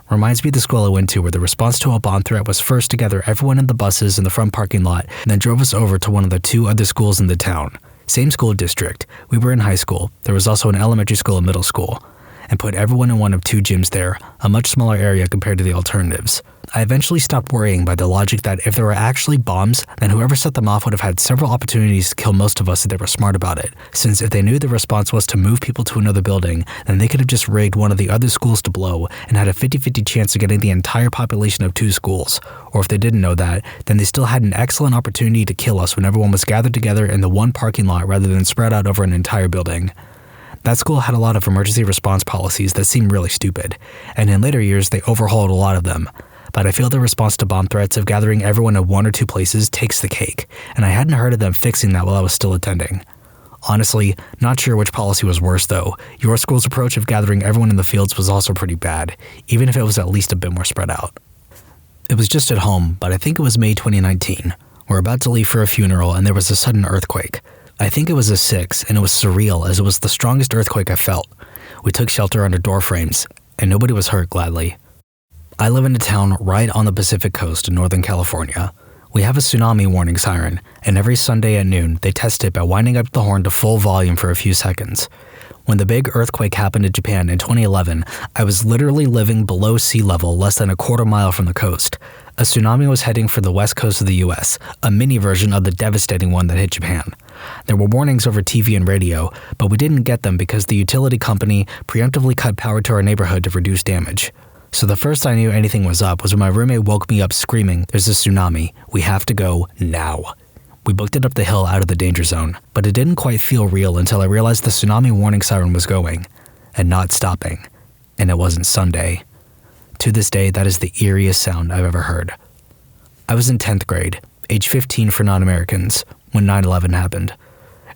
Reminds me of the school I went to where the response to a bomb threat was first to gather everyone in the buses in the front parking lot and then drove us over to one of the 2 other schools in the town. Same school district. We were in high school. There was also an elementary school and middle school. And put everyone in one of 2 gyms there, a much smaller area compared to the alternatives. I eventually stopped worrying by the logic that if there were actually bombs, then whoever set them off would have had several opportunities to kill most of us if they were smart about it, since if they knew the response was to move people to another building, then they could have just rigged one of the other schools to blow and had a 50-50 chance of getting the entire population of 2 schools. Or if they didn't know that, then they still had an excellent opportunity to kill us when everyone was gathered together in the one parking lot rather than spread out over an entire building. That school had a lot of emergency response policies that seemed really stupid, and in later years they overhauled a lot of them. But I feel the response to bomb threats of gathering everyone at 1 or 2 places takes the cake, and I hadn't heard of them fixing that while I was still attending. Honestly, not sure which policy was worse though. Your school's approach of gathering everyone in the fields was also pretty bad, even if it was at least a bit more spread out. It was just at home, but I think it was May 2019. We're about to leave for a funeral and there was a sudden earthquake. I think it was a 6, and it was surreal as it was the strongest earthquake I felt. We took shelter under door frames, and nobody was hurt, gladly. I live in a town right on the Pacific coast in Northern California. We have a tsunami warning siren, and every Sunday at noon, they test it by winding up the horn to full volume for a few seconds. When the big earthquake happened in Japan in 2011, I was literally living below sea level less than a quarter mile from the coast. A tsunami was heading for the west coast of the US, a mini version of the devastating one that hit Japan. There were warnings over TV and radio, but we didn't get them because the utility company preemptively cut power to our neighborhood to reduce damage. So the first I knew anything was up was when my roommate woke me up screaming, "There's a tsunami. We have to go now." We booked it up the hill out of the danger zone, but it didn't quite feel real until I realized the tsunami warning siren was going, and not stopping. And it wasn't Sunday. To this day, that is the eeriest sound I've ever heard. I was in 10th grade, age 15 for non-Americans, when 9/11 happened.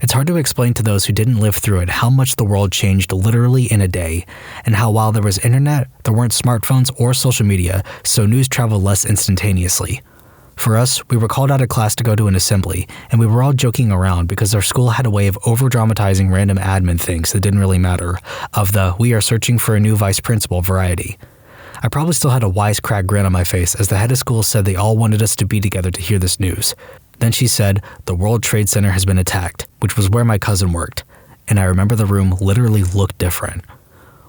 It's hard to explain to those who didn't live through it how much the world changed literally in a day, and how while there was internet, there weren't smartphones or social media, so news traveled less instantaneously. For us, we were called out of class to go to an assembly, and we were all joking around because our school had a way of over-dramatizing random admin things that didn't really matter, of the "we are searching for a new vice principal" variety. I probably still had a wisecrack grin on my face as the head of school said they all wanted us to be together to hear this news. Then she said, "The World Trade Center has been attacked," which was where my cousin worked, and I remember the room literally looked different.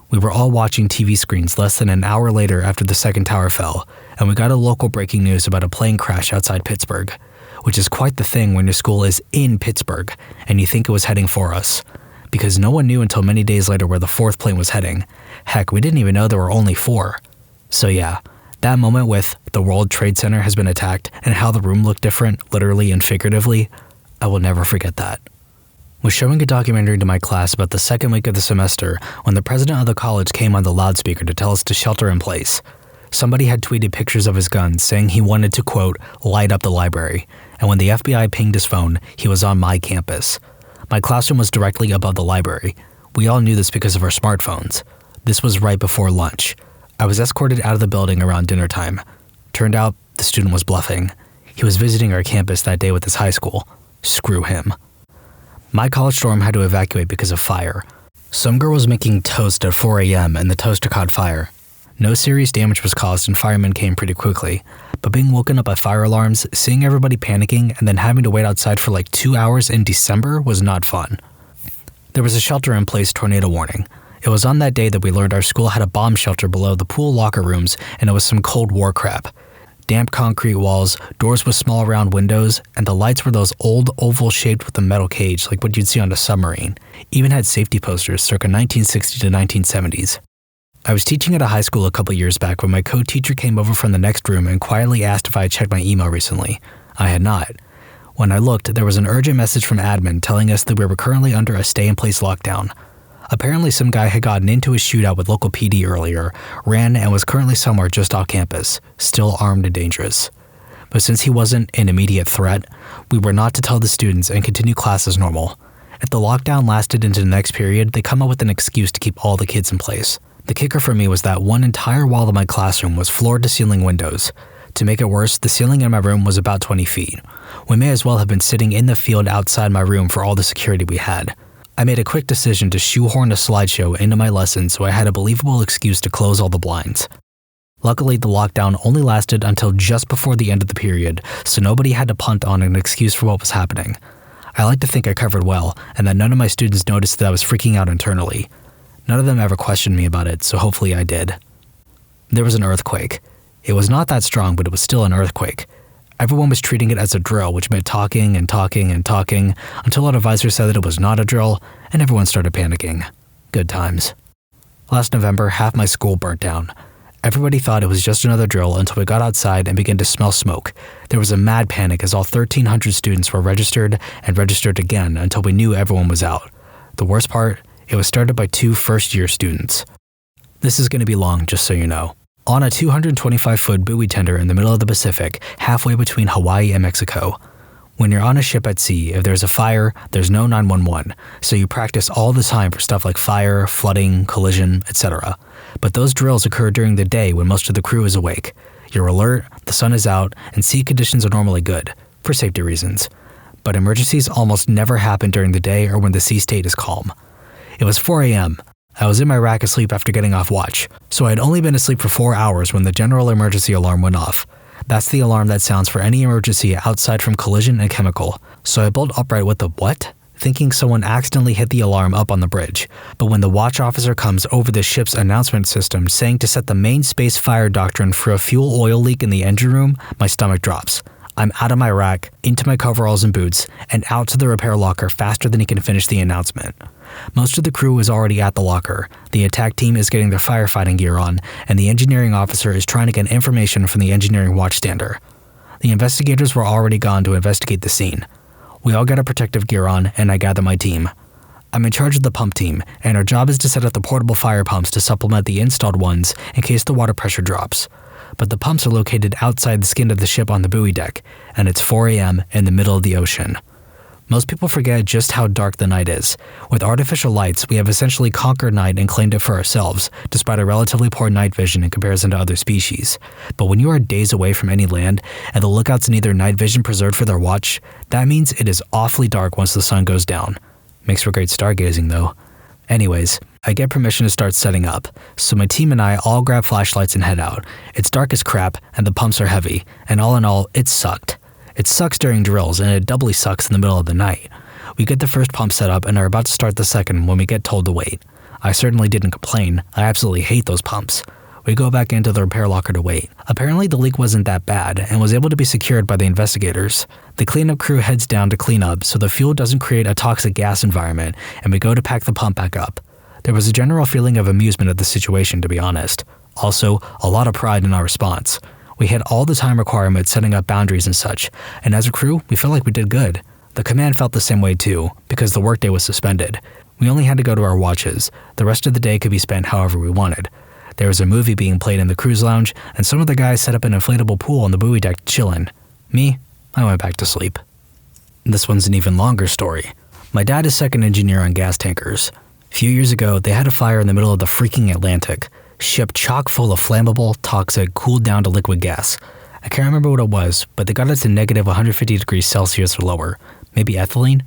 We were all watching TV screens less than an hour later after the second tower fell, and we got a local breaking news about a plane crash outside Pittsburgh, which is quite the thing when your school is in Pittsburgh and you think it was heading for us, because no one knew until many days later where the 4th plane was heading. Heck, we didn't even know there were only 4. So yeah, that moment with "the World Trade Center has been attacked" and how the room looked different, literally and figuratively, I will never forget that. Was showing a documentary to my class about the second week of the semester when the president of the college came on the loudspeaker to tell us to shelter in place. Somebody had tweeted pictures of his guns saying he wanted to, quote, "light up the library," and when the FBI pinged his phone, he was on my campus. My classroom was directly above the library. We all knew this because of our smartphones. This was right before lunch. I was escorted out of the building around dinner time. Turned out, the student was bluffing. He was visiting our campus that day with his high school. Screw him. My college dorm had to evacuate because of fire. Some girl was making toast at 4 a.m. and the toaster caught fire. No serious damage was caused and firemen came pretty quickly, but being woken up by fire alarms, seeing everybody panicking, and then having to wait outside for like 2 hours in December was not fun. There was a shelter-in-place tornado warning. It was on that day that we learned our school had a bomb shelter below the pool locker rooms, and it was some Cold War crap. Damp concrete walls, doors with small round windows, and the lights were those old oval shaped with a metal cage like what you'd see on a submarine. Even had safety posters circa 1960 to 1970s. I was teaching at a high school a couple years back when my co-teacher came over from the next room and quietly asked if I had checked my email recently. I had not. When I looked, there was an urgent message from admin telling us that we were currently under a stay-in-place lockdown. Apparently some guy had gotten into a shootout with local PD earlier, ran, and was currently somewhere just off campus, still armed and dangerous. But since he wasn't an immediate threat, we were not to tell the students and continue class as normal. If the lockdown lasted into the next period, they come up with an excuse to keep all the kids in place. The kicker for me was that one entire wall of my classroom was floor-to-ceiling windows. To make it worse, the ceiling in my room was about 20 feet. We may as well have been sitting in the field outside my room for all the security we had. I made a quick decision to shoehorn a slideshow into my lesson so I had a believable excuse to close all the blinds. Luckily, the lockdown only lasted until just before the end of the period, so nobody had to punt on an excuse for what was happening. I like to think I covered well, and that none of my students noticed that I was freaking out internally. None of them ever questioned me about it, so hopefully I did. There was an earthquake. It was not that strong, but it was still an earthquake. Everyone was treating it as a drill, which meant talking and talking and talking, until an advisor said that it was not a drill, and everyone started panicking. Good times. Last November, half my school burnt down. Everybody thought it was just another drill until we got outside and began to smell smoke. There was a mad panic as all 1,300 students were registered and registered again until we knew everyone was out. The worst part, it was started by 2 first-year students. This is going to be long, just so you know. On a 225-foot buoy tender in the middle of the Pacific, halfway between Hawaii and Mexico. When you're on a ship at sea, if there's a fire, there's no 911, so you practice all the time for stuff like fire, flooding, collision, etc. But those drills occur during the day when most of the crew is awake. You're alert, the sun is out, and sea conditions are normally good, for safety reasons. But emergencies almost never happen during the day or when the sea state is calm. It was 4 a.m. I was in my rack asleep after getting off watch, so I had only been asleep for 4 hours when the general emergency alarm went off. That's the alarm that sounds for any emergency outside from collision and chemical. So I bolt upright with the what? Thinking someone accidentally hit the alarm up on the bridge. But when the watch officer comes over the ship's announcement system saying to set the main space fire doctrine for a fuel oil leak in the engine room, my stomach drops. I'm out of my rack, into my coveralls and boots, and out to the repair locker faster than he can finish the announcement. Most of the crew is already at the locker. The attack team is getting their firefighting gear on, and the engineering officer is trying to get information from the engineering watchstander. The investigators were already gone to investigate the scene. We all get our protective gear on, and I gather my team. I'm in charge of the pump team, and our job is to set up the portable fire pumps to supplement the installed ones in case the water pressure drops. But the pumps are located outside the skin of the ship on the buoy deck, and it's 4 a.m. in the middle of the ocean. Most people forget just how dark the night is. With artificial lights, we have essentially conquered night and claimed it for ourselves, despite a relatively poor night vision in comparison to other species. But when you are days away from any land, and the lookouts need their night vision preserved for their watch, that means it is awfully dark once the sun goes down. Makes for great stargazing, though. Anyways, I get permission to start setting up, so my team and I all grab flashlights and head out. It's dark as crap, and the pumps are heavy, and all in all, it sucked. It sucks during drills, and it doubly sucks in the middle of the night. We get the first pump set up and are about to start the second when we get told to wait. I certainly didn't complain. I absolutely hate those pumps. We go back into the repair locker to wait. Apparently the leak wasn't that bad and was able to be secured by the investigators. The cleanup crew heads down to clean up so the fuel doesn't create a toxic gas environment, and we go to pack the pump back up. There was a general feeling of amusement at the situation, to be honest. Also, a lot of pride in our response. We had all the time requirements setting up boundaries and such, and as a crew, we felt like we did good. The command felt the same way too, because the workday was suspended. We only had to go to our watches. The rest of the day could be spent however we wanted. There was a movie being played in the cruise lounge, and some of the guys set up an inflatable pool on the buoy deck chillin'. Me, I went back to sleep. This one's an even longer story. My dad is second engineer on gas tankers. A few years ago, they had a fire in the middle of the freaking Atlantic. Ship chock full of flammable, toxic, cooled down to liquid gas. I can't remember what it was, but they got it to negative 150 degrees Celsius or lower. Maybe ethylene?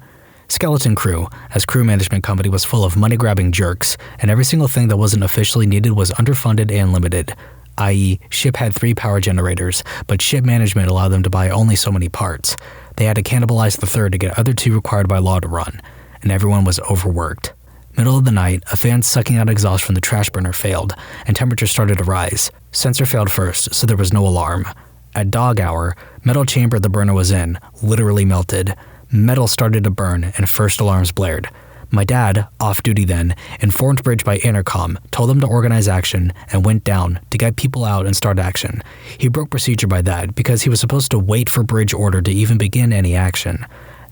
Skeleton crew, as crew management company was full of money-grabbing jerks, and every single thing that wasn't officially needed was underfunded and limited. I.e., ship had 3 power generators, but ship management allowed them to buy only so many parts. They had to cannibalize the third to get other 2 required by law to run, and everyone was overworked. Middle of the night, a fan sucking out exhaust from the trash burner failed, and temperature started to rise. Sensor failed first, so there was no alarm. At dog hour, metal chamber the burner was in literally melted. Metal started to burn, and first alarms blared. My dad, off duty then, informed Bridge by intercom, told them to organize action, and went down to get people out and start action. He broke procedure by that because he was supposed to wait for Bridge order to even begin any action.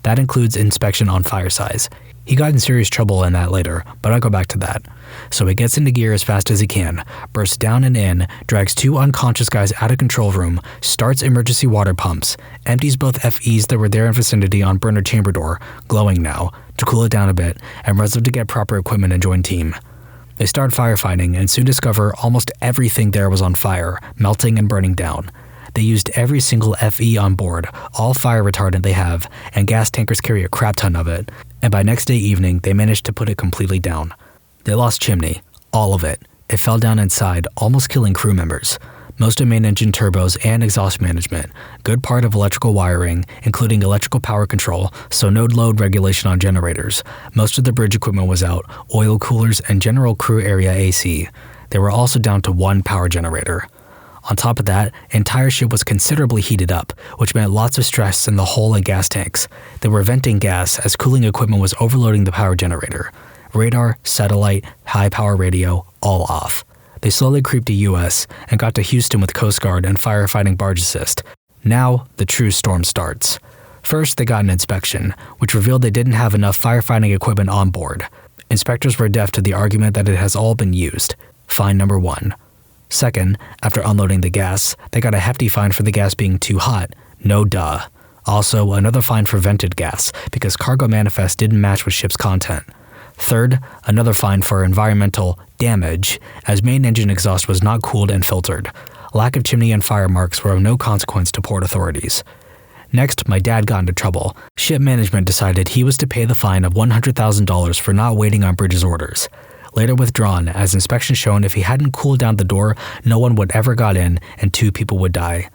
That includes inspection on fire size. He got in serious trouble in that later, but I'll go back to that. So he gets into gear as fast as he can, bursts down and in, drags 2 unconscious guys out of control room, starts emergency water pumps, empties both FEs that were there in vicinity on burner chamber door, glowing now, to cool it down a bit, and runs up to get proper equipment and join team. They start firefighting and soon discover almost everything there was on fire, melting and burning down. They used every single FE on board, all fire retardant they have, and gas tankers carry a crap ton of it, and by next day evening they managed to put it completely down. They lost chimney, all of it. It fell down inside, almost killing crew members. most of main engine turbos and exhaust management, good part of electrical wiring, including electrical power control, so no load regulation on generators. Most of the bridge equipment was out, oil coolers, and general crew area AC. They were also down to one power generator. On top of that, entire ship was considerably heated up, which meant lots of stress in the hull and gas tanks. They were venting gas as cooling equipment was overloading the power generator. Radar, satellite, high power radio, all off. They slowly creeped to US and got to Houston with Coast Guard and firefighting barge assist. Now, the true storm starts. First, they got an inspection, which revealed they didn't have enough firefighting equipment on board. Inspectors were deaf to the argument that it has all been used. Fine number 1. Second, after unloading the gas, they got a hefty fine for the gas being too hot. No duh. Also, another fine for vented gas, because cargo manifest didn't match with ship's content. Third, another fine for environmental damage, as main engine exhaust was not cooled and filtered. Lack of chimney and fire marks were of no consequence to port authorities. Next, my dad got into trouble. Ship management decided he was to pay the fine of $100,000 for not waiting on Bridge's orders. Later withdrawn, as inspection shown if he hadn't cooled down the door, no one would ever got in and 2 people would die.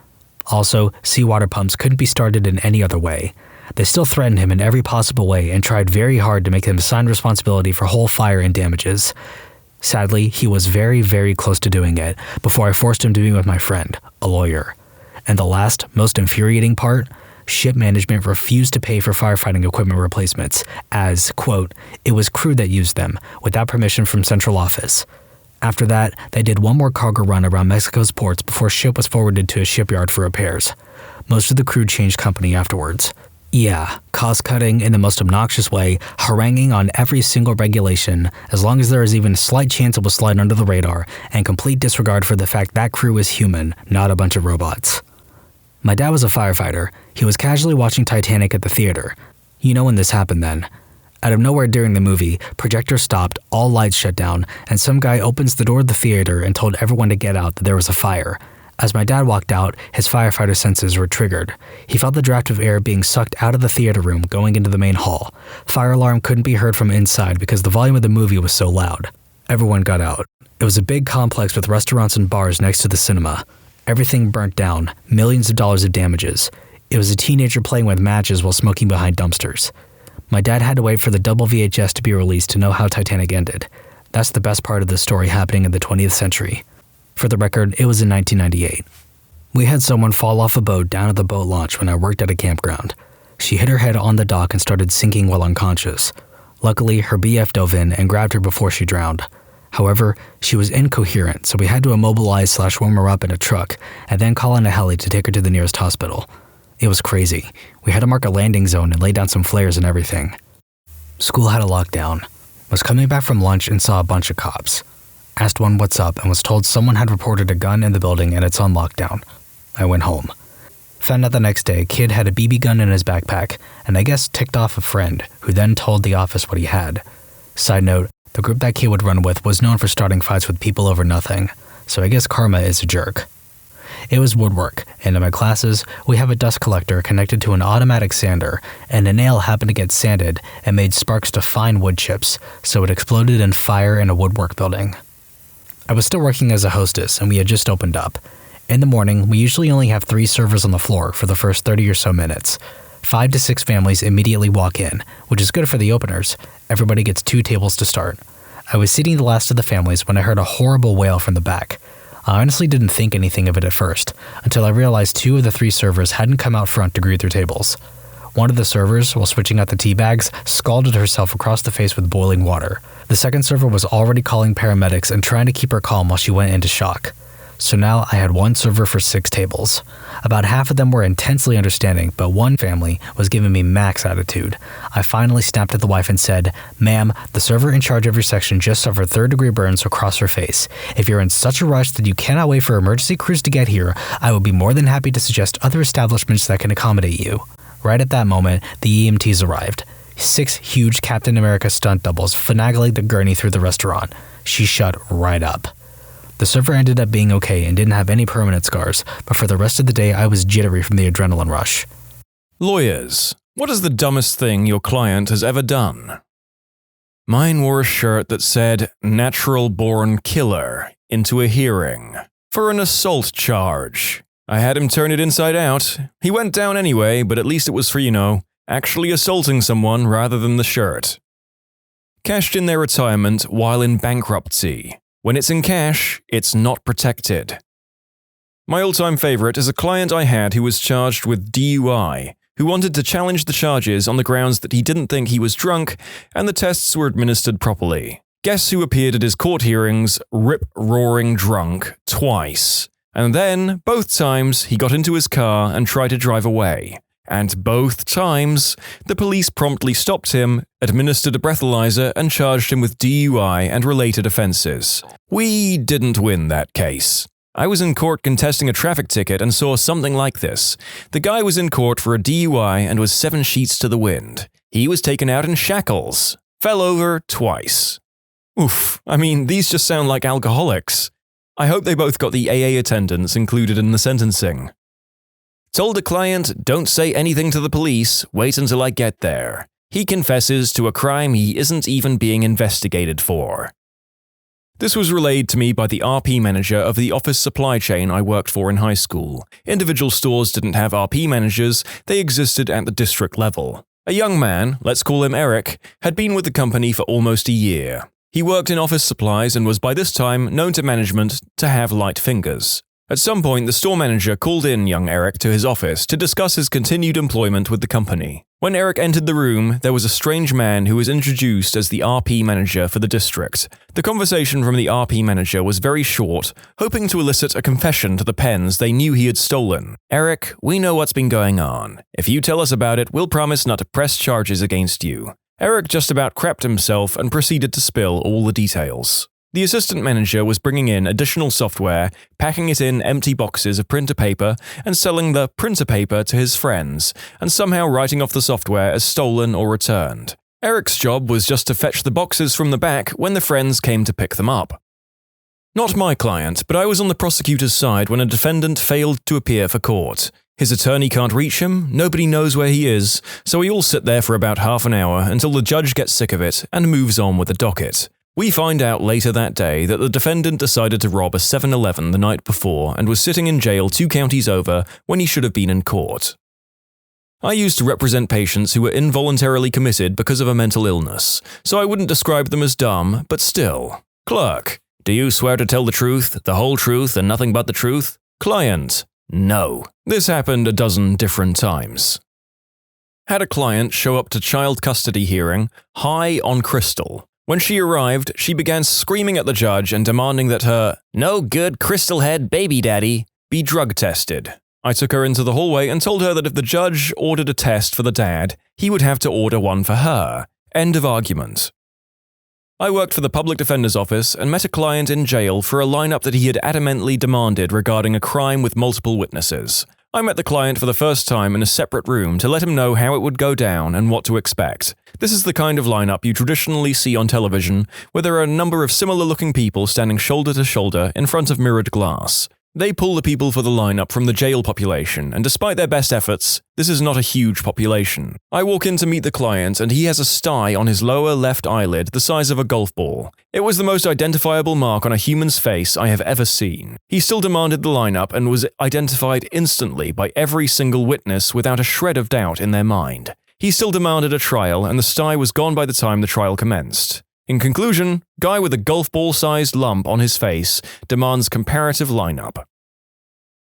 Also, seawater pumps couldn't be started in any other way. They still threatened him in every possible way and tried very hard to make him assign responsibility for whole fire and damages. Sadly, he was very, very close to doing it before I forced him to be with my friend, a lawyer. And the last, most infuriating part, ship management refused to pay for firefighting equipment replacements as, quote, it was crew that used them, without permission from central office. After that, they did one more cargo run around Mexico's ports before ship was forwarded to a shipyard for repairs. Most of the crew changed company afterwards. Yeah, cost-cutting in the most obnoxious way, haranguing on every single regulation, as long as there is even a slight chance it will slide under the radar, and complete disregard for the fact that crew is human, not a bunch of robots. My dad was a firefighter. He was casually watching Titanic at the theater. You know when this happened then. Out of nowhere during the movie, projectors stopped, all lights shut down, and some guy opens the door of the theater and told everyone to get out that there was a fire. As my dad walked out, his firefighter senses were triggered. He felt the draft of air being sucked out of the theater room going into the main hall. Fire alarm couldn't be heard from inside because the volume of the movie was so loud. Everyone got out. It was a big complex with restaurants and bars next to the cinema. Everything burnt down, millions of dollars of damages. It was a teenager playing with matches while smoking behind dumpsters. My dad had to wait for the double VHS to be released to know how Titanic ended. That's the best part of the story happening in the 20th century. For the record, it was in 1998. We had someone fall off a boat down at the boat launch when I worked at a campground. She hit her head on the dock and started sinking while unconscious. Luckily, her BF dove in and grabbed her before she drowned. However, she was incoherent, so we had to immobilize/warm her up in a truck and then call in a heli to take her to the nearest hospital. It was crazy. We had to mark a landing zone and lay down some flares and everything. School had a lockdown. Was coming back from lunch and saw a bunch of cops. Asked one what's up and was told someone had reported a gun in the building and it's on lockdown. I went home. Found out the next day a kid had a BB gun in his backpack and I guess ticked off a friend who then told the office what he had. Side note, the group that kid would run with was known for starting fights with people over nothing, so I guess karma is a jerk. It was woodwork, and in my classes, we have a dust collector connected to an automatic sander, and a nail happened to get sanded and made sparks to fine wood chips, so it exploded in fire in a woodwork building. I was still working as a hostess, and we had just opened up. In the morning, we usually only have 3 servers on the floor for the first 30 or so minutes. 5 to 6 families immediately walk in, which is good for the openers. Everybody gets 2 tables to start. I was seating the last of the families when I heard a horrible wail from the back. I honestly didn't think anything of it at first, until I realized 2 of the 3 servers hadn't come out front to greet their tables. One of the servers, while switching out the tea bags, scalded herself across the face with boiling water. The second server was already calling paramedics and trying to keep her calm while she went into shock. So now I had 1 server for 6 tables. About half of them were intensely understanding, but one family was giving me max attitude. I finally snapped at the wife and said, "Ma'am, the server in charge of your section just suffered 3rd-degree burns across her face. If you're in such a rush that you cannot wait for emergency crews to get here, I would be more than happy to suggest other establishments that can accommodate you." Right at that moment, the EMTs arrived. 6 huge Captain America stunt doubles finagling the gurney through the restaurant. She shut right up. The server ended up being okay and didn't have any permanent scars, but for the rest of the day I was jittery from the adrenaline rush. Lawyers, what is the dumbest thing your client has ever done? Mine wore a shirt that said "Natural Born Killer" into a hearing. For an assault charge. I had him turn it inside out. He went down anyway, but at least it was for, actually assaulting someone rather than the shirt. Cashed in their retirement while in bankruptcy. When it's in cash, it's not protected. My all-time favorite is a client I had who was charged with DUI, who wanted to challenge the charges on the grounds that he didn't think he was drunk and the tests were administered properly. Guess who appeared at his court hearings rip-roaring drunk twice? And then, both times, he got into his car and tried to drive away. And both times, the police promptly stopped him, administered a breathalyzer, and charged him with DUI and related offenses. We didn't win that case. I was in court contesting a traffic ticket and saw something like this. The guy was in court for a DUI and was 7 sheets to the wind. He was taken out in shackles. Fell over twice. Oof, these just sound like alcoholics. I hope they both got the AA attendance included in the sentencing. Told a client, don't say anything to the police, wait until I get there. He confesses to a crime he isn't even being investigated for. This was relayed to me by the RP manager of the office supply chain I worked for in high school. Individual stores didn't have RP managers, they existed at the district level. A young man, let's call him Eric, had been with the company for almost a year. He worked in office supplies and was by this time known to management to have light fingers. At some point, the store manager called in young Eric to his office to discuss his continued employment with the company. When Eric entered the room, there was a strange man who was introduced as the RP manager for the district. The conversation from the RP manager was very short, hoping to elicit a confession to the pens they knew he had stolen. Eric, we know what's been going on. If you tell us about it, we'll promise not to press charges against you. Eric just about crapped himself and proceeded to spill all the details. The assistant manager was bringing in additional software, packing it in empty boxes of printer paper, and selling the printer paper to his friends, and somehow writing off the software as stolen or returned. Eric's job was just to fetch the boxes from the back when the friends came to pick them up. Not my client, but I was on the prosecutor's side when a defendant failed to appear for court. His attorney can't reach him, nobody knows where he is, so we all sit there for about half an hour until the judge gets sick of it and moves on with the docket. We find out later that day that the defendant decided to rob a 7-Eleven the night before and was sitting in jail 2 counties over when he should have been in court. I used to represent patients who were involuntarily committed because of a mental illness, so I wouldn't describe them as dumb, but still. Clerk, do you swear to tell the truth, the whole truth, and nothing but the truth? Client, no. This happened a dozen different times. Had a client show up to child custody hearing, high on crystal. When she arrived, she began screaming at the judge and demanding that her no good crystal head baby daddy be drug tested. I took her into the hallway and told her that if the judge ordered a test for the dad, he would have to order one for her. End of argument. I worked for the public defender's office and met a client in jail for a lineup that he had adamantly demanded regarding a crime with multiple witnesses. I met the client for the first time in a separate room to let him know how it would go down and what to expect. This is the kind of lineup you traditionally see on television, where there are a number of similar-looking people standing shoulder to shoulder in front of mirrored glass. They pull the people for the lineup from the jail population, and despite their best efforts, this is not a huge population. I walk in to meet the client, and he has a sty on his lower left eyelid the size of a golf ball. It was the most identifiable mark on a human's face I have ever seen. He still demanded the lineup and was identified instantly by every single witness without a shred of doubt in their mind. He still demanded a trial, and the sty was gone by the time the trial commenced. In conclusion, guy with a golf ball-sized lump on his face demands comparative lineup.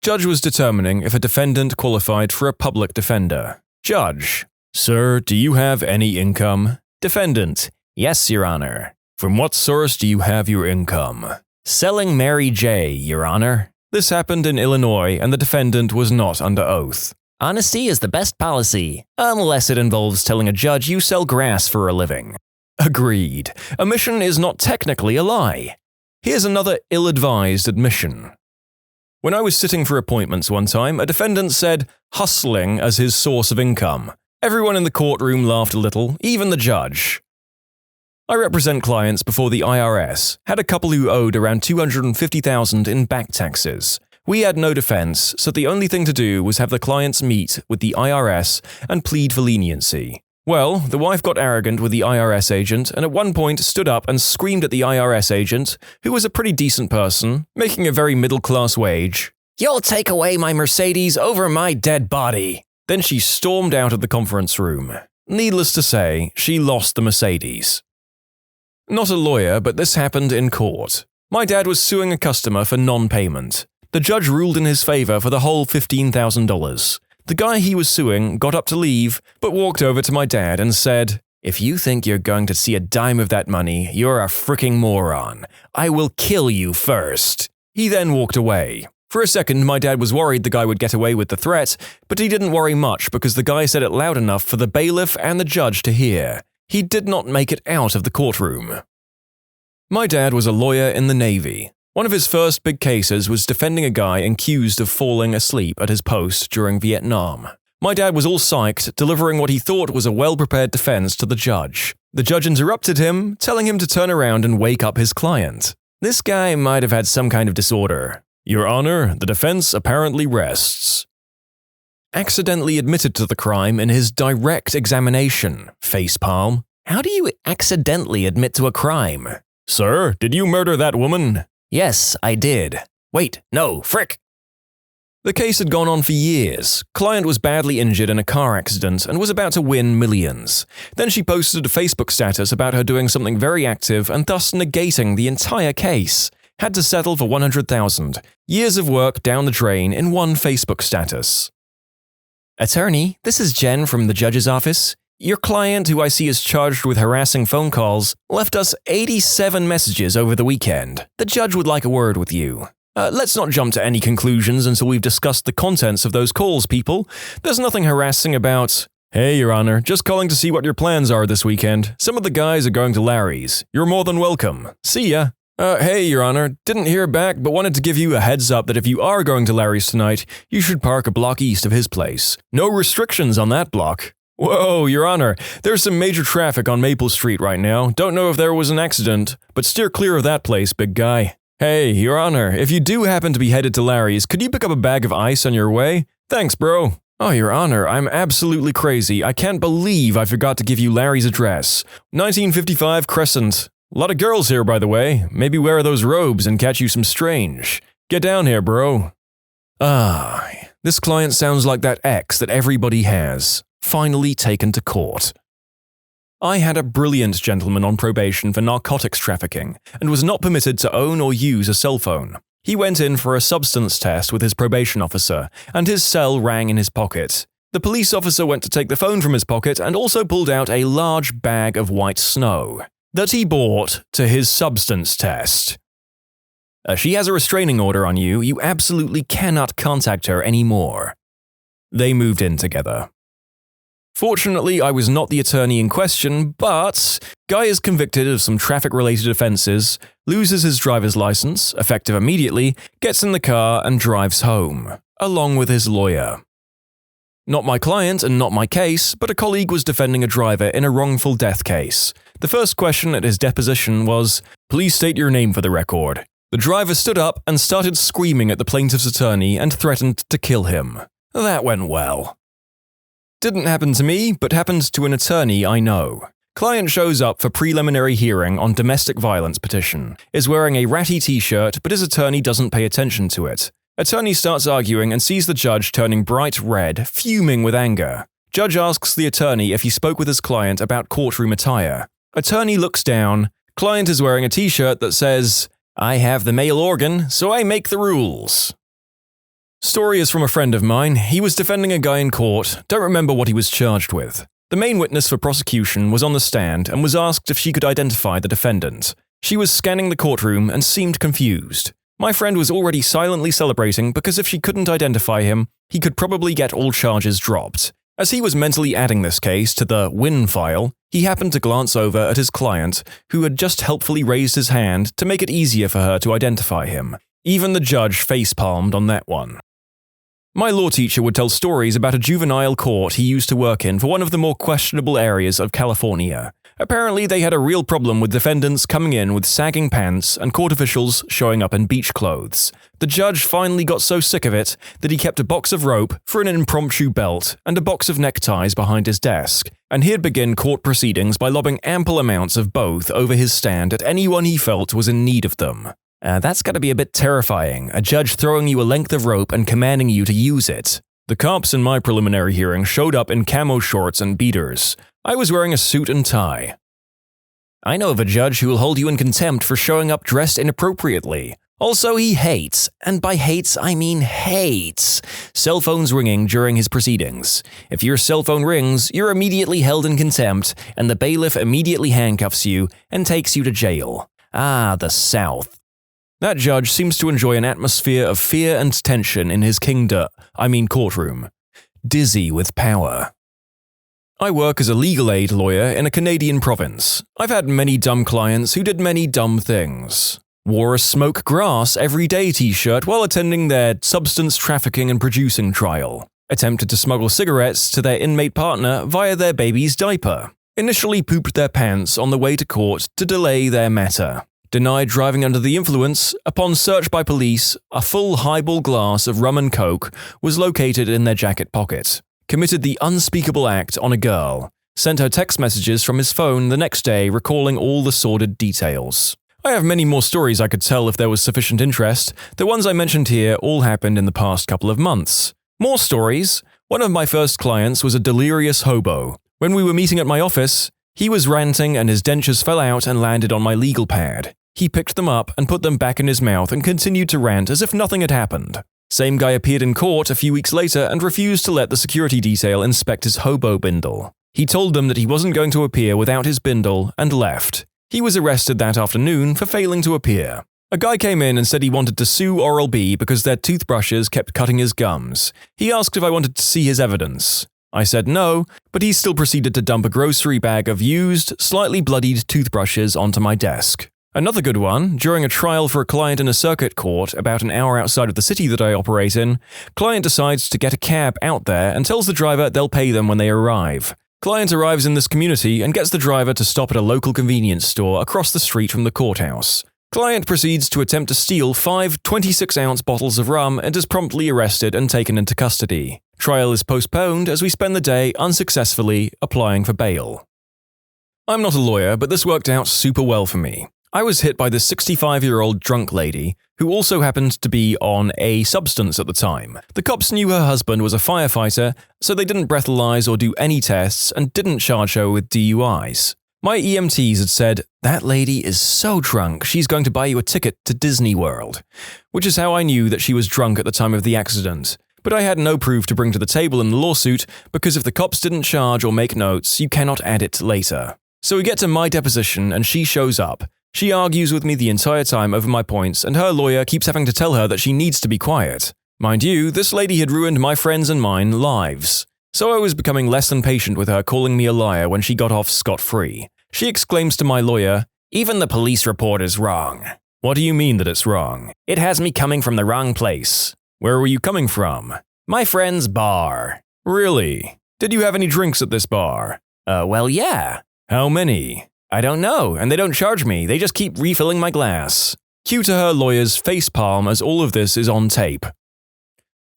Judge was determining if a defendant qualified for a public defender. Judge: Sir, do you have any income? Defendant: Yes, Your Honor. From what source do you have your income? Selling Mary J., Your Honor. This happened in Illinois, and the defendant was not under oath. Honesty is the best policy, unless it involves telling a judge you sell grass for a living. Agreed. Omission is not technically a lie. Here's another ill-advised admission. When I was sitting for appointments one time, a defendant said hustling as his source of income. Everyone in the courtroom laughed a little, even the judge. I represent clients before the IRS, had a couple who owed around $250,000 in back taxes. We had no defense, so the only thing to do was have the clients meet with the IRS and plead for leniency. Well, the wife got arrogant with the IRS agent and at one point stood up and screamed at the IRS agent, who was a pretty decent person, making a very middle-class wage. You'll take away my Mercedes over my dead body. Then she stormed out of the conference room. Needless to say, she lost the Mercedes. Not a lawyer, but this happened in court. My dad was suing a customer for non-payment. The judge ruled in his favor for the whole $15,000. The guy he was suing got up to leave, but walked over to my dad and said, "If you think you're going to see a dime of that money, you're a fricking moron. I will kill you first." He then walked away. For a second, my dad was worried the guy would get away with the threat, but he didn't worry much because the guy said it loud enough for the bailiff and the judge to hear. He did not make it out of the courtroom. My dad was a lawyer in the Navy. One of his first big cases was defending a guy accused of falling asleep at his post during Vietnam. My dad was all psyched, delivering what he thought was a well-prepared defense to the judge. The judge interrupted him, telling him to turn around and wake up his client. This guy might have had some kind of disorder. "Your Honor, the defense apparently rests." Accidentally admitted to the crime in his direct examination, facepalm. How do you accidentally admit to a crime? "Sir, did you murder that woman?" Yes, I did. Wait, no, frick. The case had gone on for years. Client was badly injured in a car accident and was about to win millions. Then she posted a Facebook status about her doing something very active and thus negating the entire case. Had to settle for $100,000. Years of work down the drain in one Facebook status. Attorney, this is Jen from the judge's office. Your client, who I see is charged with harassing phone calls, left us 87 messages over the weekend. The judge would like a word with you. Let's not jump to any conclusions until we've discussed the contents of those calls, people. There's nothing harassing about... Hey, Your Honor, just calling to see what your plans are this weekend. Some of the guys are going to Larry's. You're more than welcome. See ya. Hey, Your Honor, didn't hear back, but wanted to give you a heads up that if you are going to Larry's tonight, you should park a block east of his place. No restrictions on that block. Whoa, Your Honor, there's some major traffic on Maple Street right now. Don't know if there was an accident, but steer clear of that place, big guy. Hey, Your Honor, if you do happen to be headed to Larry's, could you pick up a bag of ice on your way? Thanks, bro. Oh, Your Honor, I'm absolutely crazy. I can't believe I forgot to give you Larry's address. 1955 Crescent. A lot of girls here, by the way. Maybe wear those robes and catch you some strange. Get down here, bro. This client sounds like that ex that everybody has. Finally taken to court. I had a brilliant gentleman on probation for narcotics trafficking and was not permitted to own or use a cell phone. He went in for a substance test with his probation officer, and his cell rang in his pocket. The police officer went to take the phone from his pocket and also pulled out a large bag of white snow that he bought to his substance test. She has a restraining order on you. You absolutely cannot contact her anymore. They moved in together. Fortunately, I was not the attorney in question, but guy is convicted of some traffic-related offenses, loses his driver's license, effective immediately, gets in the car and drives home, along with his lawyer. Not my client and not my case, but a colleague was defending a driver in a wrongful death case. The first question at his deposition was, "Please state your name for the record." The driver stood up and started screaming at the plaintiff's attorney and threatened to kill him. That went well. Didn't happen to me, but happened to an attorney I know. Client shows up for preliminary hearing on domestic violence petition, is wearing a ratty t-shirt, but his attorney doesn't pay attention to it. Attorney starts arguing and sees the judge turning bright red, fuming with anger. Judge asks the attorney if he spoke with his client about courtroom attire. Attorney looks down. Client is wearing a t-shirt that says, "I have the male organ, so I make the rules." Story is from a friend of mine. He was defending a guy in court, don't remember what he was charged with. The main witness for prosecution was on the stand and was asked if she could identify the defendant. She was scanning the courtroom and seemed confused. My friend was already silently celebrating because if she couldn't identify him, he could probably get all charges dropped. As he was mentally adding this case to the win file, he happened to glance over at his client, who had just helpfully raised his hand to make it easier for her to identify him. Even the judge facepalmed on that one. My law teacher would tell stories about a juvenile court he used to work in for one of the more questionable areas of California. Apparently, they had a real problem with defendants coming in with sagging pants and court officials showing up in beach clothes. The judge finally got so sick of it that he kept a box of rope for an impromptu belt and a box of neckties behind his desk. and he'd begin court proceedings by lobbing ample amounts of both over his stand at anyone he felt was in need of them. That's gotta be a bit terrifying, a judge throwing you a length of rope and commanding you to use it. The cops in my preliminary hearing showed up in camo shorts and beaters. I was wearing a suit and tie. I know of a judge who will hold you in contempt for showing up dressed inappropriately. Also, he hates, and by hates I mean hates, cell phones ringing during his proceedings. If your cell phone rings, you're immediately held in contempt, and the bailiff immediately handcuffs you and takes you to jail. Ah, the South. That judge seems to enjoy an atmosphere of fear and tension in his courtroom. Dizzy with power. I work as a legal aid lawyer in a Canadian province. I've had many dumb clients who did many dumb things. Wore a smoke grass every day t-shirt while attending their substance trafficking and producing trial. Attempted to smuggle cigarettes to their inmate partner via their baby's diaper. Initially pooped their pants on the way to court to delay their matter. Denied driving under the influence. Upon search by police, a full highball glass of rum and coke was located in their jacket pocket. Committed the unspeakable act on a girl. Sent her text messages from his phone the next day recalling all the sordid details. I have many more stories I could tell if there was sufficient interest. The ones I mentioned here all happened in the past couple of months. More stories. One of my first clients was a delirious hobo. When we were meeting at my office, he was ranting and his dentures fell out and landed on my legal pad. He picked them up and put them back in his mouth and continued to rant as if nothing had happened. Same guy appeared in court a few weeks later and refused to let the security detail inspect his hobo bindle. He told them that he wasn't going to appear without his bindle and left. He was arrested that afternoon for failing to appear. A guy came in and said he wanted to sue Oral-B because their toothbrushes kept cutting his gums. He asked if I wanted to see his evidence. I said no, but he still proceeded to dump a grocery bag of used, slightly bloodied toothbrushes onto my desk. Another good one, during a trial for a client in a circuit court about an hour outside of the city that I operate in, client decides to get a cab out there and tells the driver they'll pay them when they arrive. Client arrives in this community and gets the driver to stop at a local convenience store across the street from the courthouse. Client proceeds to attempt to steal 5 26-ounce bottles of rum and is promptly arrested and taken into custody. Trial is postponed as we spend the day unsuccessfully applying for bail. I'm not a lawyer, but this worked out super well for me. I was hit by this 65-year-old drunk lady who also happened to be on a substance at the time. The cops knew her husband was a firefighter, so they didn't breathalyze or do any tests and didn't charge her with DUIs. My EMTs had said, "That lady is so drunk, she's going to buy you a ticket to Disney World," which is how I knew that she was drunk at the time of the accident. But I had no proof to bring to the table in the lawsuit because if the cops didn't charge or make notes, you cannot add it later. So we get to my deposition and she shows up. She argues with me the entire time over my points, and her lawyer keeps having to tell her that she needs to be quiet. Mind you, this lady had ruined my friends' and mine lives. So I was becoming less than patient with her calling me a liar when she got off scot-free. She exclaims to my lawyer, "Even the police report is wrong." "What do you mean that it's wrong?" "It has me coming from the wrong place." "Where were you coming from?" "My friend's bar." "Really? Did you have any drinks at this bar?" Well, yeah." "How many?" "I don't know, and they don't charge me, they just keep refilling my glass." Cue to her lawyer's facepalm as all of this is on tape.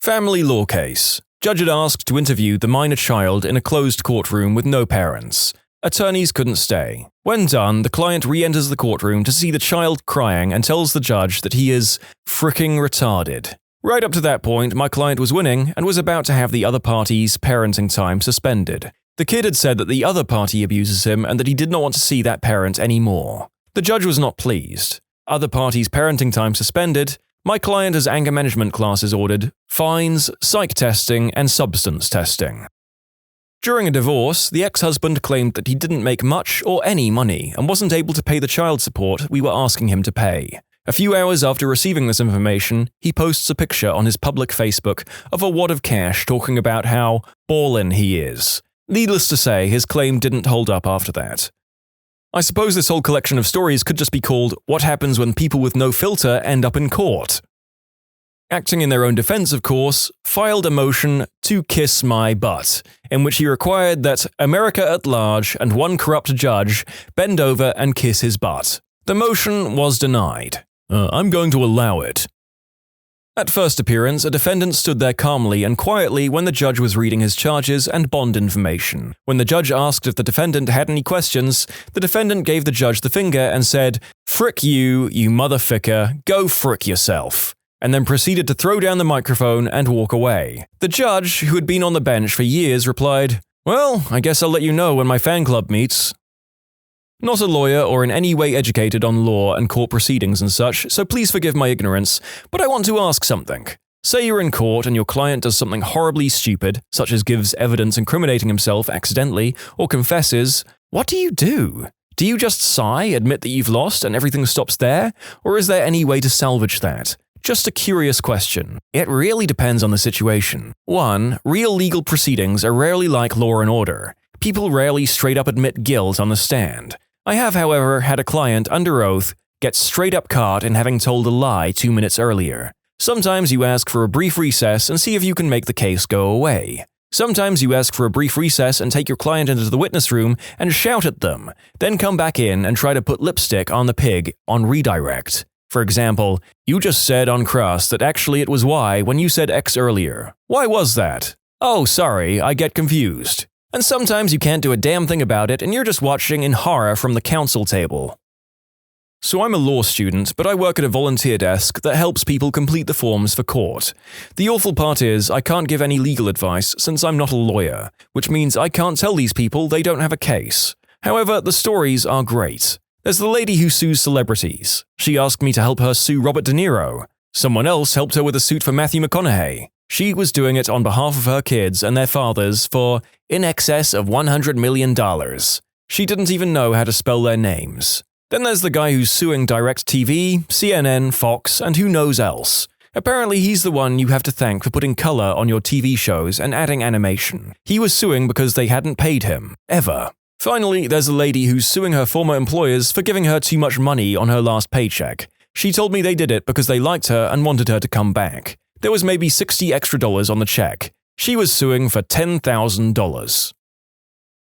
Family law case. Judge had asked to interview the minor child in a closed courtroom with no parents. Attorneys couldn't stay. When done, the client re-enters the courtroom to see the child crying and tells the judge that he is fricking retarded. Right up to that point, my client was winning and was about to have the other party's parenting time suspended. The kid had said that the other party abuses him and that he did not want to see that parent anymore. The judge was not pleased. Other party's parenting time suspended. My client has anger management classes ordered, fines, psych testing, and substance testing. During a divorce, the ex-husband claimed that he didn't make much or any money and wasn't able to pay the child support we were asking him to pay. A few hours after receiving this information, he posts a picture on his public Facebook of a wad of cash talking about how ballin' he is. Needless to say, his claim didn't hold up after that. I suppose this whole collection of stories could just be called What Happens When People with No Filter End Up in Court. Acting in their own defense, of course, filed a motion to kiss my butt, in which he required that America at large and one corrupt judge bend over and kiss his butt. The motion was denied. I'm going to allow it. At first appearance, a defendant stood there calmly and quietly when the judge was reading his charges and bond information. When the judge asked if the defendant had any questions, the defendant gave the judge the finger and said, "Frick you, you motherfucker, go frick yourself," and then proceeded to throw down the microphone and walk away. The judge, who had been on the bench for years, replied, "Well, I guess I'll let you know when my fan club meets." Not a lawyer or in any way educated on law and court proceedings and such, so please forgive my ignorance, but I want to ask something. Say you're in court and your client does something horribly stupid, such as gives evidence incriminating himself accidentally, or confesses. What do you do? Do you just sigh, admit that you've lost, and everything stops there? Or is there any way to salvage that? Just a curious question. It really depends on the situation. 1. Real legal proceedings are rarely like Law and Order. People rarely straight up admit guilt on the stand. I have, however, had a client under oath get straight up caught in having told a lie 2 minutes earlier. Sometimes you ask for a brief recess and see if you can make the case go away. Sometimes you ask for a brief recess and take your client into the witness room and shout at them, then come back in and try to put lipstick on the pig on redirect. For example, you just said on cross that actually it was Y when you said X earlier. Why was that? Oh, sorry, I get confused. And sometimes you can't do a damn thing about it and you're just watching in horror from the counsel table. So I'm a law student, but I work at a volunteer desk that helps people complete the forms for court. The awful part is I can't give any legal advice since I'm not a lawyer, which means I can't tell these people they don't have a case. However, the stories are great. There's the lady who sues celebrities. She asked me to help her sue Robert De Niro. Someone else helped her with a suit for Matthew McConaughey. She was doing it on behalf of her kids and their fathers for in excess of $100 million. She didn't even know how to spell their names. Then there's the guy who's suing DirecTV, CNN, Fox, and who knows else. Apparently he's the one you have to thank for putting color on your TV shows and adding animation. He was suing because they hadn't paid him. Ever. Finally, there's a lady who's suing her former employers for giving her too much money on her last paycheck. She told me they did it because they liked her and wanted her to come back. There was maybe $60 extra on the check. She was suing for $10,000.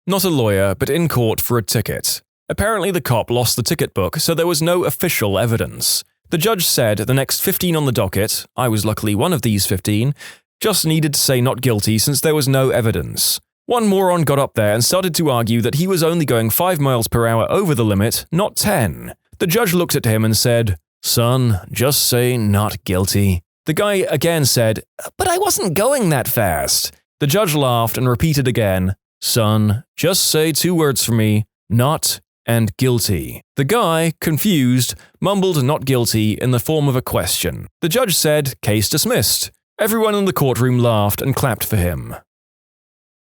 Not a lawyer, but in court for a ticket. Apparently the cop lost the ticket book, so there was no official evidence. The judge said the next 15 on the docket, I was luckily one of these 15, just needed to say not guilty since there was no evidence. One moron got up there and started to argue that he was only going 5 miles per hour over the limit, not 10. The judge looked at him and said, "Son, just say not guilty." The guy again said, "But I wasn't going that fast." The judge laughed and repeated again, "Son, just say 2 words for me, not and guilty." The guy, confused, mumbled not guilty in the form of a question. The judge said, "Case dismissed." Everyone in the courtroom laughed and clapped for him.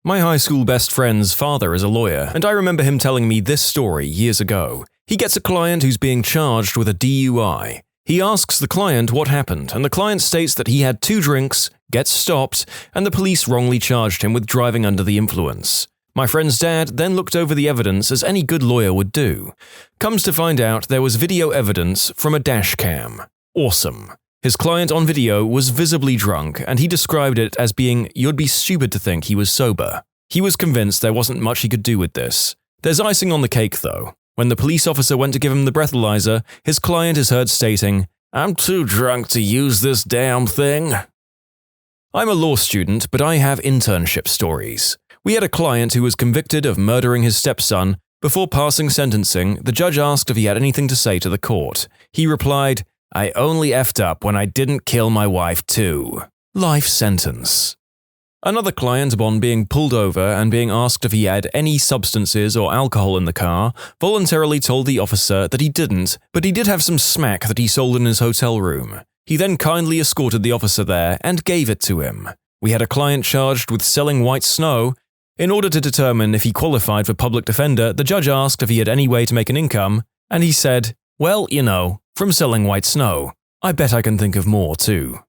My high school best friend's father is a lawyer, and I remember him telling me this story years ago. He gets a client who's being charged with a DUI. He asks the client what happened, and the client states that he had 2 drinks, gets stopped, and the police wrongly charged him with driving under the influence. My friend's dad then looked over the evidence as any good lawyer would do. Comes to find out there was video evidence from a dash cam. Awesome. His client on video was visibly drunk, and he described it as being "you'd be stupid to think he was sober." He was convinced there wasn't much he could do with this. There's icing on the cake though. When the police officer went to give him the breathalyzer, his client is heard stating, "I'm too drunk to use this damn thing." I'm a law student, but I have internship stories. We had a client who was convicted of murdering his stepson. Before passing sentencing, the judge asked if he had anything to say to the court. He replied, "I only effed up when I didn't kill my wife too." Life sentence. Another client, upon being pulled over and being asked if he had any substances or alcohol in the car, voluntarily told the officer that he didn't, but he did have some smack that he sold in his hotel room. He then kindly escorted the officer there and gave it to him. We had a client charged with selling white snow. In order to determine if he qualified for public defender, the judge asked if he had any way to make an income, and he said, "Well, you know, from selling white snow. I bet I can think of more too."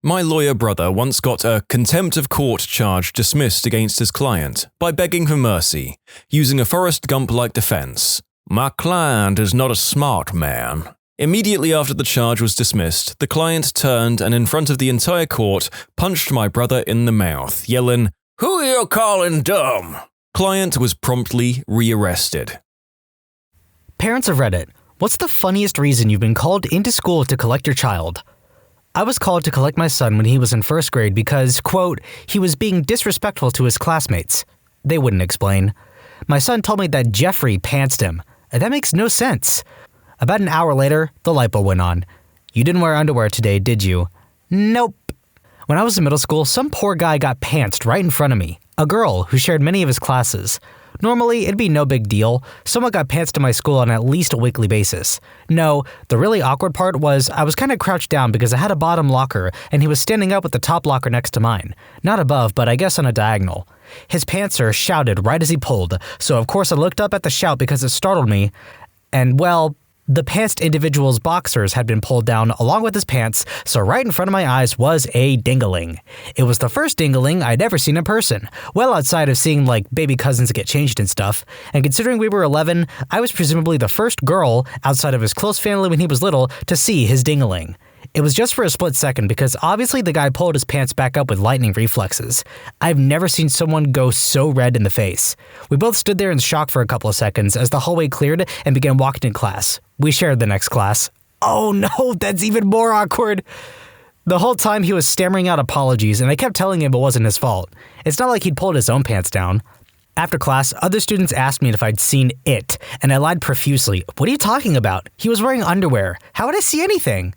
My lawyer brother once got a contempt of court charge dismissed against his client by begging for mercy, using a Forrest Gump-like defense. "My client is not a smart man." Immediately after the charge was dismissed, the client turned and in front of the entire court punched my brother in the mouth, yelling, "Who you calling dumb?" Client was promptly rearrested. Parents of Reddit, what's the funniest reason you've been called into school to collect your child? I was called to collect my son when he was in first grade because, quote, he was being disrespectful to his classmates. They wouldn't explain. My son told me that Jeffrey pantsed him. That makes no sense. About an hour later, the light bulb went on. You didn't wear underwear today, did you? Nope. When I was in middle school, some poor guy got pantsed right in front of me. A girl who shared many of his classes. Normally, it'd be no big deal. Someone got pantsed in my school on at least a weekly basis. No, the really awkward part was I was kind of crouched down because I had a bottom locker and he was standing up with the top locker next to mine. Not above, but I guess on a diagonal. His pantser shouted right as he pulled, so of course I looked up at the shout because it startled me. And well, the pantsed individual's boxers had been pulled down along with his pants, so right in front of my eyes was a dingaling. It was the first dingaling I'd ever seen in person, well outside of seeing like baby cousins get changed and stuff, and considering we were 11, I was presumably the first girl outside of his close family when he was little to see his dingaling. It was just for a split second because obviously the guy pulled his pants back up with lightning reflexes. I've never seen someone go so red in the face. We both stood there in shock for a couple of seconds as the hallway cleared and began walking in class. We shared the next class. Oh no, that's even more awkward. The whole time he was stammering out apologies and I kept telling him it wasn't his fault. It's not like he'd pulled his own pants down. After class, other students asked me if I'd seen it, and I lied profusely. What are you talking about? He was wearing underwear. How would I see anything?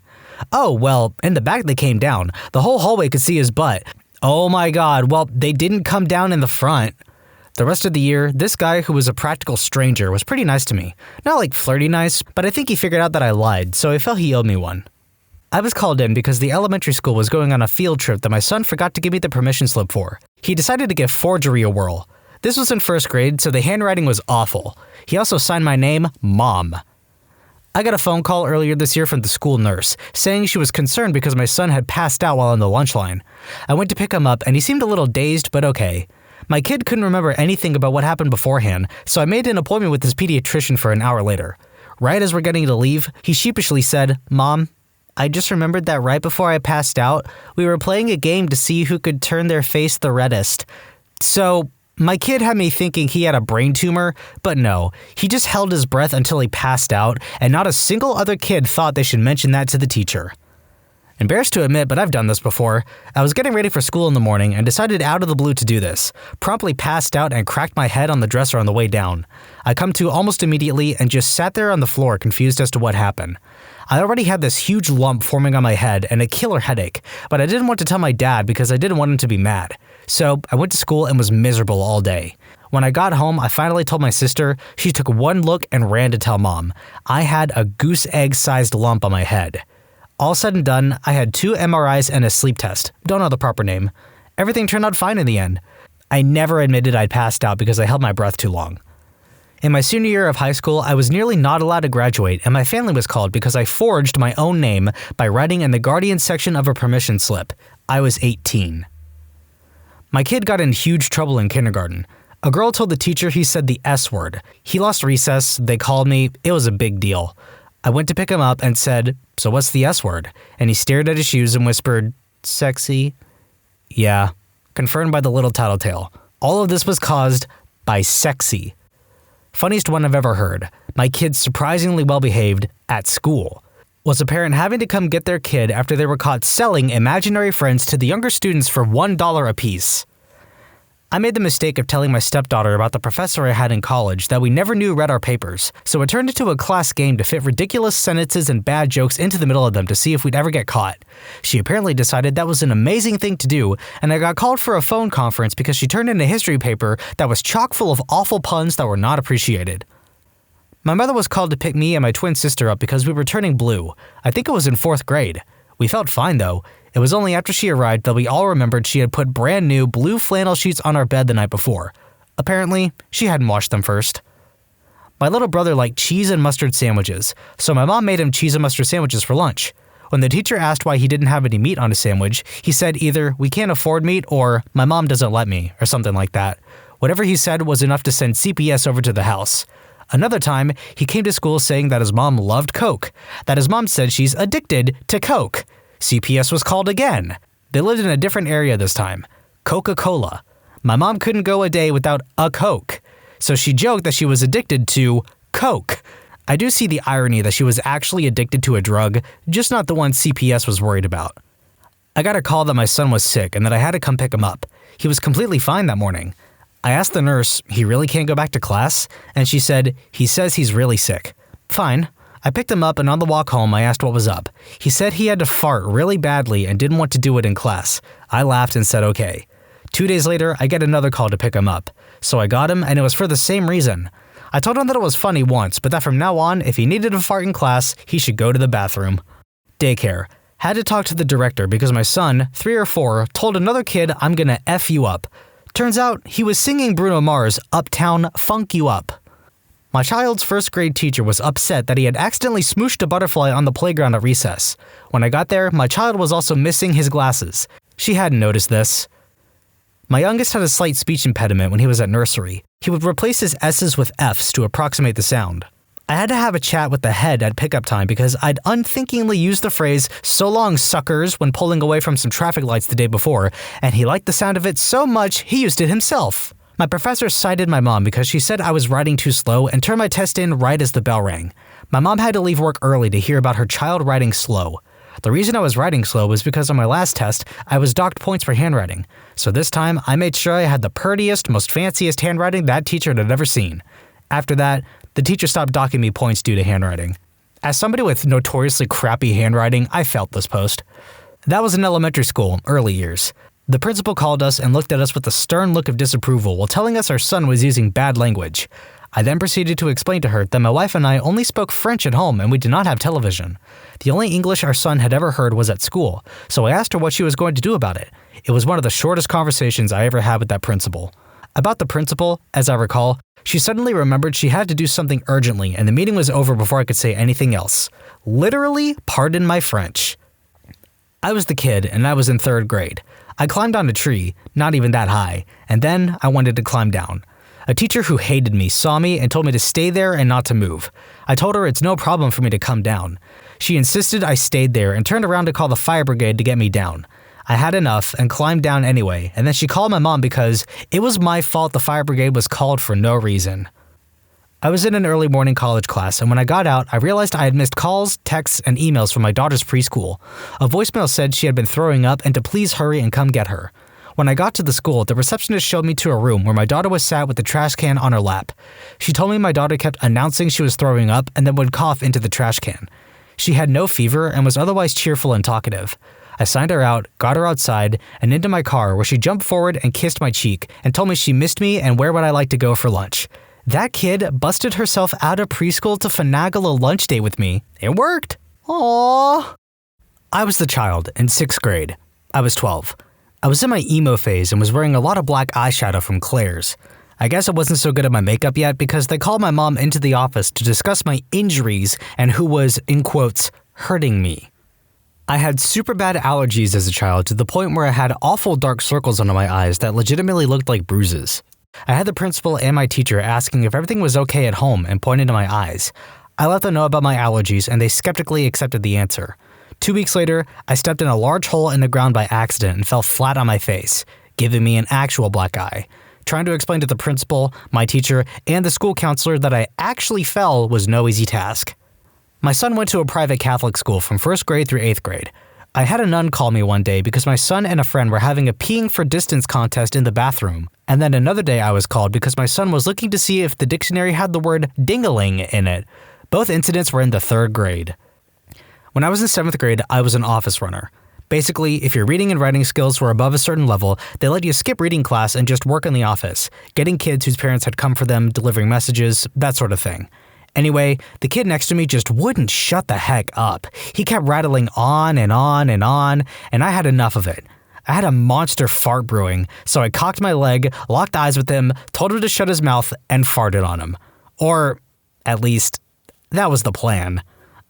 Oh, well, in the back they came down. The whole hallway could see his butt. Oh my god, well, they didn't come down in the front. The rest of the year, this guy who was a practical stranger was pretty nice to me. Not like flirty nice, but I think he figured out that I lied, so I felt he owed me one. I was called in because the elementary school was going on a field trip that my son forgot to give me the permission slip for. He decided to give forgery a whirl. This was in first grade, so the handwriting was awful. He also signed my name, Mom. I got a phone call earlier this year from the school nurse, saying she was concerned because my son had passed out while on the lunch line. I went to pick him up and he seemed a little dazed, but okay. My kid couldn't remember anything about what happened beforehand, so I made an appointment with his pediatrician for an hour later. Right as we're getting to leave, he sheepishly said, Mom, I just remembered that right before I passed out, we were playing a game to see who could turn their face the reddest. So, my kid had me thinking he had a brain tumor, but no, he just held his breath until he passed out, and not a single other kid thought they should mention that to the teacher. Embarrassed to admit, but I've done this before. I was getting ready for school in the morning and decided out of the blue to do this. Promptly passed out and cracked my head on the dresser on the way down. I come to almost immediately and just sat there on the floor confused as to what happened. I already had this huge lump forming on my head and a killer headache, but I didn't want to tell my dad because I didn't want him to be mad. So I went to school and was miserable all day. When I got home, I finally told my sister. She took one look and ran to tell Mom. I had a goose egg-sized lump on my head. All said and done, I had 2 MRIs and a sleep test. Don't know the proper name. Everything turned out fine in the end. I never admitted I'd passed out because I held my breath too long. In my senior year of high school, I was nearly not allowed to graduate, and my family was called because I forged my own name by writing in the Guardian section of a permission slip. I was 18. My kid got in huge trouble in kindergarten. A girl told the teacher he said the S word. He lost recess, they called me, it was a big deal. I went to pick him up and said, "So what's the S word?" And he stared at his shoes and whispered, "Sexy." Yeah, confirmed by the little tattletale. All of this was caused by sexy. Funniest one I've ever heard. My kid surprisingly well behaved at school. Was a parent having to come get their kid after they were caught selling imaginary friends to the younger students for $1 apiece. I made the mistake of telling my stepdaughter about the professor I had in college that we never knew read our papers, so it turned into a class game to fit ridiculous sentences and bad jokes into the middle of them to see if we'd ever get caught. She apparently decided that was an amazing thing to do, and I got called for a phone conference because she turned in a history paper that was chock full of awful puns that were not appreciated. My mother was called to pick me and my twin sister up because we were turning blue. I think it was in 4th grade. We felt fine though. It was only after she arrived that we all remembered she had put brand new blue flannel sheets on our bed the night before. Apparently, she hadn't washed them first. My little brother liked cheese and mustard sandwiches, so my mom made him cheese and mustard sandwiches for lunch. When the teacher asked why he didn't have any meat on his sandwich, he said either "we can't afford meat" or "my mom doesn't let me," or something like that. Whatever he said was enough to send CPS over to the house. Another time, he came to school saying that his mom loved Coke, that his mom said she's addicted to Coke. CPS was called again. They lived in a different area this time. Coca-Cola. My mom couldn't go a day without a Coke, so she joked that she was addicted to Coke. I do see the irony that she was actually addicted to a drug, just not the one CPS was worried about. I got a call that my son was sick and that I had to come pick him up. He was completely fine that morning. I asked the nurse, he really can't go back to class? And she said, he says he's really sick. Fine. I picked him up and on the walk home I asked what was up. He said he had to fart really badly and didn't want to do it in class. I laughed and said okay. 2 days later, I get another call to pick him up. So I got him and it was for the same reason. I told him that it was funny once, but that from now on, if he needed to fart in class, he should go to the bathroom. Daycare. Had to talk to the director because my son, 3 or 4, told another kid I'm gonna F you up. Turns out he was singing Bruno Mars' Uptown Funk You Up. My child's first grade teacher was upset that he had accidentally smooshed a butterfly on the playground at recess. When I got there, my child was also missing his glasses. She hadn't noticed this. My youngest had a slight speech impediment when he was at nursery. He would replace his S's with F's to approximate the sound. I had to have a chat with the head at pickup time because I'd unthinkingly used the phrase, "So long, suckers," when pulling away from some traffic lights the day before, and he liked the sound of it so much he used it himself. My professor cited my mom because she said I was writing too slow and turned my test in right as the bell rang. My mom had to leave work early to hear about her child writing slow. The reason I was writing slow was because on my last test, I was docked points for handwriting. So this time, I made sure I had the purtiest, most fanciest handwriting that teacher had ever seen. After that, the teacher stopped docking me points due to handwriting. As somebody with notoriously crappy handwriting, I felt this post. That was in elementary school, early years. The principal called us and looked at us with a stern look of disapproval while telling us our son was using bad language. I then proceeded to explain to her that my wife and I only spoke French at home and we did not have television. The only English our son had ever heard was at school, so I asked her what she was going to do about it. It was one of the shortest conversations I ever had with that principal. About the principal, as I recall, she suddenly remembered she had to do something urgently and the meeting was over before I could say anything else. Literally, pardon my French. I was the kid and I was in 3rd grade. I climbed on a tree, not even that high, and then I wanted to climb down. A teacher who hated me saw me and told me to stay there and not to move. I told her it's no problem for me to come down. She insisted I stayed there and turned around to call the fire brigade to get me down. I had enough and climbed down anyway, and then she called my mom because it was my fault the fire brigade was called for no reason. I was in an early morning college class, and when I got out, I realized I had missed calls, texts, and emails from my daughter's preschool. A voicemail said she had been throwing up and to please hurry and come get her. When I got to the school, the receptionist showed me to a room where my daughter was sat with the trash can on her lap. She told me my daughter kept announcing she was throwing up and then would cough into the trash can. She had no fever and was otherwise cheerful and talkative. I signed her out, got her outside, and into my car where she jumped forward and kissed my cheek and told me she missed me and where would I like to go for lunch. That kid busted herself out of preschool to finagle a lunch date with me. It worked. Aww. I was the child in 6th grade. I was 12. I was in my emo phase and was wearing a lot of black eyeshadow from Claire's. I guess I wasn't so good at my makeup yet because they called my mom into the office to discuss my injuries and who was, in quotes, hurting me. I had super bad allergies as a child to the point where I had awful dark circles under my eyes that legitimately looked like bruises. I had the principal and my teacher asking if everything was okay at home and pointed to my eyes. I let them know about my allergies and they skeptically accepted the answer. 2 weeks later, I stepped in a large hole in the ground by accident and fell flat on my face, giving me an actual black eye. Trying to explain to the principal, my teacher, and the school counselor that I actually fell was no easy task. My son went to a private Catholic school from 1st grade through 8th grade. I had a nun call me one day because my son and a friend were having a peeing for distance contest in the bathroom. And then another day I was called because my son was looking to see if the dictionary had the word dingaling in it. Both incidents were in the 3rd grade. When I was in 7th grade, I was an office runner. Basically, if your reading and writing skills were above a certain level, they let you skip reading class and just work in the office, getting kids whose parents had come for them, delivering messages, that sort of thing. Anyway, the kid next to me just wouldn't shut the heck up. He kept rattling on and on and on, and I had enough of it. I had a monster fart brewing, so I cocked my leg, locked eyes with him, told him to shut his mouth, and farted on him. Or, at least, that was the plan.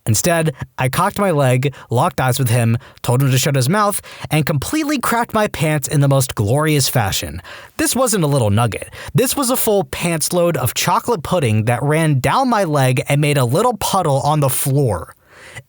Instead, I cocked my leg, locked eyes with him, told him to shut his mouth, and completely crapped my pants in the most glorious fashion. This wasn't a little nugget. This was a full pants load of chocolate pudding that ran down my leg and made a little puddle on the floor.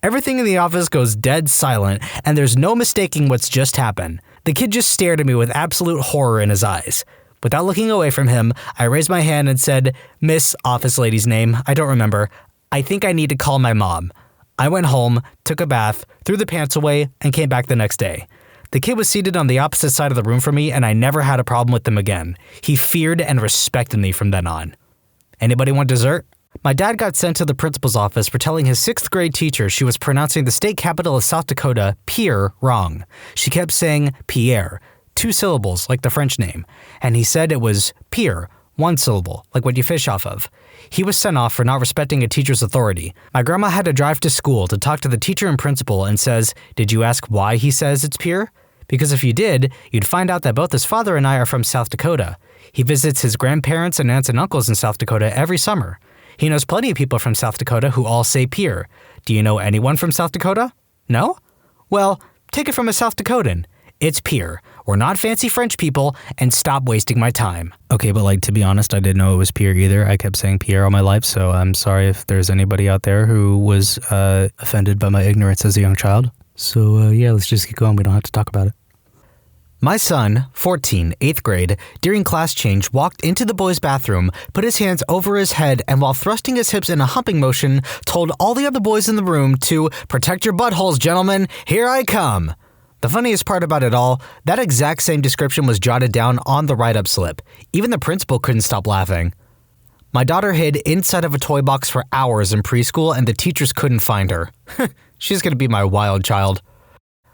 Everything in the office goes dead silent, and there's no mistaking what's just happened. The kid just stared at me with absolute horror in his eyes. Without looking away from him, I raised my hand and said, "Miss Office Lady's name, I don't remember. I think I need to call my mom." I went home, took a bath, threw the pants away, and came back the next day. The kid was seated on the opposite side of the room from me, and I never had a problem with him again. He feared and respected me from then on. Anybody want dessert? My dad got sent to the principal's office for telling his 6th grade teacher she was pronouncing the state capital of South Dakota, Pierre, wrong. She kept saying Pierre, 2 syllables like the French name, and he said it was Pierre, 1 syllable, like what you fish off of. He was sent off for not respecting a teacher's authority. My grandma had to drive to school to talk to the teacher and principal and says, "Did you ask why he says it's Pierre? Because if you did, you'd find out that both his father and I are from South Dakota. He visits his grandparents and aunts and uncles in South Dakota every summer. He knows plenty of people from South Dakota who all say Pierre. Do you know anyone from South Dakota? No? Well, take it from a South Dakotan. It's Pierre. We're not fancy French people, and stop wasting my time." Okay, but to be honest, I didn't know it was Pierre either. I kept saying Pierre all my life, so I'm sorry if there's anybody out there who was offended by my ignorance as a young child. So yeah, let's just keep going. We don't have to talk about it. My son, 14, 8th grade, during class change, walked into the boys' bathroom, put his hands over his head, and while thrusting his hips in a humping motion, told all the other boys in the room to "Protect your buttholes, gentlemen, here I come." The funniest part about it all, that exact same description was jotted down on the write-up slip. Even the principal couldn't stop laughing. My daughter hid inside of a toy box for hours in preschool, and the teachers couldn't find her. She's gonna be my wild child.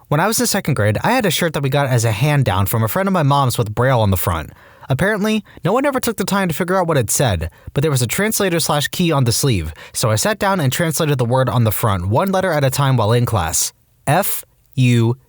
When I was in 2nd grade, I had a shirt that we got as a hand-down from a friend of my mom's with Braille on the front. Apparently, no one ever took the time to figure out what it said, but there was a translator/key on the sleeve, so I sat down and translated the word on the front, 1 letter at a time while in class. F-U-C-K-O-F-F.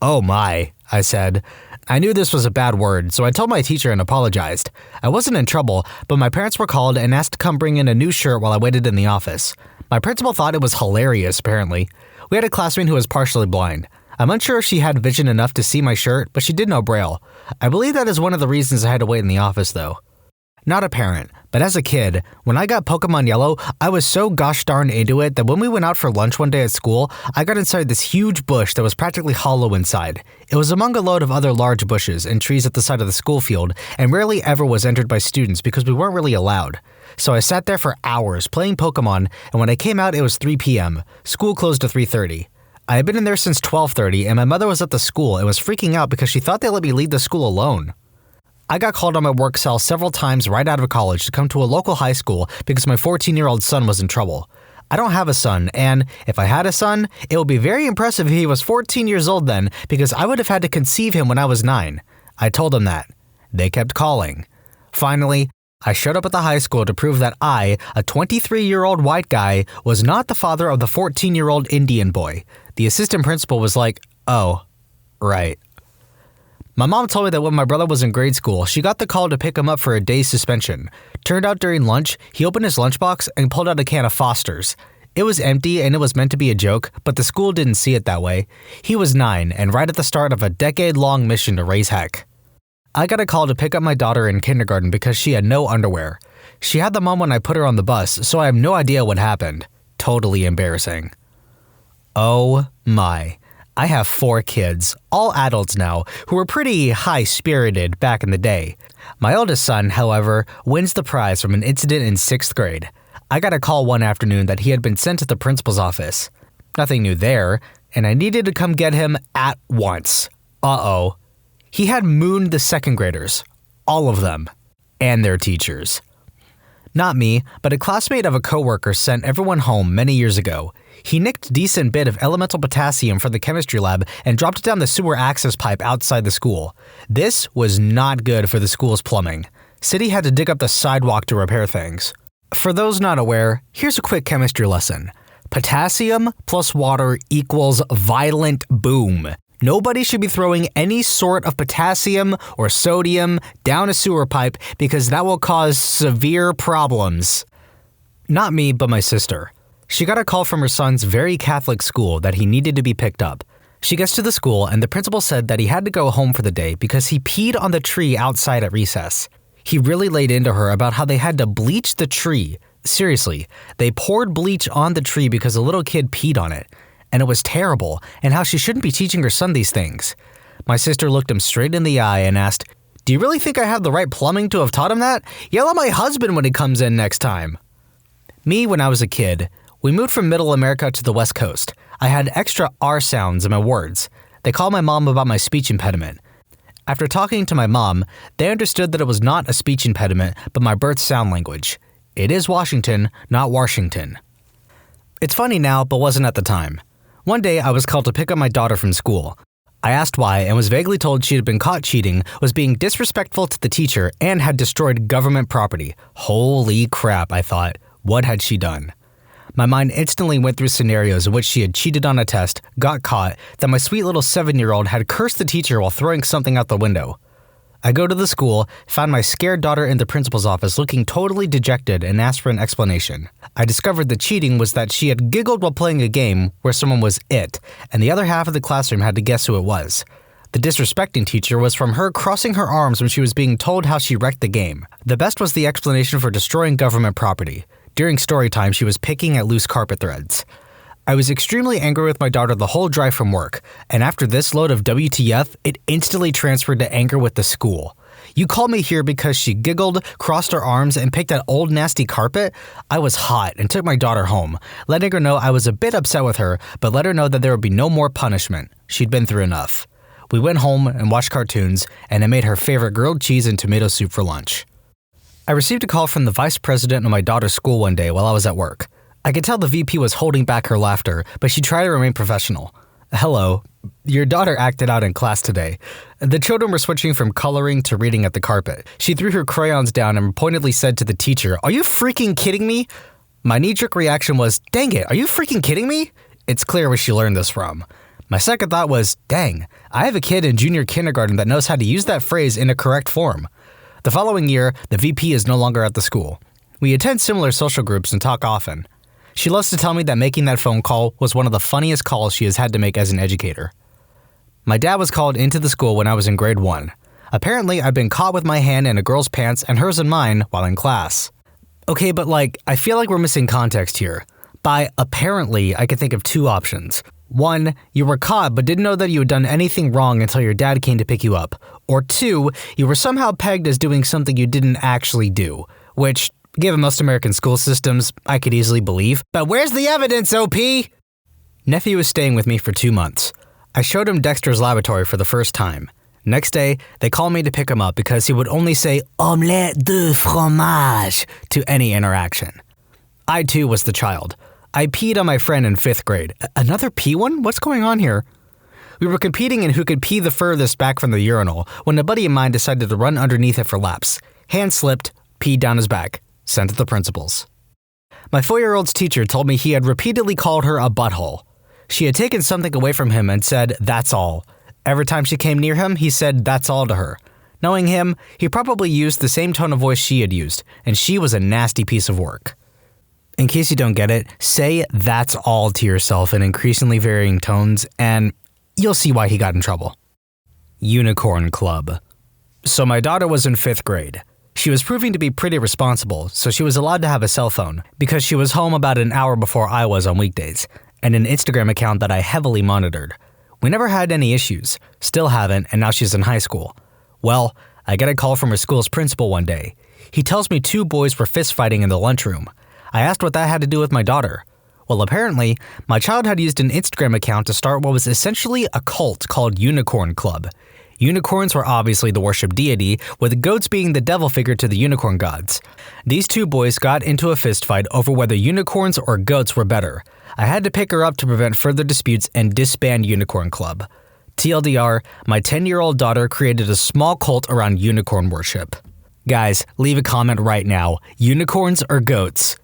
"Oh my," I said. I knew this was a bad word, so I told my teacher and apologized. I wasn't in trouble, but my parents were called and asked to come bring in a new shirt while I waited in the office. My principal thought it was hilarious, apparently. We had a classmate who was partially blind. I'm unsure if she had vision enough to see my shirt, but she did know Braille. I believe that is one of the reasons I had to wait in the office, though. Not a parent, but as a kid, when I got Pokemon Yellow, I was so gosh darn into it that when we went out for lunch one day at school, I got inside this huge bush that was practically hollow inside. It was among a load of other large bushes and trees at the side of the school field, and rarely ever was entered by students because we weren't really allowed. So I sat there for hours playing Pokemon, and when I came out it was 3 p.m. School closed at 3:30. I had been in there since 12:30, and my mother was at the school and was freaking out because she thought they let me leave the school alone. I got called on my work cell several times right out of college to come to a local high school because my 14-year-old son was in trouble. I don't have a son, and if I had a son, it would be very impressive if he was 14 years old then, because I would have had to conceive him when I was 9. I told them that. They kept calling. Finally, I showed up at the high school to prove that I, a 23-year-old white guy, was not the father of the 14-year-old Indian boy. The assistant principal was like, "Oh, right." My mom told me that when my brother was in grade school, she got the call to pick him up for a day's suspension. Turned out during lunch, he opened his lunchbox and pulled out a can of Foster's. It was empty and it was meant to be a joke, but the school didn't see it that way. He was 9 and right at the start of a decade-long mission to raise heck. I got a call to pick up my daughter in kindergarten because she had no underwear. She had them on when I put her on the bus, so I have no idea what happened. Totally embarrassing. Oh my. I have 4 kids, all adults now, who were pretty high-spirited back in the day. My oldest son, however, wins the prize from an incident in 6th grade. I got a call one afternoon that he had been sent to the principal's office. Nothing new there, and I needed to come get him at once. Uh-oh. He had mooned the 2nd graders. All of them. And their teachers. Not me, but a classmate of a coworker sent everyone home many years ago. He nicked a decent bit of elemental potassium from the chemistry lab and dropped it down the sewer access pipe outside the school. This was not good for the school's plumbing. City had to dig up the sidewalk to repair things. For those not aware, here's a quick chemistry lesson. Potassium plus water equals violent boom. Nobody should be throwing any sort of potassium or sodium down a sewer pipe because that will cause severe problems. Not me, but my sister. She got a call from her son's very Catholic school that he needed to be picked up. She gets to the school and the principal said that he had to go home for the day because he peed on the tree outside at recess. He really laid into her about how they had to bleach the tree. Seriously, they poured bleach on the tree because a little kid peed on it. And it was terrible, and how she shouldn't be teaching her son these things. My sister looked him straight in the eye and asked, "Do you really think I have the right plumbing to have taught him that? Yell at my husband when he comes in next time." Me, when I was a kid, we moved from Middle America to the West Coast. I had extra R sounds in my words. They called my mom about my speech impediment. After talking to my mom, they understood that it was not a speech impediment, but my birth sound language. It is Washington, not Washington. It's funny now, but wasn't at the time. One day, I was called to pick up my daughter from school. I asked why and was vaguely told she had been caught cheating, was being disrespectful to the teacher, and had destroyed government property. Holy crap, I thought. What had she done? My mind instantly went through scenarios in which she had cheated on a test, got caught, that my sweet little 7-year-old had cursed the teacher while throwing something out the window. I go to the school, found my scared daughter in the principal's office looking totally dejected and asked for an explanation. I discovered the cheating was that she had giggled while playing a game where someone was it, and the other half of the classroom had to guess who it was. The disrespecting teacher was from her crossing her arms when she was being told how she wrecked the game. The best was the explanation for destroying government property. During story time, she was picking at loose carpet threads. I was extremely angry with my daughter the whole drive from work, and after this load of WTF, it instantly transferred to anger with the school. You called me here because she giggled, crossed her arms, and picked at old nasty carpet? I was hot and took my daughter home, letting her know I was a bit upset with her, but let her know that there would be no more punishment. She'd been through enough. We went home and watched cartoons, and I made her favorite grilled cheese and tomato soup for lunch. I received a call from the vice president of my daughter's school one day while I was at work. I could tell the VP was holding back her laughter, but she tried to remain professional. Hello, your daughter acted out in class today. The children were switching from coloring to reading at the carpet. She threw her crayons down and pointedly said to the teacher, "Are you freaking kidding me?" My knee-jerk reaction was, "Dang it, are you freaking kidding me?" It's clear where she learned this from. My second thought was, dang, I have a kid in junior kindergarten that knows how to use that phrase in a correct form. The following year, the VP is no longer at the school. We attend similar social groups and talk often. She loves to tell me that making that phone call was one of the funniest calls she has had to make as an educator. My dad was called into the school when I was in grade 1. Apparently, I've been caught with my hand in a girl's pants and hers in mine while in class. Okay, but I feel like we're missing context here. By apparently, I could think of 2 options. 1, you were caught but didn't know that you had done anything wrong until your dad came to pick you up. Or 2, you were somehow pegged as doing something you didn't actually do, which, given most American school systems, I could easily believe. But where's the evidence, OP? Nephew was staying with me for 2 months. I showed him Dexter's Laboratory for the first time. Next day, they called me to pick him up because he would only say omelette de fromage to any interaction. I too was the child. I peed on my friend in 5th grade. Another pee one? What's going on here? We were competing in who could pee the furthest back from the urinal when a buddy of mine decided to run underneath it for laps. Hand slipped, peed down his back. Sent to the principal's. My 4-year-old's teacher told me he had repeatedly called her a butthole. She had taken something away from him and said, "That's all." Every time she came near him, he said, "That's all" to her. Knowing him, he probably used the same tone of voice she had used, and she was a nasty piece of work. In case you don't get it, say "that's all" to yourself in increasingly varying tones, and you'll see why he got in trouble. Unicorn Club. So my daughter was in 5th grade. She was proving to be pretty responsible, so she was allowed to have a cell phone, because she was home about an hour before I was on weekdays, and an Instagram account that I heavily monitored. We never had any issues, still haven't, and now she's in high school. Well, I get a call from her school's principal one day. He tells me 2 boys were fistfighting in the lunchroom. I asked what that had to do with my daughter. Well, apparently, my child had used an Instagram account to start what was essentially a cult called Unicorn Club. Unicorns were obviously the worshipped deity, with goats being the devil figure to the unicorn gods. These 2 boys got into a fistfight over whether unicorns or goats were better. I had to pick her up to prevent further disputes and disband Unicorn Club. TLDR, my 10-year-old daughter created a small cult around unicorn worship. Guys, leave a comment right now. Unicorns or goats?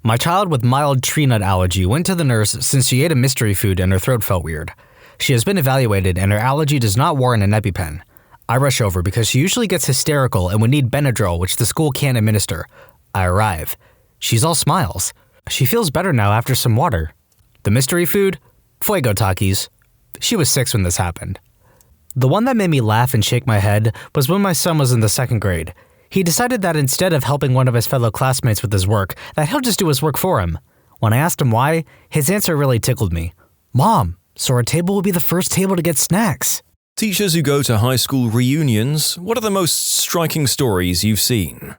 My child with mild tree nut allergy went to the nurse since she ate a mystery food and her throat felt weird. She has been evaluated and her allergy does not warrant an EpiPen. I rush over because she usually gets hysterical and would need Benadryl, which the school can't administer. I arrive. She's all smiles. She feels better now after some water. The mystery food? Fuego Takis. She was 6 when this happened. The one that made me laugh and shake my head was when my son was in the 2nd grade. He decided that instead of helping one of his fellow classmates with his work, that he'll just do his work for him. When I asked him why, his answer really tickled me. "Mom, so our table will be the first table to get snacks." Teachers who go to high school reunions, what are the most striking stories you've seen?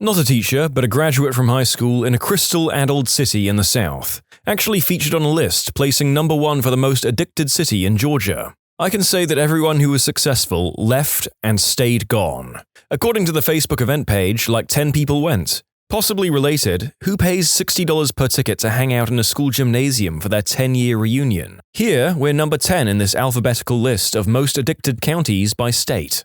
Not a teacher, but a graduate from high school in a crystal-addled city in the South. Actually featured on a list, placing number 1 for the most addicted city in Georgia. I can say that everyone who was successful left and stayed gone. According to the Facebook event page, like 10 people went. Possibly related, who pays $60 per ticket to hang out in a school gymnasium for their 10-year reunion? Here, we're number 10 in this alphabetical list of most addicted counties by state.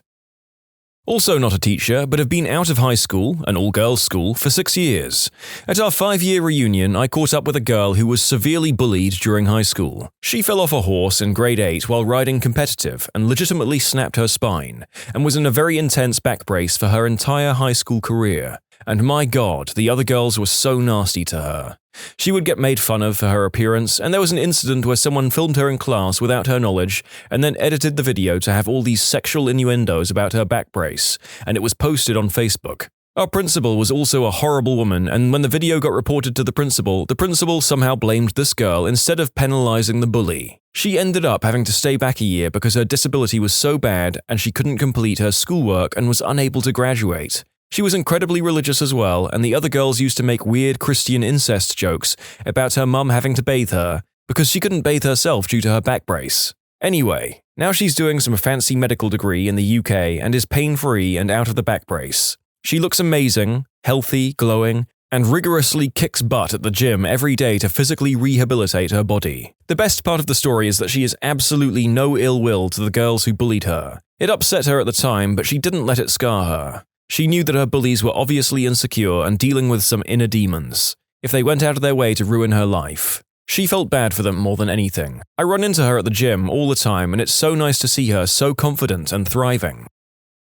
Also not a teacher, but have been out of high school, an all-girls school, for 6 years. At our 5-year reunion, I caught up with a girl who was severely bullied during high school. She fell off a horse in grade 8 while riding competitive and legitimately snapped her spine, and was in a very intense back brace for her entire high school career. And my God, the other girls were so nasty to her. She would get made fun of for her appearance, and there was an incident where someone filmed her in class without her knowledge and then edited the video to have all these sexual innuendos about her back brace, and it was posted on Facebook. Our principal was also a horrible woman, and when the video got reported to the principal somehow blamed this girl instead of penalizing the bully. She ended up having to stay back a year because her disability was so bad and she couldn't complete her schoolwork and was unable to graduate. She was incredibly religious as well, and the other girls used to make weird Christian incest jokes about her mum having to bathe her, because she couldn't bathe herself due to her back brace. Anyway, now she's doing some fancy medical degree in the UK and is pain-free and out of the back brace. She looks amazing, healthy, glowing, and rigorously kicks butt at the gym every day to physically rehabilitate her body. The best part of the story is that she has absolutely no ill will to the girls who bullied her. It upset her at the time, but she didn't let it scar her. She knew that her bullies were obviously insecure and dealing with some inner demons, if they went out of their way to ruin her life. She felt bad for them more than anything. I run into her at the gym all the time, and it's so nice to see her so confident and thriving.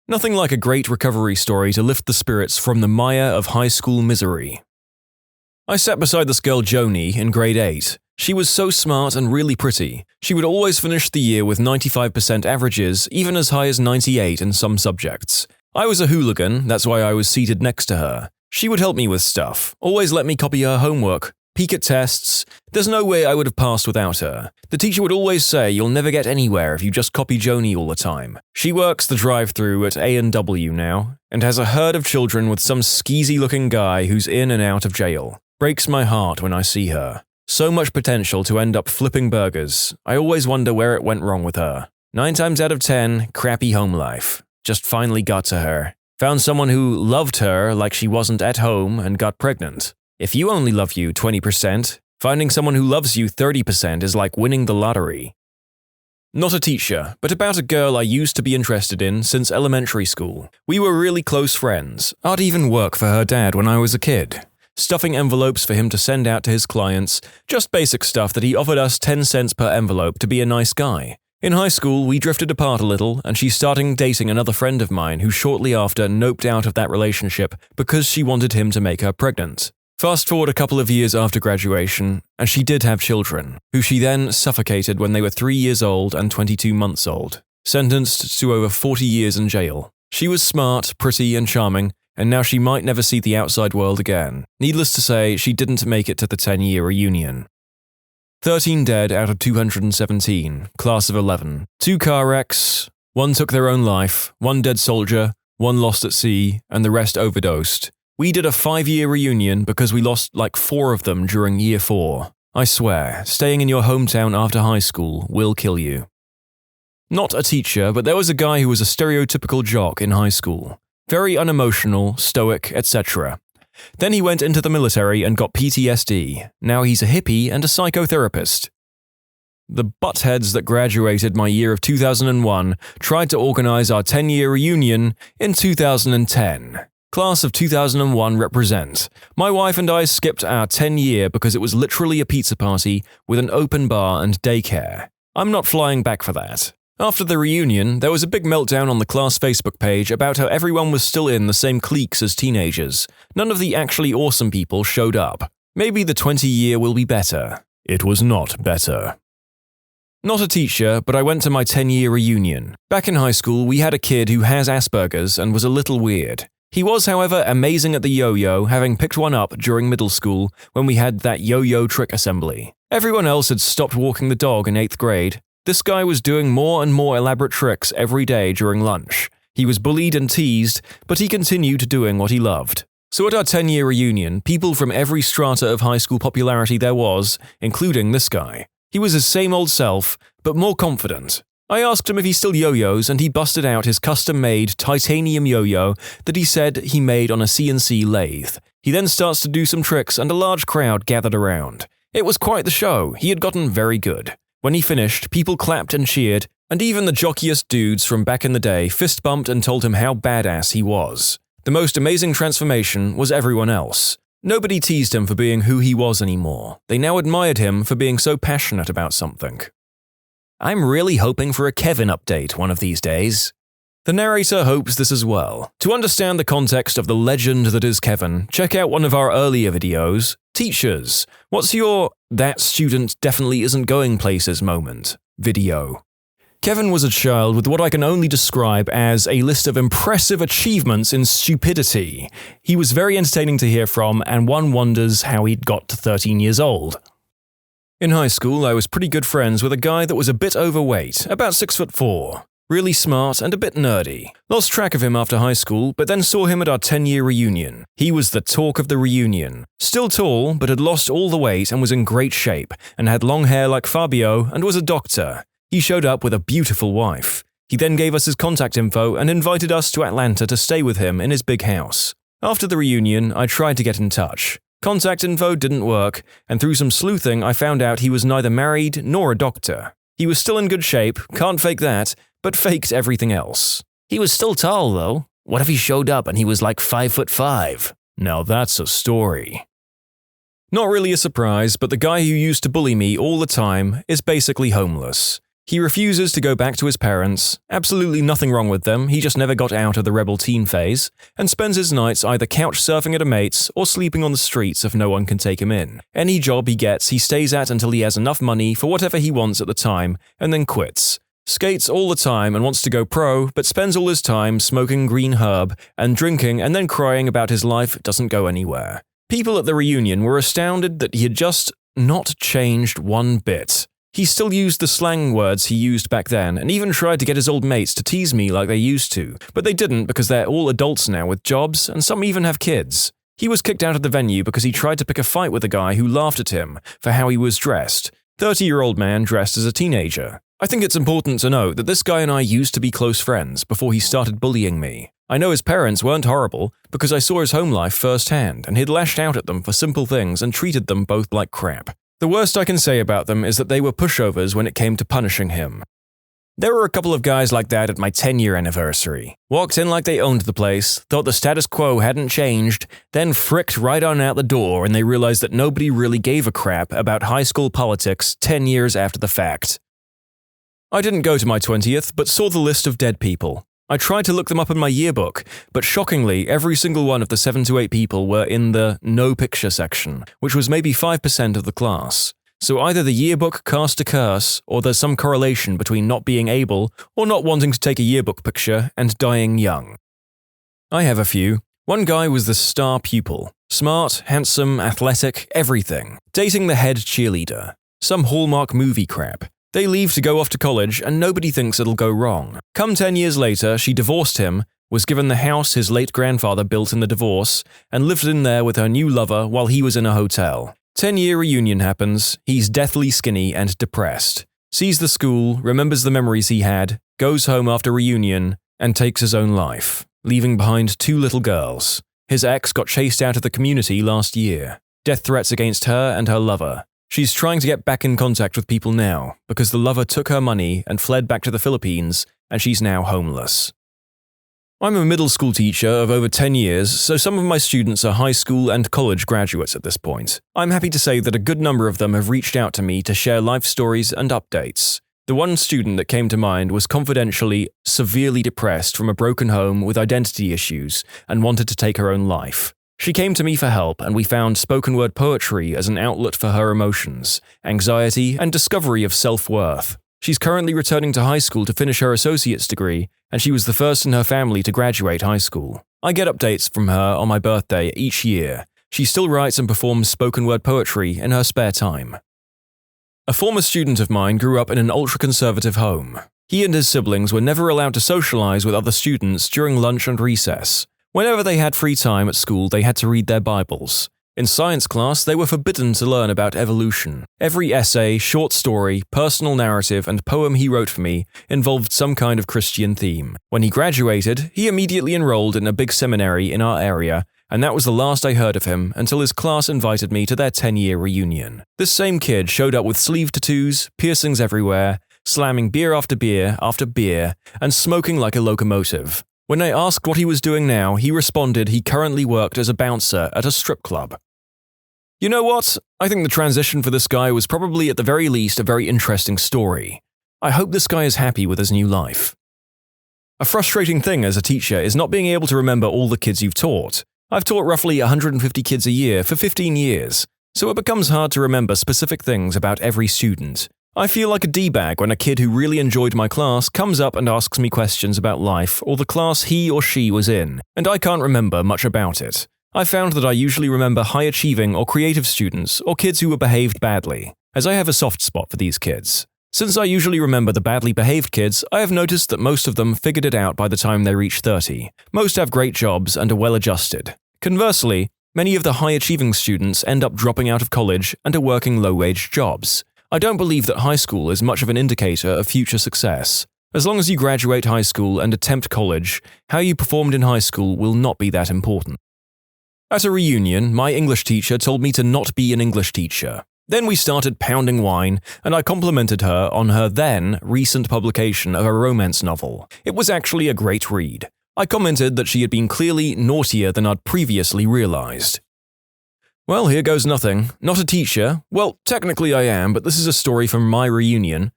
Nothing like a great recovery story to lift the spirits from the mire of high school misery. I sat beside this girl Joni in grade 8. She was so smart and really pretty. She would always finish the year with 95% averages, even as high as 98 in some subjects. I was a hooligan, that's why I was seated next to her. She would help me with stuff, always let me copy her homework, peek at tests. There's no way I would have passed without her. The teacher would always say you'll never get anywhere if you just copy Joni all the time. She works the drive-thru at A&W now, and has a herd of children with some skeezy-looking guy who's in and out of jail. Breaks my heart when I see her. So much potential to end up flipping burgers. I always wonder where it went wrong with her. 9 times out of 10, crappy home life. Just finally got to her. Found someone who loved her like she wasn't at home and got pregnant. If you only love you 20%, finding someone who loves you 30% is like winning the lottery. Not a teacher, but about a girl I used to be interested in since elementary school. We were really close friends. I'd even work for her dad when I was a kid. Stuffing envelopes for him to send out to his clients, just basic stuff that he offered us 10 cents per envelope to be a nice guy. In high school, we drifted apart a little, and she started dating another friend of mine who shortly after noped out of that relationship because she wanted him to make her pregnant. Fast forward a couple of years after graduation, and she did have children, who she then suffocated when they were 3 years old and 22 months old, sentenced to over 40 years in jail. She was smart, pretty, and charming, and now she might never see the outside world again. Needless to say, she didn't make it to the 10-year reunion. 13 dead out of 217, class of 11. 2 car wrecks, 1 took their own life, 1 dead soldier, 1 lost at sea, and the rest overdosed. We did a 5-year reunion because we lost like 4 of them during year 4. I swear, staying in your hometown after high school will kill you. Not a teacher, but there was a guy who was a stereotypical jock in high school. Very unemotional, stoic, etc. Then he went into the military and got PTSD. Now he's a hippie and a psychotherapist. The buttheads that graduated my year of 2001 tried to organize our 10-year reunion in 2010. Class of 2001 represent. My wife and I skipped our 10-year because it was literally a pizza party with an open bar and daycare. I'm not flying back for that. After the reunion, there was a big meltdown on the class Facebook page about how everyone was still in the same cliques as teenagers. None of the actually awesome people showed up. Maybe the 20-year will be better. It was not better. Not a teacher, but I went to my 10-year reunion. Back in high school, we had a kid who has Asperger's and was a little weird. He was, however, amazing at the yo-yo, having picked one up during middle school when we had that yo-yo trick assembly. Everyone else had stopped walking the dog in 8th grade. This guy was doing more and more elaborate tricks every day during lunch. He was bullied and teased, but he continued doing what he loved. So at our 10-year reunion, people from every strata of high school popularity there was, including this guy. He was his same old self, but more confident. I asked him if he still yo-yos, and he busted out his custom-made titanium yo-yo that he said he made on a CNC lathe. He then starts to do some tricks, and a large crowd gathered around. It was quite the show. He had gotten very good. When he finished, people clapped and cheered, and even the jockiest dudes from back in the day fist-bumped and told him how badass he was. The most amazing transformation was everyone else. Nobody teased him for being who he was anymore. They now admired him for being so passionate about something. I'm really hoping for a Kevin update one of these days. The narrator hopes this as well. To understand the context of the legend that is Kevin, check out one of our earlier videos, Teachers, what's your "that student definitely isn't going places" moment video? Kevin was a child with what I can only describe as a list of impressive achievements in stupidity. He was very entertaining to hear from, and one wonders how he'd got to 13 years old. In high school, I was pretty good friends with a guy that was a bit overweight, about 6'4", really smart and a bit nerdy. Lost track of him after high school, but then saw him at our 10-year reunion. He was the talk of the reunion. Still tall, but had lost all the weight and was in great shape, and had long hair like Fabio and was a doctor. He showed up with a beautiful wife. He then gave us his contact info and invited us to Atlanta to stay with him in his big house. After the reunion, I tried to get in touch. Contact info didn't work, and through some sleuthing I found out he was neither married nor a doctor. He was still in good shape, can't fake that, but faked everything else. He was still tall though. What if he showed up and he was like 5'5"? Now that's a story. Not really a surprise, but the guy who used to bully me all the time is basically homeless. He refuses to go back to his parents, absolutely nothing wrong with them, he just never got out of the rebel teen phase, and spends his nights either couch surfing at a mate's or sleeping on the streets if no one can take him in. Any job he gets, he stays at until he has enough money for whatever he wants at the time, and then quits. Skates all the time and wants to go pro, but spends all his time smoking green herb and drinking and then crying about his life doesn't go anywhere. People at the reunion were astounded that he had just not changed one bit. He still used the slang words he used back then, and even tried to get his old mates to tease me like they used to, but they didn't because they're all adults now with jobs, and some even have kids. He was kicked out of the venue because he tried to pick a fight with a guy who laughed at him for how he was dressed. 30-year-old man dressed as a teenager. I think it's important to note that this guy and I used to be close friends before he started bullying me. I know his parents weren't horrible because I saw his home life firsthand, and he'd lashed out at them for simple things and treated them both like crap. The worst I can say about them is that they were pushovers when it came to punishing him. There were a couple of guys like that at my 10-year anniversary. Walked in like they owned the place, thought the status quo hadn't changed, then fricked right on out the door and they realized that nobody really gave a crap about high school politics 10 years after the fact. I didn't go to my 20th, but saw the list of dead people. I tried to look them up in my yearbook, but shockingly, every single one of the 7 to 8 people were in the no picture section, which was maybe 5% of the class. So either the yearbook cast a curse, or there's some correlation between not being able or not wanting to take a yearbook picture and dying young. I have a few. One guy was the star pupil. Smart, handsome, athletic, everything. Dating the head cheerleader. Some Hallmark movie crap. They leave to go off to college and nobody thinks it'll go wrong. Come 10 years later, she divorced him, was given the house his late grandfather built in the divorce, and lived in there with her new lover while he was in a hotel. 10-year reunion happens, he's deathly skinny and depressed. Sees the school, remembers the memories he had, goes home after reunion, and takes his own life, leaving behind 2 little girls. His ex got chased out of the community last year. Death threats against her and her lover. She's trying to get back in contact with people now, because the lover took her money and fled back to the Philippines, and she's now homeless. I'm a middle school teacher of over 10 years, so some of my students are high school and college graduates at this point. I'm happy to say that a good number of them have reached out to me to share life stories and updates. The one student that came to mind was confidentially severely depressed from a broken home with identity issues and wanted to take her own life. She came to me for help, and we found spoken word poetry as an outlet for her emotions, anxiety, and discovery of self-worth. She's currently returning to high school to finish her associate's degree, and she was the first in her family to graduate high school. I get updates from her on my birthday each year. She still writes and performs spoken word poetry in her spare time. A former student of mine grew up in an ultra-conservative home. He and his siblings were never allowed to socialize with other students during lunch and recess. Whenever they had free time at school, they had to read their Bibles. In science class, they were forbidden to learn about evolution. Every essay, short story, personal narrative, and poem he wrote for me involved some kind of Christian theme. When he graduated, he immediately enrolled in a big seminary in our area, and that was the last I heard of him until his class invited me to their 10-year reunion. This same kid showed up with sleeve tattoos, piercings everywhere, slamming beer after beer, and smoking like a locomotive. When I asked what he was doing now, he responded he currently worked as a bouncer at a strip club. You know what? I think the transition for this guy was probably at the very least a very interesting story. I hope this guy is happy with his new life. A frustrating thing as a teacher is not being able to remember all the kids you've taught. I've taught roughly 150 kids a year for 15 years, so it becomes hard to remember specific things about every student. I feel like a D-bag when a kid who really enjoyed my class comes up and asks me questions about life or the class he or she was in, and I can't remember much about it. I found that I usually remember high-achieving or creative students or kids who were behaved badly, as I have a soft spot for these kids. Since I usually remember the badly behaved kids, I have noticed that most of them figured it out by the time they reach 30. Most have great jobs and are well-adjusted. Conversely, many of the high-achieving students end up dropping out of college and are working low-wage jobs. I don't believe that high school is much of an indicator of future success. As long as you graduate high school and attempt college, how you performed in high school will not be that important. At a reunion, my English teacher told me to not be an English teacher. Then we started pounding wine, and I complimented her on her then recent publication of a romance novel. It was actually a great read. I commented that she had been clearly naughtier than I'd previously realized. Well, here goes nothing. Not a teacher. Well, technically I am, but this is a story from my reunion.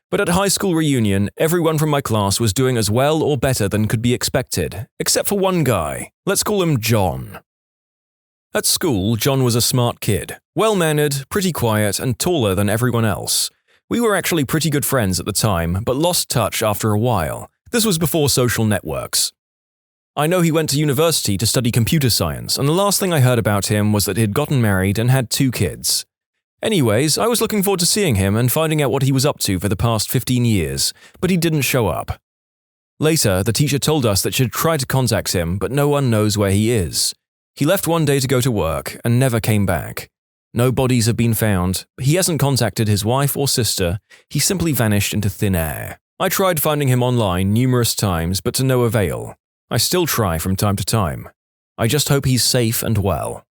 But at high school reunion, everyone from my class was doing as well or better than could be expected, except for one guy. Let's call him John. At school, John was a smart kid, well-mannered, pretty quiet, and taller than everyone else. We were actually pretty good friends at the time, but lost touch after a while. This was before social networks. I know he went to university to study computer science, and the last thing I heard about him was that he'd gotten married and had 2 kids. Anyways, I was looking forward to seeing him and finding out what he was up to for the past 15 years, but he didn't show up. Later, the teacher told us that she'd tried to contact him, but no one knows where he is. He left one day to go to work and never came back. No bodies have been found. He hasn't contacted his wife or sister. He simply vanished into thin air. I tried finding him online numerous times, but to no avail. I still try from time to time. I just hope he's safe and well.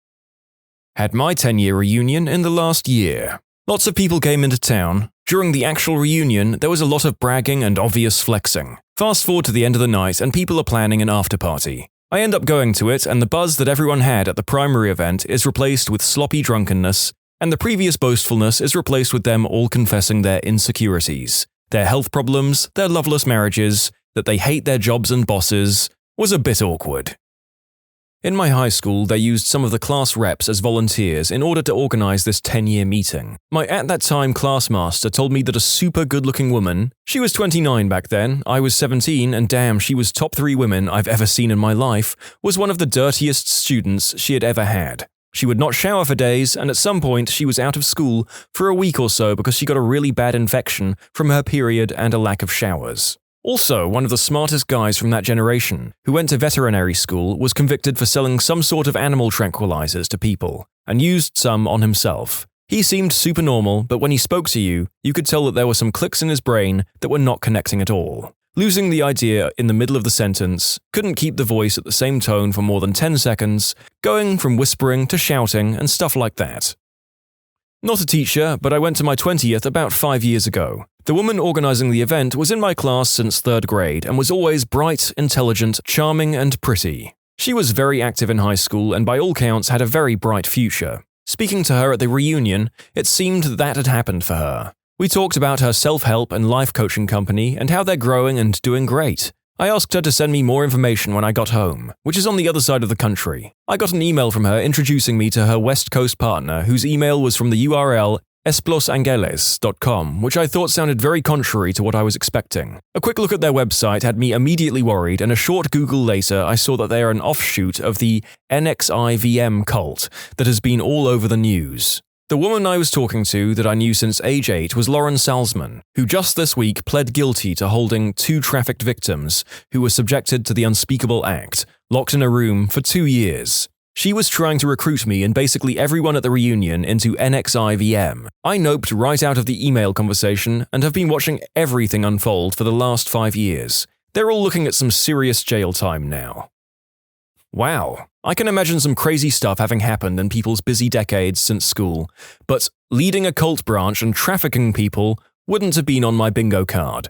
Had my 10-year reunion in the last year. Lots of people came into town. During the actual reunion, there was a lot of bragging and obvious flexing. Fast forward to the end of the night and people are planning an after-party. I end up going to it, and the buzz that everyone had at the primary event is replaced with sloppy drunkenness, and the previous boastfulness is replaced with them all confessing their insecurities, their health problems, their loveless marriages, that they hate their jobs and bosses. Was a bit awkward. In my high school, they used some of the class reps as volunteers in order to organize this 10-year meeting. My at-that-time classmaster told me that a super good-looking woman, she was 29 back then, I was 17, and damn, she was top 3 women I've ever seen in my life, was one of the dirtiest students she had ever had. She would not shower for days, and at some point she was out of school for a week or so because she got a really bad infection from her period and a lack of showers. Also, one of the smartest guys from that generation, who went to veterinary school, was convicted for selling some sort of animal tranquilizers to people, and used some on himself. He seemed super normal, but when he spoke to you, you could tell that there were some clicks in his brain that were not connecting at all. Losing the idea in the middle of the sentence, couldn't keep the voice at the same tone for more than 10 seconds, going from whispering to shouting and stuff like that. Not a teacher, but I went to my 20th about 5 years ago. The woman organizing the event was in my class since 3rd grade and was always bright, intelligent, charming, and pretty. She was very active in high school and by all counts had a very bright future. Speaking to her at the reunion, it seemed that had happened for her. We talked about her self-help and life coaching company and how they're growing and doing great. I asked her to send me more information when I got home, which is on the other side of the country. I got an email from her introducing me to her West Coast partner, whose email was from the URL esplosangeles.com, which I thought sounded very contrary to what I was expecting. A quick look at their website had me immediately worried, and a short Google later I saw that they are an offshoot of the NXIVM cult that has been all over the news. The woman I was talking to that I knew since age 8 was Lauren Salzman, who just this week pled guilty to holding 2 trafficked victims who were subjected to the unspeakable act, locked in a room for 2 years. She was trying to recruit me and basically everyone at the reunion into NXIVM. I noped right out of the email conversation and have been watching everything unfold for the last 5 years. They're all looking at some serious jail time now. Wow, I can imagine some crazy stuff having happened in people's busy decades since school, but leading a cult branch and trafficking people wouldn't have been on my bingo card.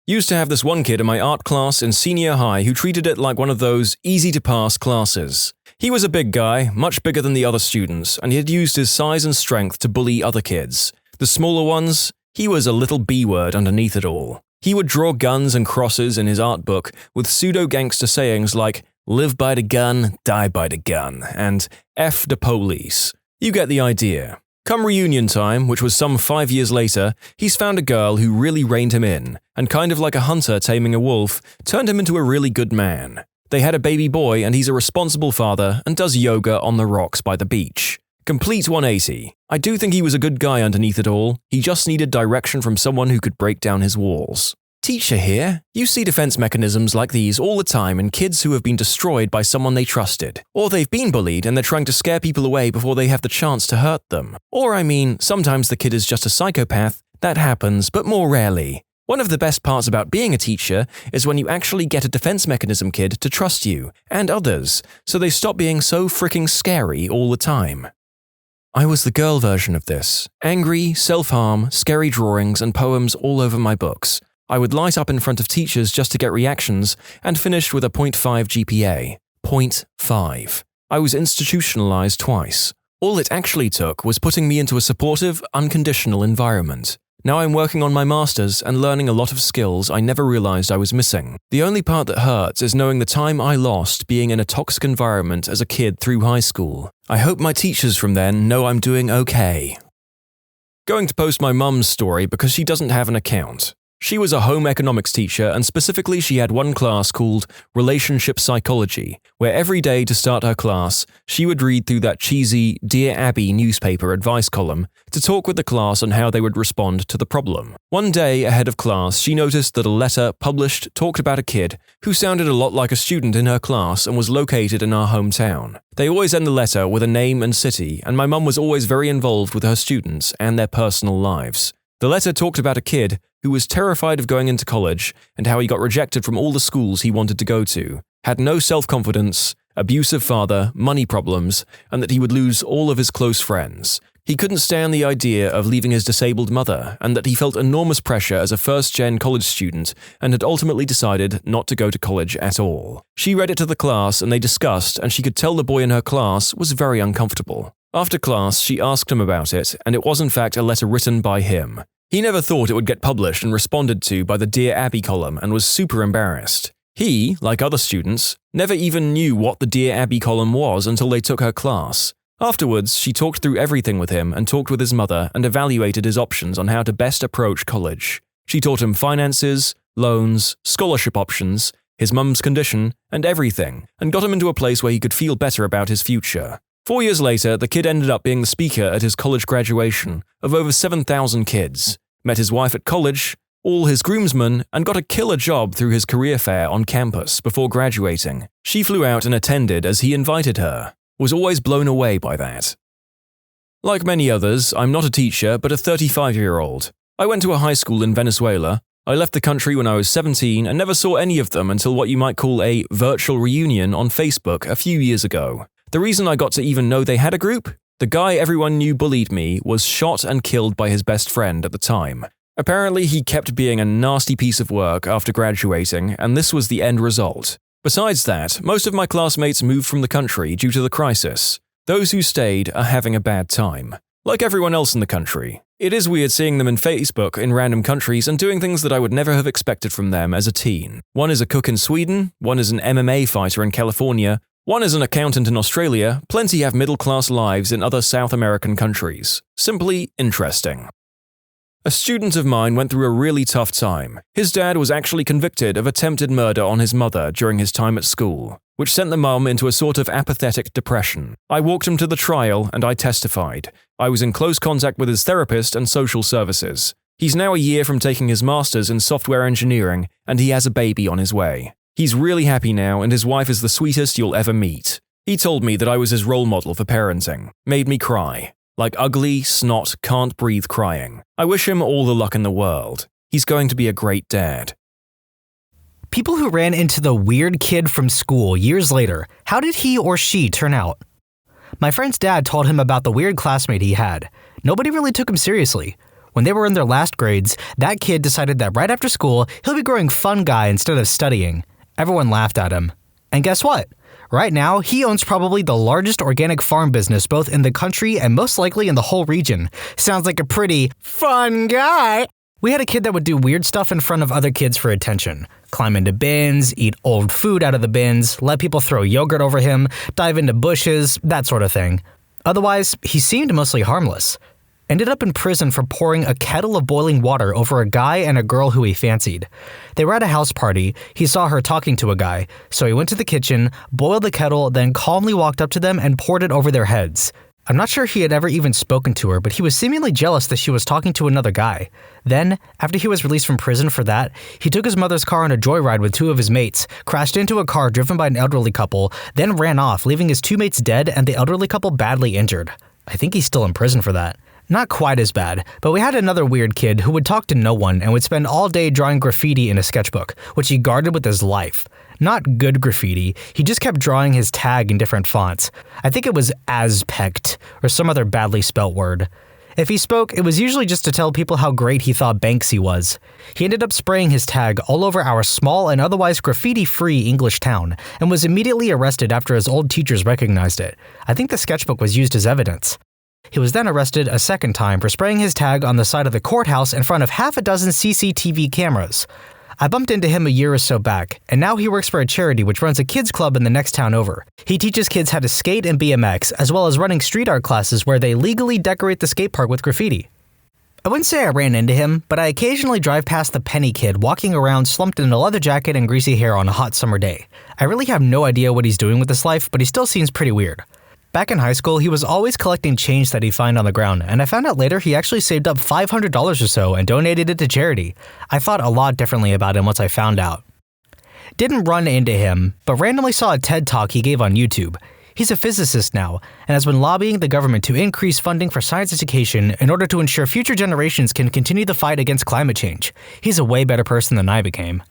Used to have this one kid in my art class in senior high who treated it like one of those easy-to-pass classes. He was a big guy, much bigger than the other students, and he had used his size and strength to bully other kids. The smaller ones, he was a little B-word underneath it all. He would draw guns and crosses in his art book with pseudo-gangster sayings like, "Live by the gun, die by the gun," and "F the police." You get the idea. Come reunion time, which was some 5 years later, he's found a girl who really reined him in, and kind of like a hunter taming a wolf, turned him into a really good man. They had a baby boy and he's a responsible father and does yoga on the rocks by the beach. Complete 180. I do think he was a good guy underneath it all, he just needed direction from someone who could break down his walls. Teacher here. You see defense mechanisms like these all the time in kids who have been destroyed by someone they trusted. Or they've been bullied and they're trying to scare people away before they have the chance to hurt them. Or sometimes the kid is just a psychopath. That happens, but more rarely. One of the best parts about being a teacher is when you actually get a defense mechanism kid to trust you, and others, so they stop being so freaking scary all the time. I was the girl version of this. Angry, self-harm, scary drawings, and poems all over my books. I would light up in front of teachers just to get reactions, and finished with a 0.5 GPA. 0.5. I was institutionalized twice. All it actually took was putting me into a supportive, unconditional environment. Now I'm working on my master's and learning a lot of skills I never realized I was missing. The only part that hurts is knowing the time I lost being in a toxic environment as a kid through high school. I hope my teachers from then know I'm doing okay. Going to post my mum's story because she doesn't have an account. She was a home economics teacher, and specifically she had one class called Relationship Psychology, where every day to start her class, she would read through that cheesy Dear Abby newspaper advice column to talk with the class on how they would respond to the problem. One day ahead of class, she noticed that a letter published talked about a kid who sounded a lot like a student in her class and was located in our hometown. They always end the letter with a name and city, and my mum was always very involved with her students and their personal lives. The letter talked about a kid who was terrified of going into college and how he got rejected from all the schools he wanted to go to, had no self-confidence, abusive father, money problems, and that he would lose all of his close friends. He couldn't stand the idea of leaving his disabled mother, and that he felt enormous pressure as a first-gen college student and had ultimately decided not to go to college at all. She read it to the class and they discussed, and she could tell the boy in her class was very uncomfortable. After class, she asked him about it, and it was in fact a letter written by him. He never thought it would get published and responded to by the Dear Abby column and was super embarrassed. He, like other students, never even knew what the Dear Abby column was until they took her class. Afterwards, she talked through everything with him and talked with his mother and evaluated his options on how to best approach college. She taught him finances, loans, scholarship options, his mum's condition, and everything, and got him into a place where he could feel better about his future. 4 years later, the kid ended up being the speaker at his college graduation of over 7,000 kids, met his wife at college, all his groomsmen, and got a killer job through his career fair on campus before graduating. She flew out and attended as he invited her. Was always blown away by that. Like many others, I'm not a teacher, but a 35-year-old. I went to a high school in Venezuela. I left the country when I was 17 and never saw any of them until what you might call a virtual reunion on Facebook a few years ago. The reason I got to even know they had a group? The guy everyone knew bullied me was shot and killed by his best friend at the time. Apparently, he kept being a nasty piece of work after graduating, and this was the end result. Besides that, most of my classmates moved from the country due to the crisis. Those who stayed are having a bad time. Like everyone else in the country. It is weird seeing them in Facebook in random countries and doing things that I would never have expected from them as a teen. One is a cook in Sweden, one is an MMA fighter in California, one is an accountant in Australia, plenty have middle-class lives in other South American countries. Simply interesting. A student of mine went through a really tough time. His dad was actually convicted of attempted murder on his mother during his time at school, which sent the mum into a sort of apathetic depression. I walked him to the trial and I testified. I was in close contact with his therapist and social services. He's now a year from taking his master's in software engineering and he has a baby on his way. He's really happy now, and his wife is the sweetest you'll ever meet. He told me that I was his role model for parenting. Made me cry. Like ugly, snot, can't breathe crying. I wish him all the luck in the world. He's going to be a great dad. People who ran into the weird kid from school years later, how did he or she turn out? My friend's dad told him about the weird classmate he had. Nobody really took him seriously. When they were in their last grades, that kid decided that right after school, he'll be growing fun guy instead of studying. Everyone laughed at him. And guess what? Right now, he owns probably the largest organic farm business both in the country and most likely in the whole region. Sounds like a pretty fun guy. We had a kid that would do weird stuff in front of other kids for attention. Climb into bins, eat old food out of the bins, let people throw yogurt over him, dive into bushes, that sort of thing. Otherwise, he seemed mostly harmless. Ended up in prison for pouring a kettle of boiling water over a guy and a girl who he fancied. They were at a house party, he saw her talking to a guy, so he went to the kitchen, boiled the kettle, then calmly walked up to them and poured it over their heads. I'm not sure he had ever even spoken to her, but he was seemingly jealous that she was talking to another guy. Then, after he was released from prison for that, he took his mother's car on a joyride with two of his mates, crashed into a car driven by an elderly couple, then ran off, leaving his two mates dead and the elderly couple badly injured. I think he's still in prison for that. Not quite as bad, but we had another weird kid who would talk to no one and would spend all day drawing graffiti in a sketchbook, which he guarded with his life. Not good graffiti, he just kept drawing his tag in different fonts. I think it was ASPECT, or some other badly spelt word. If he spoke, it was usually just to tell people how great he thought Banksy was. He ended up spraying his tag all over our small and otherwise graffiti-free English town, and was immediately arrested after his old teachers recognized it. I think the sketchbook was used as evidence. He was then arrested a second time for spraying his tag on the side of the courthouse in front of half a dozen CCTV cameras. I bumped into him a year or so back, and now he works for a charity which runs a kids club in the next town over. He teaches kids how to skate and BMX, as well as running street art classes where they legally decorate the skate park with graffiti. I wouldn't say I ran into him, but I occasionally drive past the penny kid walking around slumped in a leather jacket and greasy hair on a hot summer day. I really have no idea what he's doing with his life, but he still seems pretty weird. Back in high school, he was always collecting change that he'd find on the ground, and I found out later he actually saved up $500 or so and donated it to charity. I thought a lot differently about him once I found out. Didn't run into him, but randomly saw a TED Talk he gave on YouTube. He's a physicist now, and has been lobbying the government to increase funding for science education in order to ensure future generations can continue the fight against climate change. He's a way better person than I became.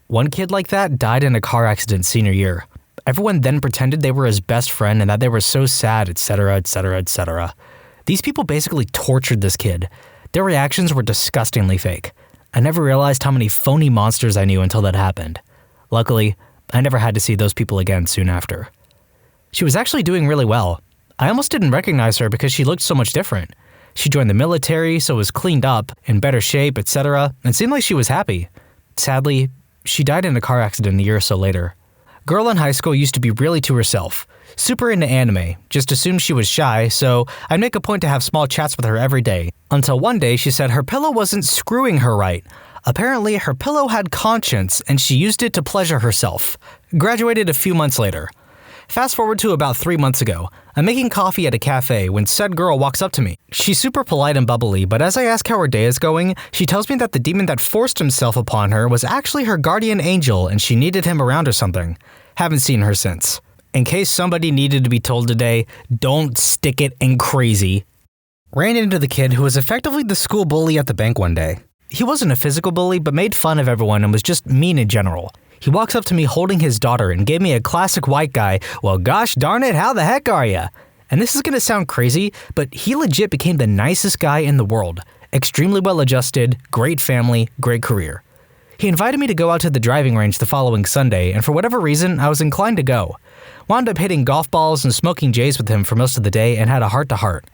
One kid like that died in a car accident senior year. Everyone then pretended they were his best friend and that they were so sad, etc., etc., etc. These people basically tortured this kid. Their reactions were disgustingly fake. I never realized how many phony monsters I knew until that happened. Luckily, I never had to see those people again soon after. She was actually doing really well. I almost didn't recognize her because she looked so much different. She joined the military, so was cleaned up, in better shape, etc., and seemed like she was happy. Sadly, she died in a car accident a year or so later. Girl in high school used to be really to herself. Super into anime, just assumed she was shy, so I'd make a point to have small chats with her every day. Until one day she said her pillow wasn't screwing her right. Apparently, her pillow had conscience, and she used it to pleasure herself. Graduated a few months later. Fast forward to about 3 months ago. I'm making coffee at a cafe when said girl walks up to me. She's super polite and bubbly, but as I ask how her day is going, she tells me that the demon that forced himself upon her was actually her guardian angel and she needed him around or something. Haven't seen her since. In case somebody needed to be told today, don't stick it in crazy. Ran into the kid who was effectively the school bully at the bank one day. He wasn't a physical bully, but made fun of everyone and was just mean in general. He walks up to me holding his daughter and gave me a classic white guy, well gosh darn it, how the heck are ya? And this is gonna sound crazy, but he legit became the nicest guy in the world. Extremely well adjusted, great family, great career. He invited me to go out to the driving range the following Sunday, and for whatever reason, I was inclined to go. Wound up hitting golf balls and smoking J's with him for most of the day and had a heart-to-heart.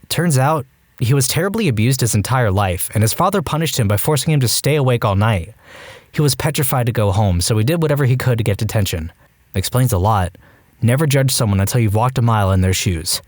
Turns out, he was terribly abused his entire life, and his father punished him by forcing him to stay awake all night. He was petrified to go home, so he did whatever he could to get detention. Explains a lot. Never judge someone until you've walked a mile in their shoes.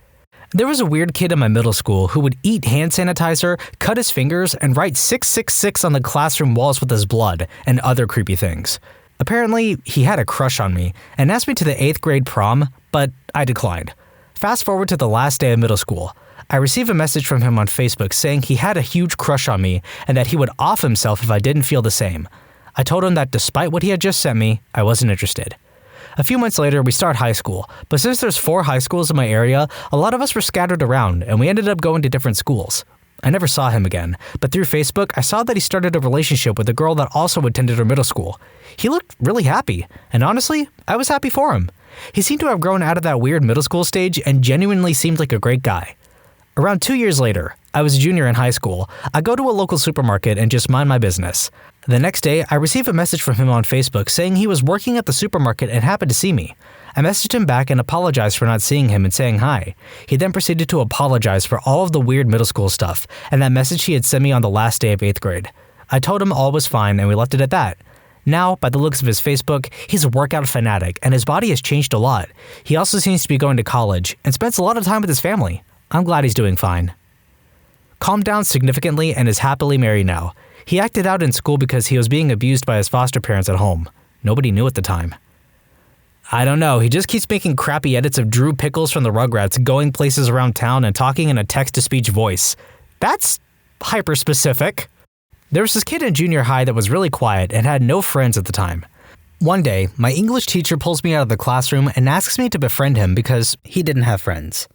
There was a weird kid in my middle school who would eat hand sanitizer, cut his fingers, and write 666 on the classroom walls with his blood, and other creepy things. Apparently, he had a crush on me, and asked me to the 8th grade prom, but I declined. Fast forward to the last day of middle school. I received a message from him on Facebook saying he had a huge crush on me, and that he would off himself if I didn't feel the same. I told him that despite what he had just sent me, I wasn't interested. A few months later, we start high school, but since there's 4 high schools in my area, a lot of us were scattered around, and we ended up going to different schools. I never saw him again, but through Facebook, I saw that he started a relationship with a girl that also attended our middle school. He looked really happy, and honestly, I was happy for him. He seemed to have grown out of that weird middle school stage and genuinely seemed like a great guy. Around 2 years later, I was a junior in high school. I go to a local supermarket and just mind my business. The next day, I receive a message from him on Facebook saying he was working at the supermarket and happened to see me. I messaged him back and apologized for not seeing him and saying hi. He then proceeded to apologize for all of the weird middle school stuff and that message he had sent me on the last day of 8th grade. I told him all was fine and we left it at that. Now, by the looks of his Facebook, he's a workout fanatic and his body has changed a lot. He also seems to be going to college and spends a lot of time with his family. I'm glad he's doing fine. Calmed down significantly and is happily married now. He acted out in school because he was being abused by his foster parents at home. Nobody knew at the time. I don't know, he just keeps making crappy edits of Drew Pickles from the Rugrats, going places around town and talking in a text-to-speech voice. That's hyper-specific. There was this kid in junior high that was really quiet and had no friends at the time. One day, my English teacher pulls me out of the classroom and asks me to befriend him because he didn't have friends.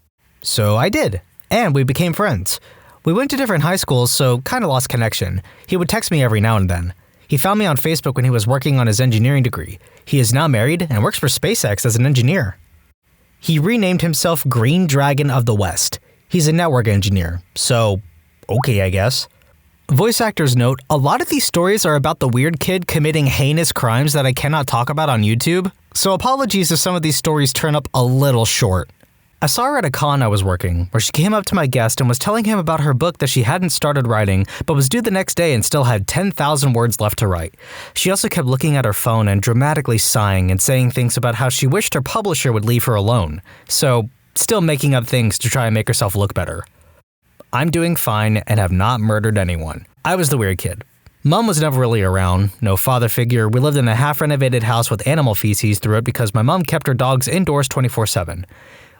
So I did, and we became friends. We went to different high schools, so kinda lost connection. He would text me every now and then. He found me on Facebook when he was working on his engineering degree. He is now married and works for SpaceX as an engineer. He renamed himself Green Dragon of the West. He's a network engineer, so okay, I guess. Voice actors note, a lot of these stories are about the weird kid committing heinous crimes that I cannot talk about on YouTube, so apologies if some of these stories turn up a little short. I saw her at a con I was working, where she came up to my guest and was telling him about her book that she hadn't started writing, but was due the next day and still had 10,000 words left to write. She also kept looking at her phone and dramatically sighing and saying things about how she wished her publisher would leave her alone. So, still making up things to try and make herself look better. I'm doing fine and have not murdered anyone. I was the weird kid. Mom was never really around, no father figure. We lived in a half-renovated house with animal feces through it because my mom kept her dogs indoors 24/7.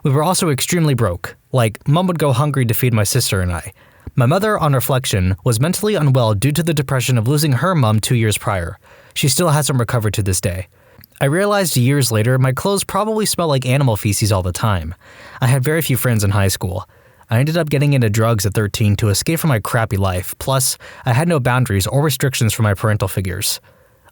We were also extremely broke. Like, Mom would go hungry to feed my sister and I. My mother, on reflection, was mentally unwell due to the depression of losing her mom 2 years prior. She still hasn't recovered to this day. I realized years later my clothes probably smell like animal feces all the time. I had very few friends in high school. I ended up getting into drugs at 13 to escape from my crappy life, plus I had no boundaries or restrictions from my parental figures.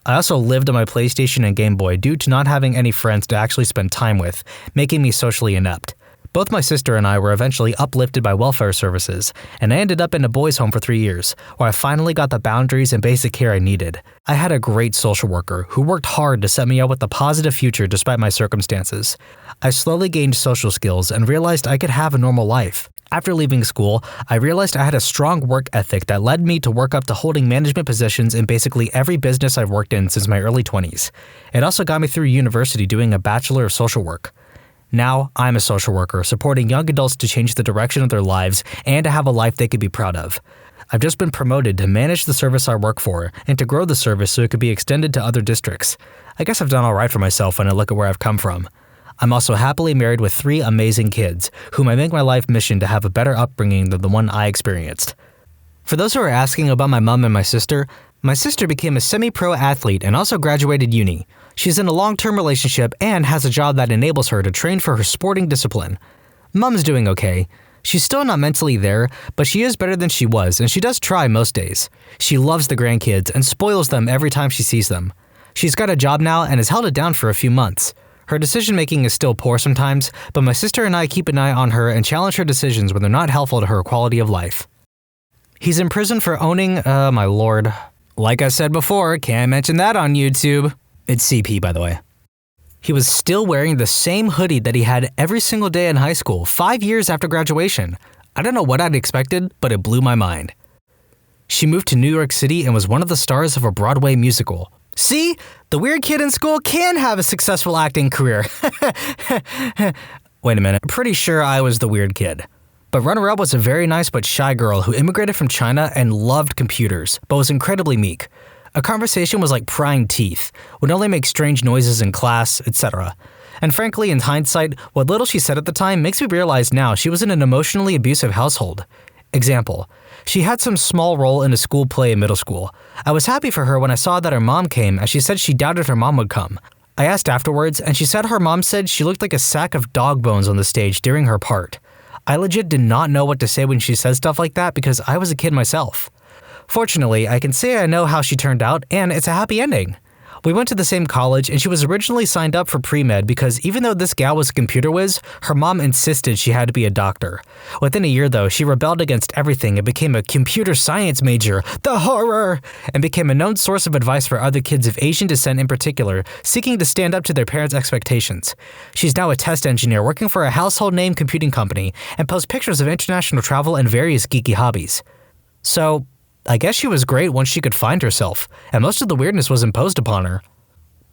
I also lived on my PlayStation and Game Boy due to not having any friends to actually spend time with, making me socially inept. Both my sister and I were eventually uplifted by welfare services, and I ended up in a boys' home for 3 years, where I finally got the boundaries and basic care I needed. I had a great social worker who worked hard to set me up with a positive future despite my circumstances. I slowly gained social skills and realized I could have a normal life. After leaving school, I realized I had a strong work ethic that led me to work up to holding management positions in basically every business I've worked in since my early 20s. It also got me through university doing a Bachelor of Social Work. Now, I'm a social worker, supporting young adults to change the direction of their lives and to have a life they could be proud of. I've just been promoted to manage the service I work for and to grow the service so it could be extended to other districts. I guess I've done all right for myself when I look at where I've come from. I'm also happily married with 3 amazing kids, whom I make my life mission to have a better upbringing than the one I experienced. For those who are asking about my mom and my sister became a semi-pro athlete and also graduated uni. She's in a long-term relationship and has a job that enables her to train for her sporting discipline. Mom's doing okay. She's still not mentally there, but she is better than she was, and she does try most days. She loves the grandkids and spoils them every time she sees them. She's got a job now and has held it down for a few months. Her decision-making is still poor sometimes, but my sister and I keep an eye on her and challenge her decisions when they're not helpful to her quality of life. He's in prison for owning, my lord. Like I said before, can't mention that on YouTube. It's CP, by the way. He was still wearing the same hoodie that he had every single day in high school, 5 years after graduation. I don't know what I'd expected, but it blew my mind. She moved to New York City and was one of the stars of a Broadway musical. See? The weird kid in school can have a successful acting career. Wait a minute, I'm pretty sure I was the weird kid. But runner-up was a very nice but shy girl who immigrated from China and loved computers, but was incredibly meek. A conversation was like prying teeth, would only make strange noises in class, etc. And frankly, in hindsight, what little she said at the time makes me realize now she was in an emotionally abusive household. Example, she had some small role in a school play in middle school. I was happy for her when I saw that her mom came, as she said she doubted her mom would come. I asked afterwards, and she said her mom said she looked like a sack of dog bones on the stage during her part. I legit did not know what to say when she said stuff like that because I was a kid myself. Fortunately, I can say I know how she turned out, and it's a happy ending. We went to the same college, and she was originally signed up for pre-med because even though this gal was a computer whiz, her mom insisted she had to be a doctor. Within a year though, she rebelled against everything and became a computer science major, the horror, and became a known source of advice for other kids of Asian descent in particular, seeking to stand up to their parents' expectations. She's now a test engineer working for a household name computing company and posts pictures of international travel and various geeky hobbies. So, I guess she was great once she could find herself, and most of the weirdness was imposed upon her.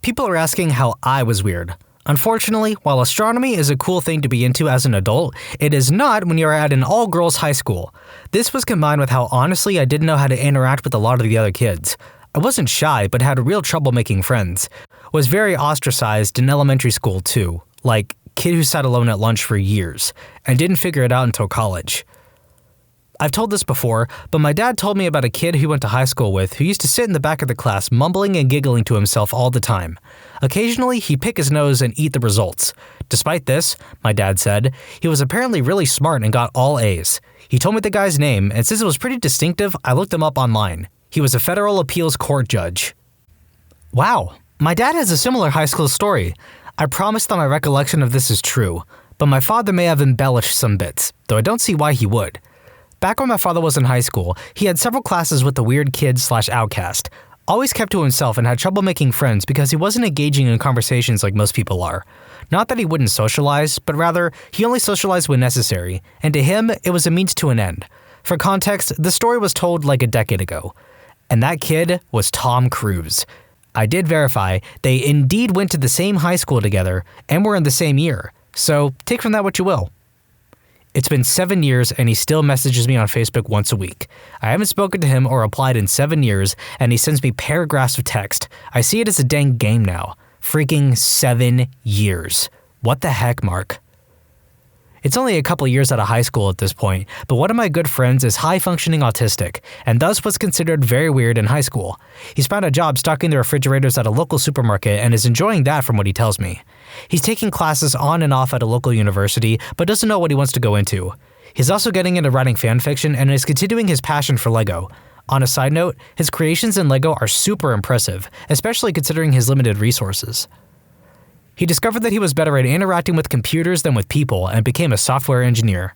People are asking how I was weird. Unfortunately, while astronomy is a cool thing to be into as an adult, it is not when you are at an all-girls high school. This was combined with how honestly I didn't know how to interact with a lot of the other kids. I wasn't shy, but had real trouble making friends. Was very ostracized in elementary school too, like kid who sat alone at lunch for years, and didn't figure it out until college. I've told this before, but my dad told me about a kid he went to high school with who used to sit in the back of the class mumbling and giggling to himself all the time. Occasionally, he'd pick his nose and eat the results. Despite this, my dad said, he was apparently really smart and got all A's. He told me the guy's name, and since it was pretty distinctive, I looked him up online. He was a federal appeals court judge. Wow, my dad has a similar high school story. I promise that my recollection of this is true, but my father may have embellished some bits, though I don't see why he would. Back when my father was in high school, he had several classes with the weird kid/outcast. Always kept to himself and had trouble making friends because he wasn't engaging in conversations like most people are. Not that he wouldn't socialize, but rather, he only socialized when necessary, and to him, it was a means to an end. For context, the story was told like a decade ago. And that kid was Tom Cruise. I did verify, they indeed went to the same high school together, and were in the same year. So, take from that what you will. It's been 7 years and he still messages me on Facebook once a week. I haven't spoken to him or replied in 7 years and he sends me paragraphs of text. I see it as a dang game now. Freaking 7 years. What the heck, Mark? It's only a couple years out of high school at this point, but one of my good friends is high-functioning autistic, and thus was considered very weird in high school. He's found a job stocking the refrigerators at a local supermarket and is enjoying that from what he tells me. He's taking classes on and off at a local university, but doesn't know what he wants to go into. He's also getting into writing fanfiction and is continuing his passion for LEGO. On a side note, his creations in LEGO are super impressive, especially considering his limited resources. He discovered that he was better at interacting with computers than with people and became a software engineer.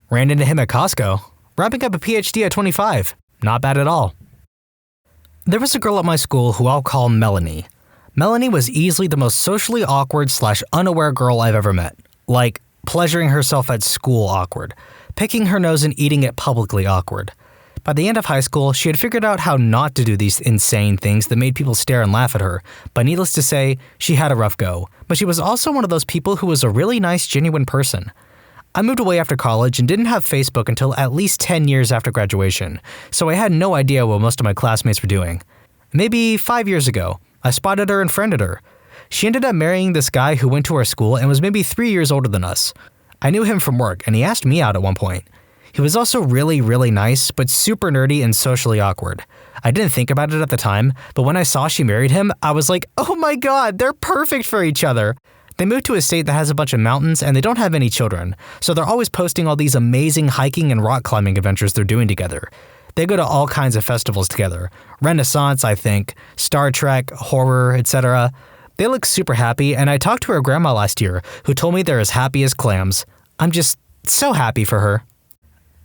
Ran into him at Costco, wrapping up a PhD at 25. Not bad at all. There was a girl at my school who I'll call Melanie. Melanie was easily the most socially awkward/unaware girl I've ever met. Like, pleasuring herself at school awkward, picking her nose and eating it publicly awkward. By the end of high school, she had figured out how not to do these insane things that made people stare and laugh at her, but needless to say, she had a rough go. But she was also one of those people who was a really nice, genuine person. I moved away after college and didn't have Facebook until at least 10 years after graduation, so I had no idea what most of my classmates were doing. Maybe 5 years ago, I spotted her and friended her. She ended up marrying this guy who went to our school and was maybe 3 years older than us. I knew him from work, and he asked me out at one point. He was also really, really nice, but super nerdy and socially awkward. I didn't think about it at the time, but when I saw she married him, I was like, oh my god, they're perfect for each other. They moved to a state that has a bunch of mountains and they don't have any children, so they're always posting all these amazing hiking and rock climbing adventures they're doing together. They go to all kinds of festivals together. Renaissance, I think, Star Trek, horror, etc. They look super happy, and I talked to her grandma last year, who told me they're as happy as clams. I'm just so happy for her.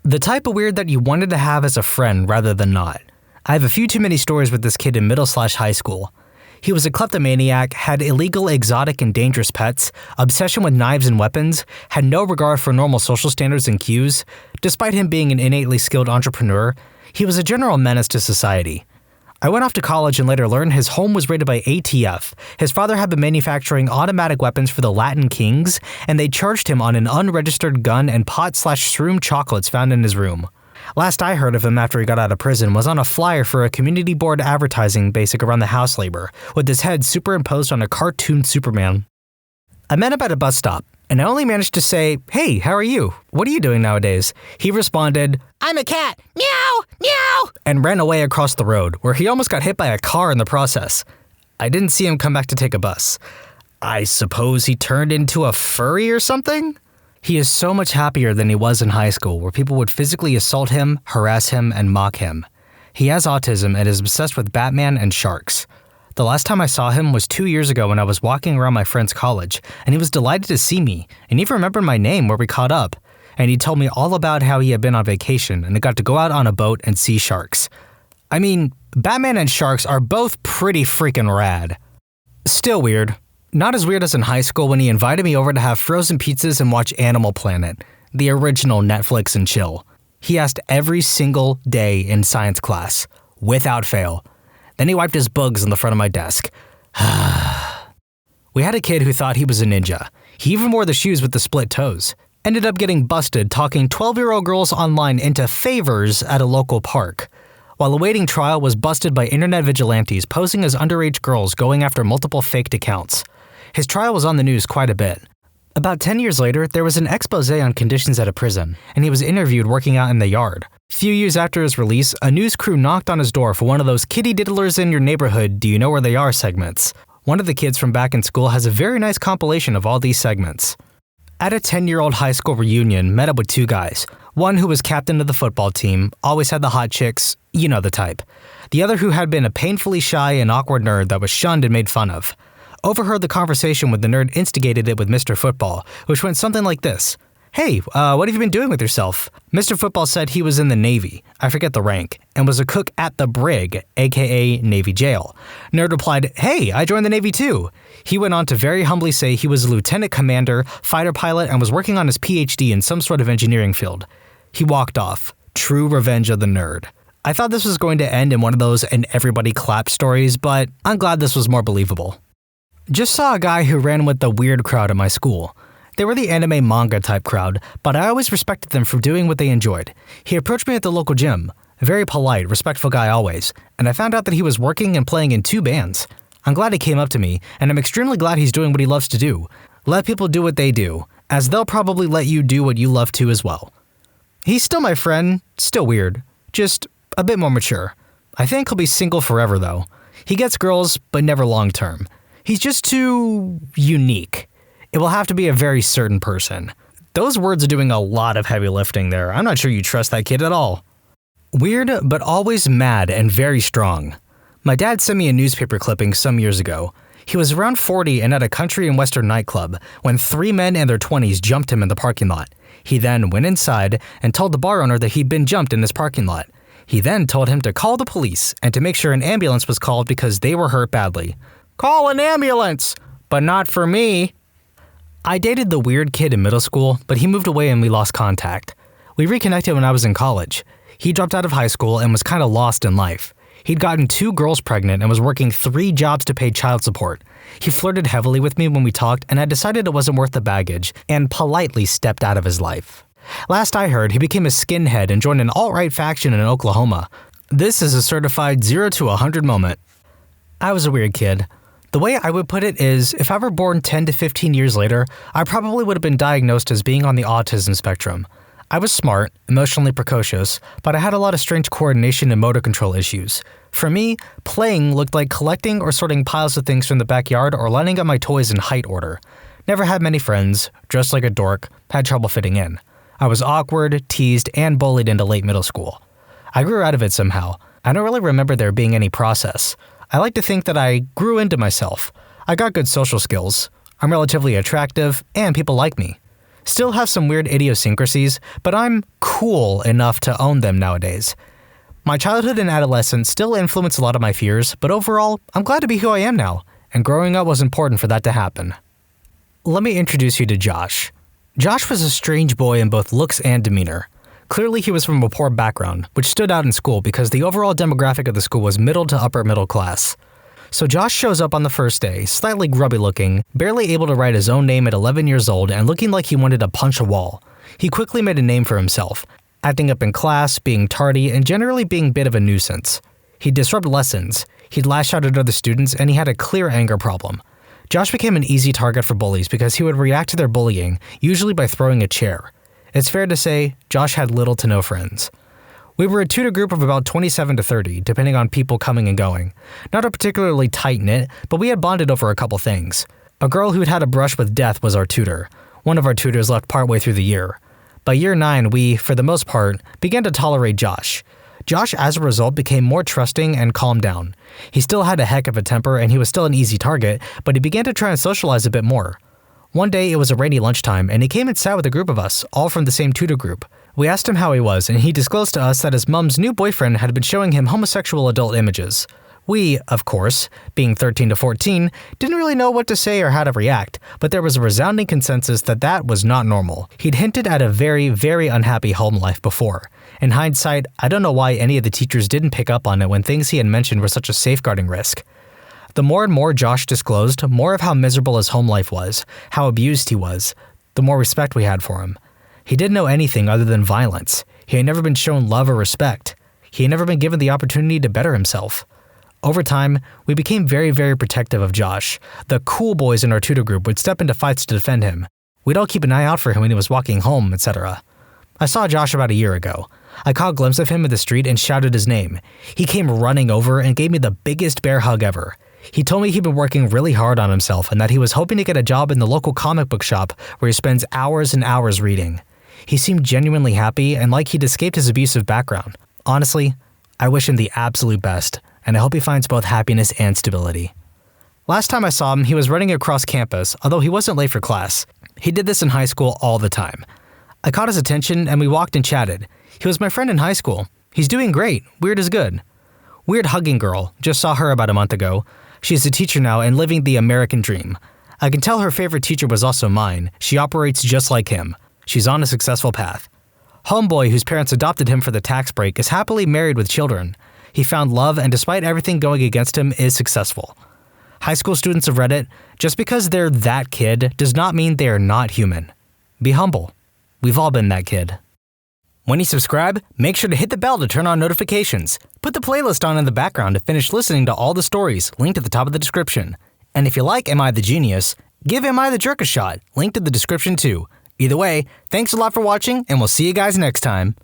The type of weird that you wanted to have as a friend rather than not. I have a few too many stories with this kid in middle/high school. He was a kleptomaniac, had illegal, exotic, and dangerous pets, obsession with knives and weapons, had no regard for normal social standards and cues. Despite him being an innately skilled entrepreneur, he was a general menace to society. I went off to college and later learned his home was raided by ATF. His father had been manufacturing automatic weapons for the Latin kings, and they charged him on an unregistered gun and pot/shroom chocolates found in his room. Last I heard of him after he got out of prison was on a flyer for a community board advertising basic around the house labor, with his head superimposed on a cartoon Superman. I met him at a bus stop, and I only managed to say, "Hey, how are you? What are you doing nowadays?" He responded, "I'm a cat, meow, meow," and ran away across the road, where he almost got hit by a car in the process. I didn't see him come back to take a bus. I suppose he turned into a furry or something? He is so much happier than he was in high school, where people would physically assault him, harass him, and mock him. He has autism and is obsessed with Batman and sharks. The last time I saw him was 2 years ago when I was walking around my friend's college, and he was delighted to see me, and even remembered my name where we caught up. And he told me all about how he had been on vacation and got to go out on a boat and see sharks. I mean, Batman and sharks are both pretty freaking rad. Still weird. Not as weird as in high school when he invited me over to have frozen pizzas and watch Animal Planet, the original Netflix and chill. He asked every single day in science class, without fail. Then he wiped his bugs on the front of my desk. We had a kid who thought he was a ninja. He even wore the shoes with the split toes. Ended up getting busted talking 12-year-old girls online into favors at a local park. While awaiting trial, was busted by internet vigilantes posing as underage girls going after multiple faked accounts. His trial was on the news quite a bit. About 10 years later, there was an expose on conditions at a prison, and he was interviewed working out in the yard. Few years after his release, a news crew knocked on his door for one of those kitty diddlers in your neighborhood do you know where they are segments. One of the kids from back in school has a very nice compilation of all these segments. At a 10-year-old high school reunion, met up with two guys. One who was captain of the football team, always had the hot chicks, you know the type. The other who had been a painfully shy and awkward nerd that was shunned and made fun of. Overheard the conversation when the nerd instigated it with Mr. Football, which went something like this. "Hey, what have you been doing with yourself?" Mr. Football said he was in the Navy, I forget the rank, and was a cook at the Brig, aka Navy Jail. Nerd replied, "Hey, I joined the Navy too." He went on to very humbly say he was a lieutenant commander, fighter pilot, and was working on his PhD in some sort of engineering field. He walked off. True revenge of the nerd. I thought this was going to end in one of those and everybody clapped stories, but I'm glad this was more believable. Just saw a guy who ran with the weird crowd at my school. They were the anime manga type crowd, but I always respected them for doing what they enjoyed. He approached me at the local gym. A very polite, respectful guy always, and I found out that he was working and playing in 2 bands. I'm glad he came up to me, and I'm extremely glad he's doing what he loves to do. Let people do what they do, as they'll probably let you do what you love to as well. He's still my friend, still weird, just a bit more mature. I think he'll be single forever though. He gets girls, but never long term. He's just too unique. It will have to be a very certain person. Those words are doing a lot of heavy lifting there. I'm not sure you trust that kid at all. Weird, but always mad and very strong. My dad sent me a newspaper clipping some years ago. He was around 40 and at a country and western nightclub when 3 men in their 20s jumped him in the parking lot. He then went inside and told the bar owner that he'd been jumped in his parking lot. He then told him to call the police and to make sure an ambulance was called because they were hurt badly. "Call an ambulance, but not for me." I dated the weird kid in middle school, but he moved away and we lost contact. We reconnected when I was in college. He dropped out of high school and was kind of lost in life. He'd gotten 2 girls pregnant and was working 3 jobs to pay child support. He flirted heavily with me when we talked, and I decided it wasn't worth the baggage and politely stepped out of his life. Last I heard, he became a skinhead and joined an alt-right faction in Oklahoma. This is a certified 0 to 100 moment. I was a weird kid. The way I would put it is, if I were born 10 to 15 years later, I probably would have been diagnosed as being on the autism spectrum. I was smart, emotionally precocious, but I had a lot of strange coordination and motor control issues. For me, playing looked like collecting or sorting piles of things from the backyard or lining up my toys in height order. Never had many friends, dressed like a dork, had trouble fitting in. I was awkward, teased, and bullied into late middle school. I grew out of it somehow. I don't really remember there being any process. I like to think that I grew into myself. I got good social skills. I'm relatively attractive, and people like me. Still have some weird idiosyncrasies, but I'm cool enough to own them nowadays. My childhood and adolescence still influence a lot of my fears, but overall, I'm glad to be who I am now, and growing up was important for that to happen. Let me introduce you to Josh. Josh was a strange boy in both looks and demeanor. Clearly, he was from a poor background, which stood out in school because the overall demographic of the school was middle to upper middle class. So Josh shows up on the first day, slightly grubby looking, barely able to write his own name at 11 years old and looking like he wanted to punch a wall. He quickly made a name for himself, acting up in class, being tardy, and generally being a bit of a nuisance. He'd disrupt lessons, he'd lash out at other students, and he had a clear anger problem. Josh became an easy target for bullies because he would react to their bullying, usually by throwing a chair. It's fair to say, Josh had little to no friends. We were a tutor group of about 27 to 30, depending on people coming and going. Not a particularly tight-knit, but we had bonded over a couple things. A girl who'd had a brush with death was our tutor. One of our tutors left partway through the year. By year 9, we, for the most part, began to tolerate Josh. Josh, as a result, became more trusting and calmed down. He still had a heck of a temper and he was still an easy target, but he began to try and socialize a bit more. One day, it was a rainy lunchtime, and he came and sat with a group of us, all from the same tutor group. We asked him how he was, and he disclosed to us that his mom's new boyfriend had been showing him homosexual adult images. We, of course, being 13 to 14, didn't really know what to say or how to react, but there was a resounding consensus that that was not normal. He'd hinted at a very, very unhappy home life before. In hindsight, I don't know why any of the teachers didn't pick up on it when things he had mentioned were such a safeguarding risk. The more and more Josh disclosed, more of how miserable his home life was, how abused he was, the more respect we had for him. He didn't know anything other than violence. He had never been shown love or respect. He had never been given the opportunity to better himself. Over time, we became very, very protective of Josh. The cool boys in our tutor group would step into fights to defend him. We'd all keep an eye out for him when he was walking home, etc. I saw Josh about a year ago. I caught a glimpse of him in the street and shouted his name. He came running over and gave me the biggest bear hug ever. He told me he'd been working really hard on himself and that he was hoping to get a job in the local comic book shop where he spends hours and hours reading. He seemed genuinely happy and like he'd escaped his abusive background. Honestly, I wish him the absolute best, and I hope he finds both happiness and stability. Last time I saw him, he was running across campus, although he wasn't late for class. He did this in high school all the time. I caught his attention and we walked and chatted. He was my friend in high school. He's doing great. Weird is good. Weird hugging girl. Just saw her about a month ago. She's a teacher now and living the American dream. I can tell her favorite teacher was also mine. She operates just like him. She's on a successful path. Homeboy, whose parents adopted him for the tax break, is happily married with children. He found love and despite everything going against him, is successful. High school students of Reddit, just because they're that kid does not mean they are not human. Be humble. We've all been that kid. When you subscribe, make sure to hit the bell to turn on notifications. Put the playlist on in the background to finish listening to all the stories, linked at the top of the description. And if you like Am I the Genius, give Am I the Jerk a shot, linked in the description too. Either way, thanks a lot for watching, and we'll see you guys next time.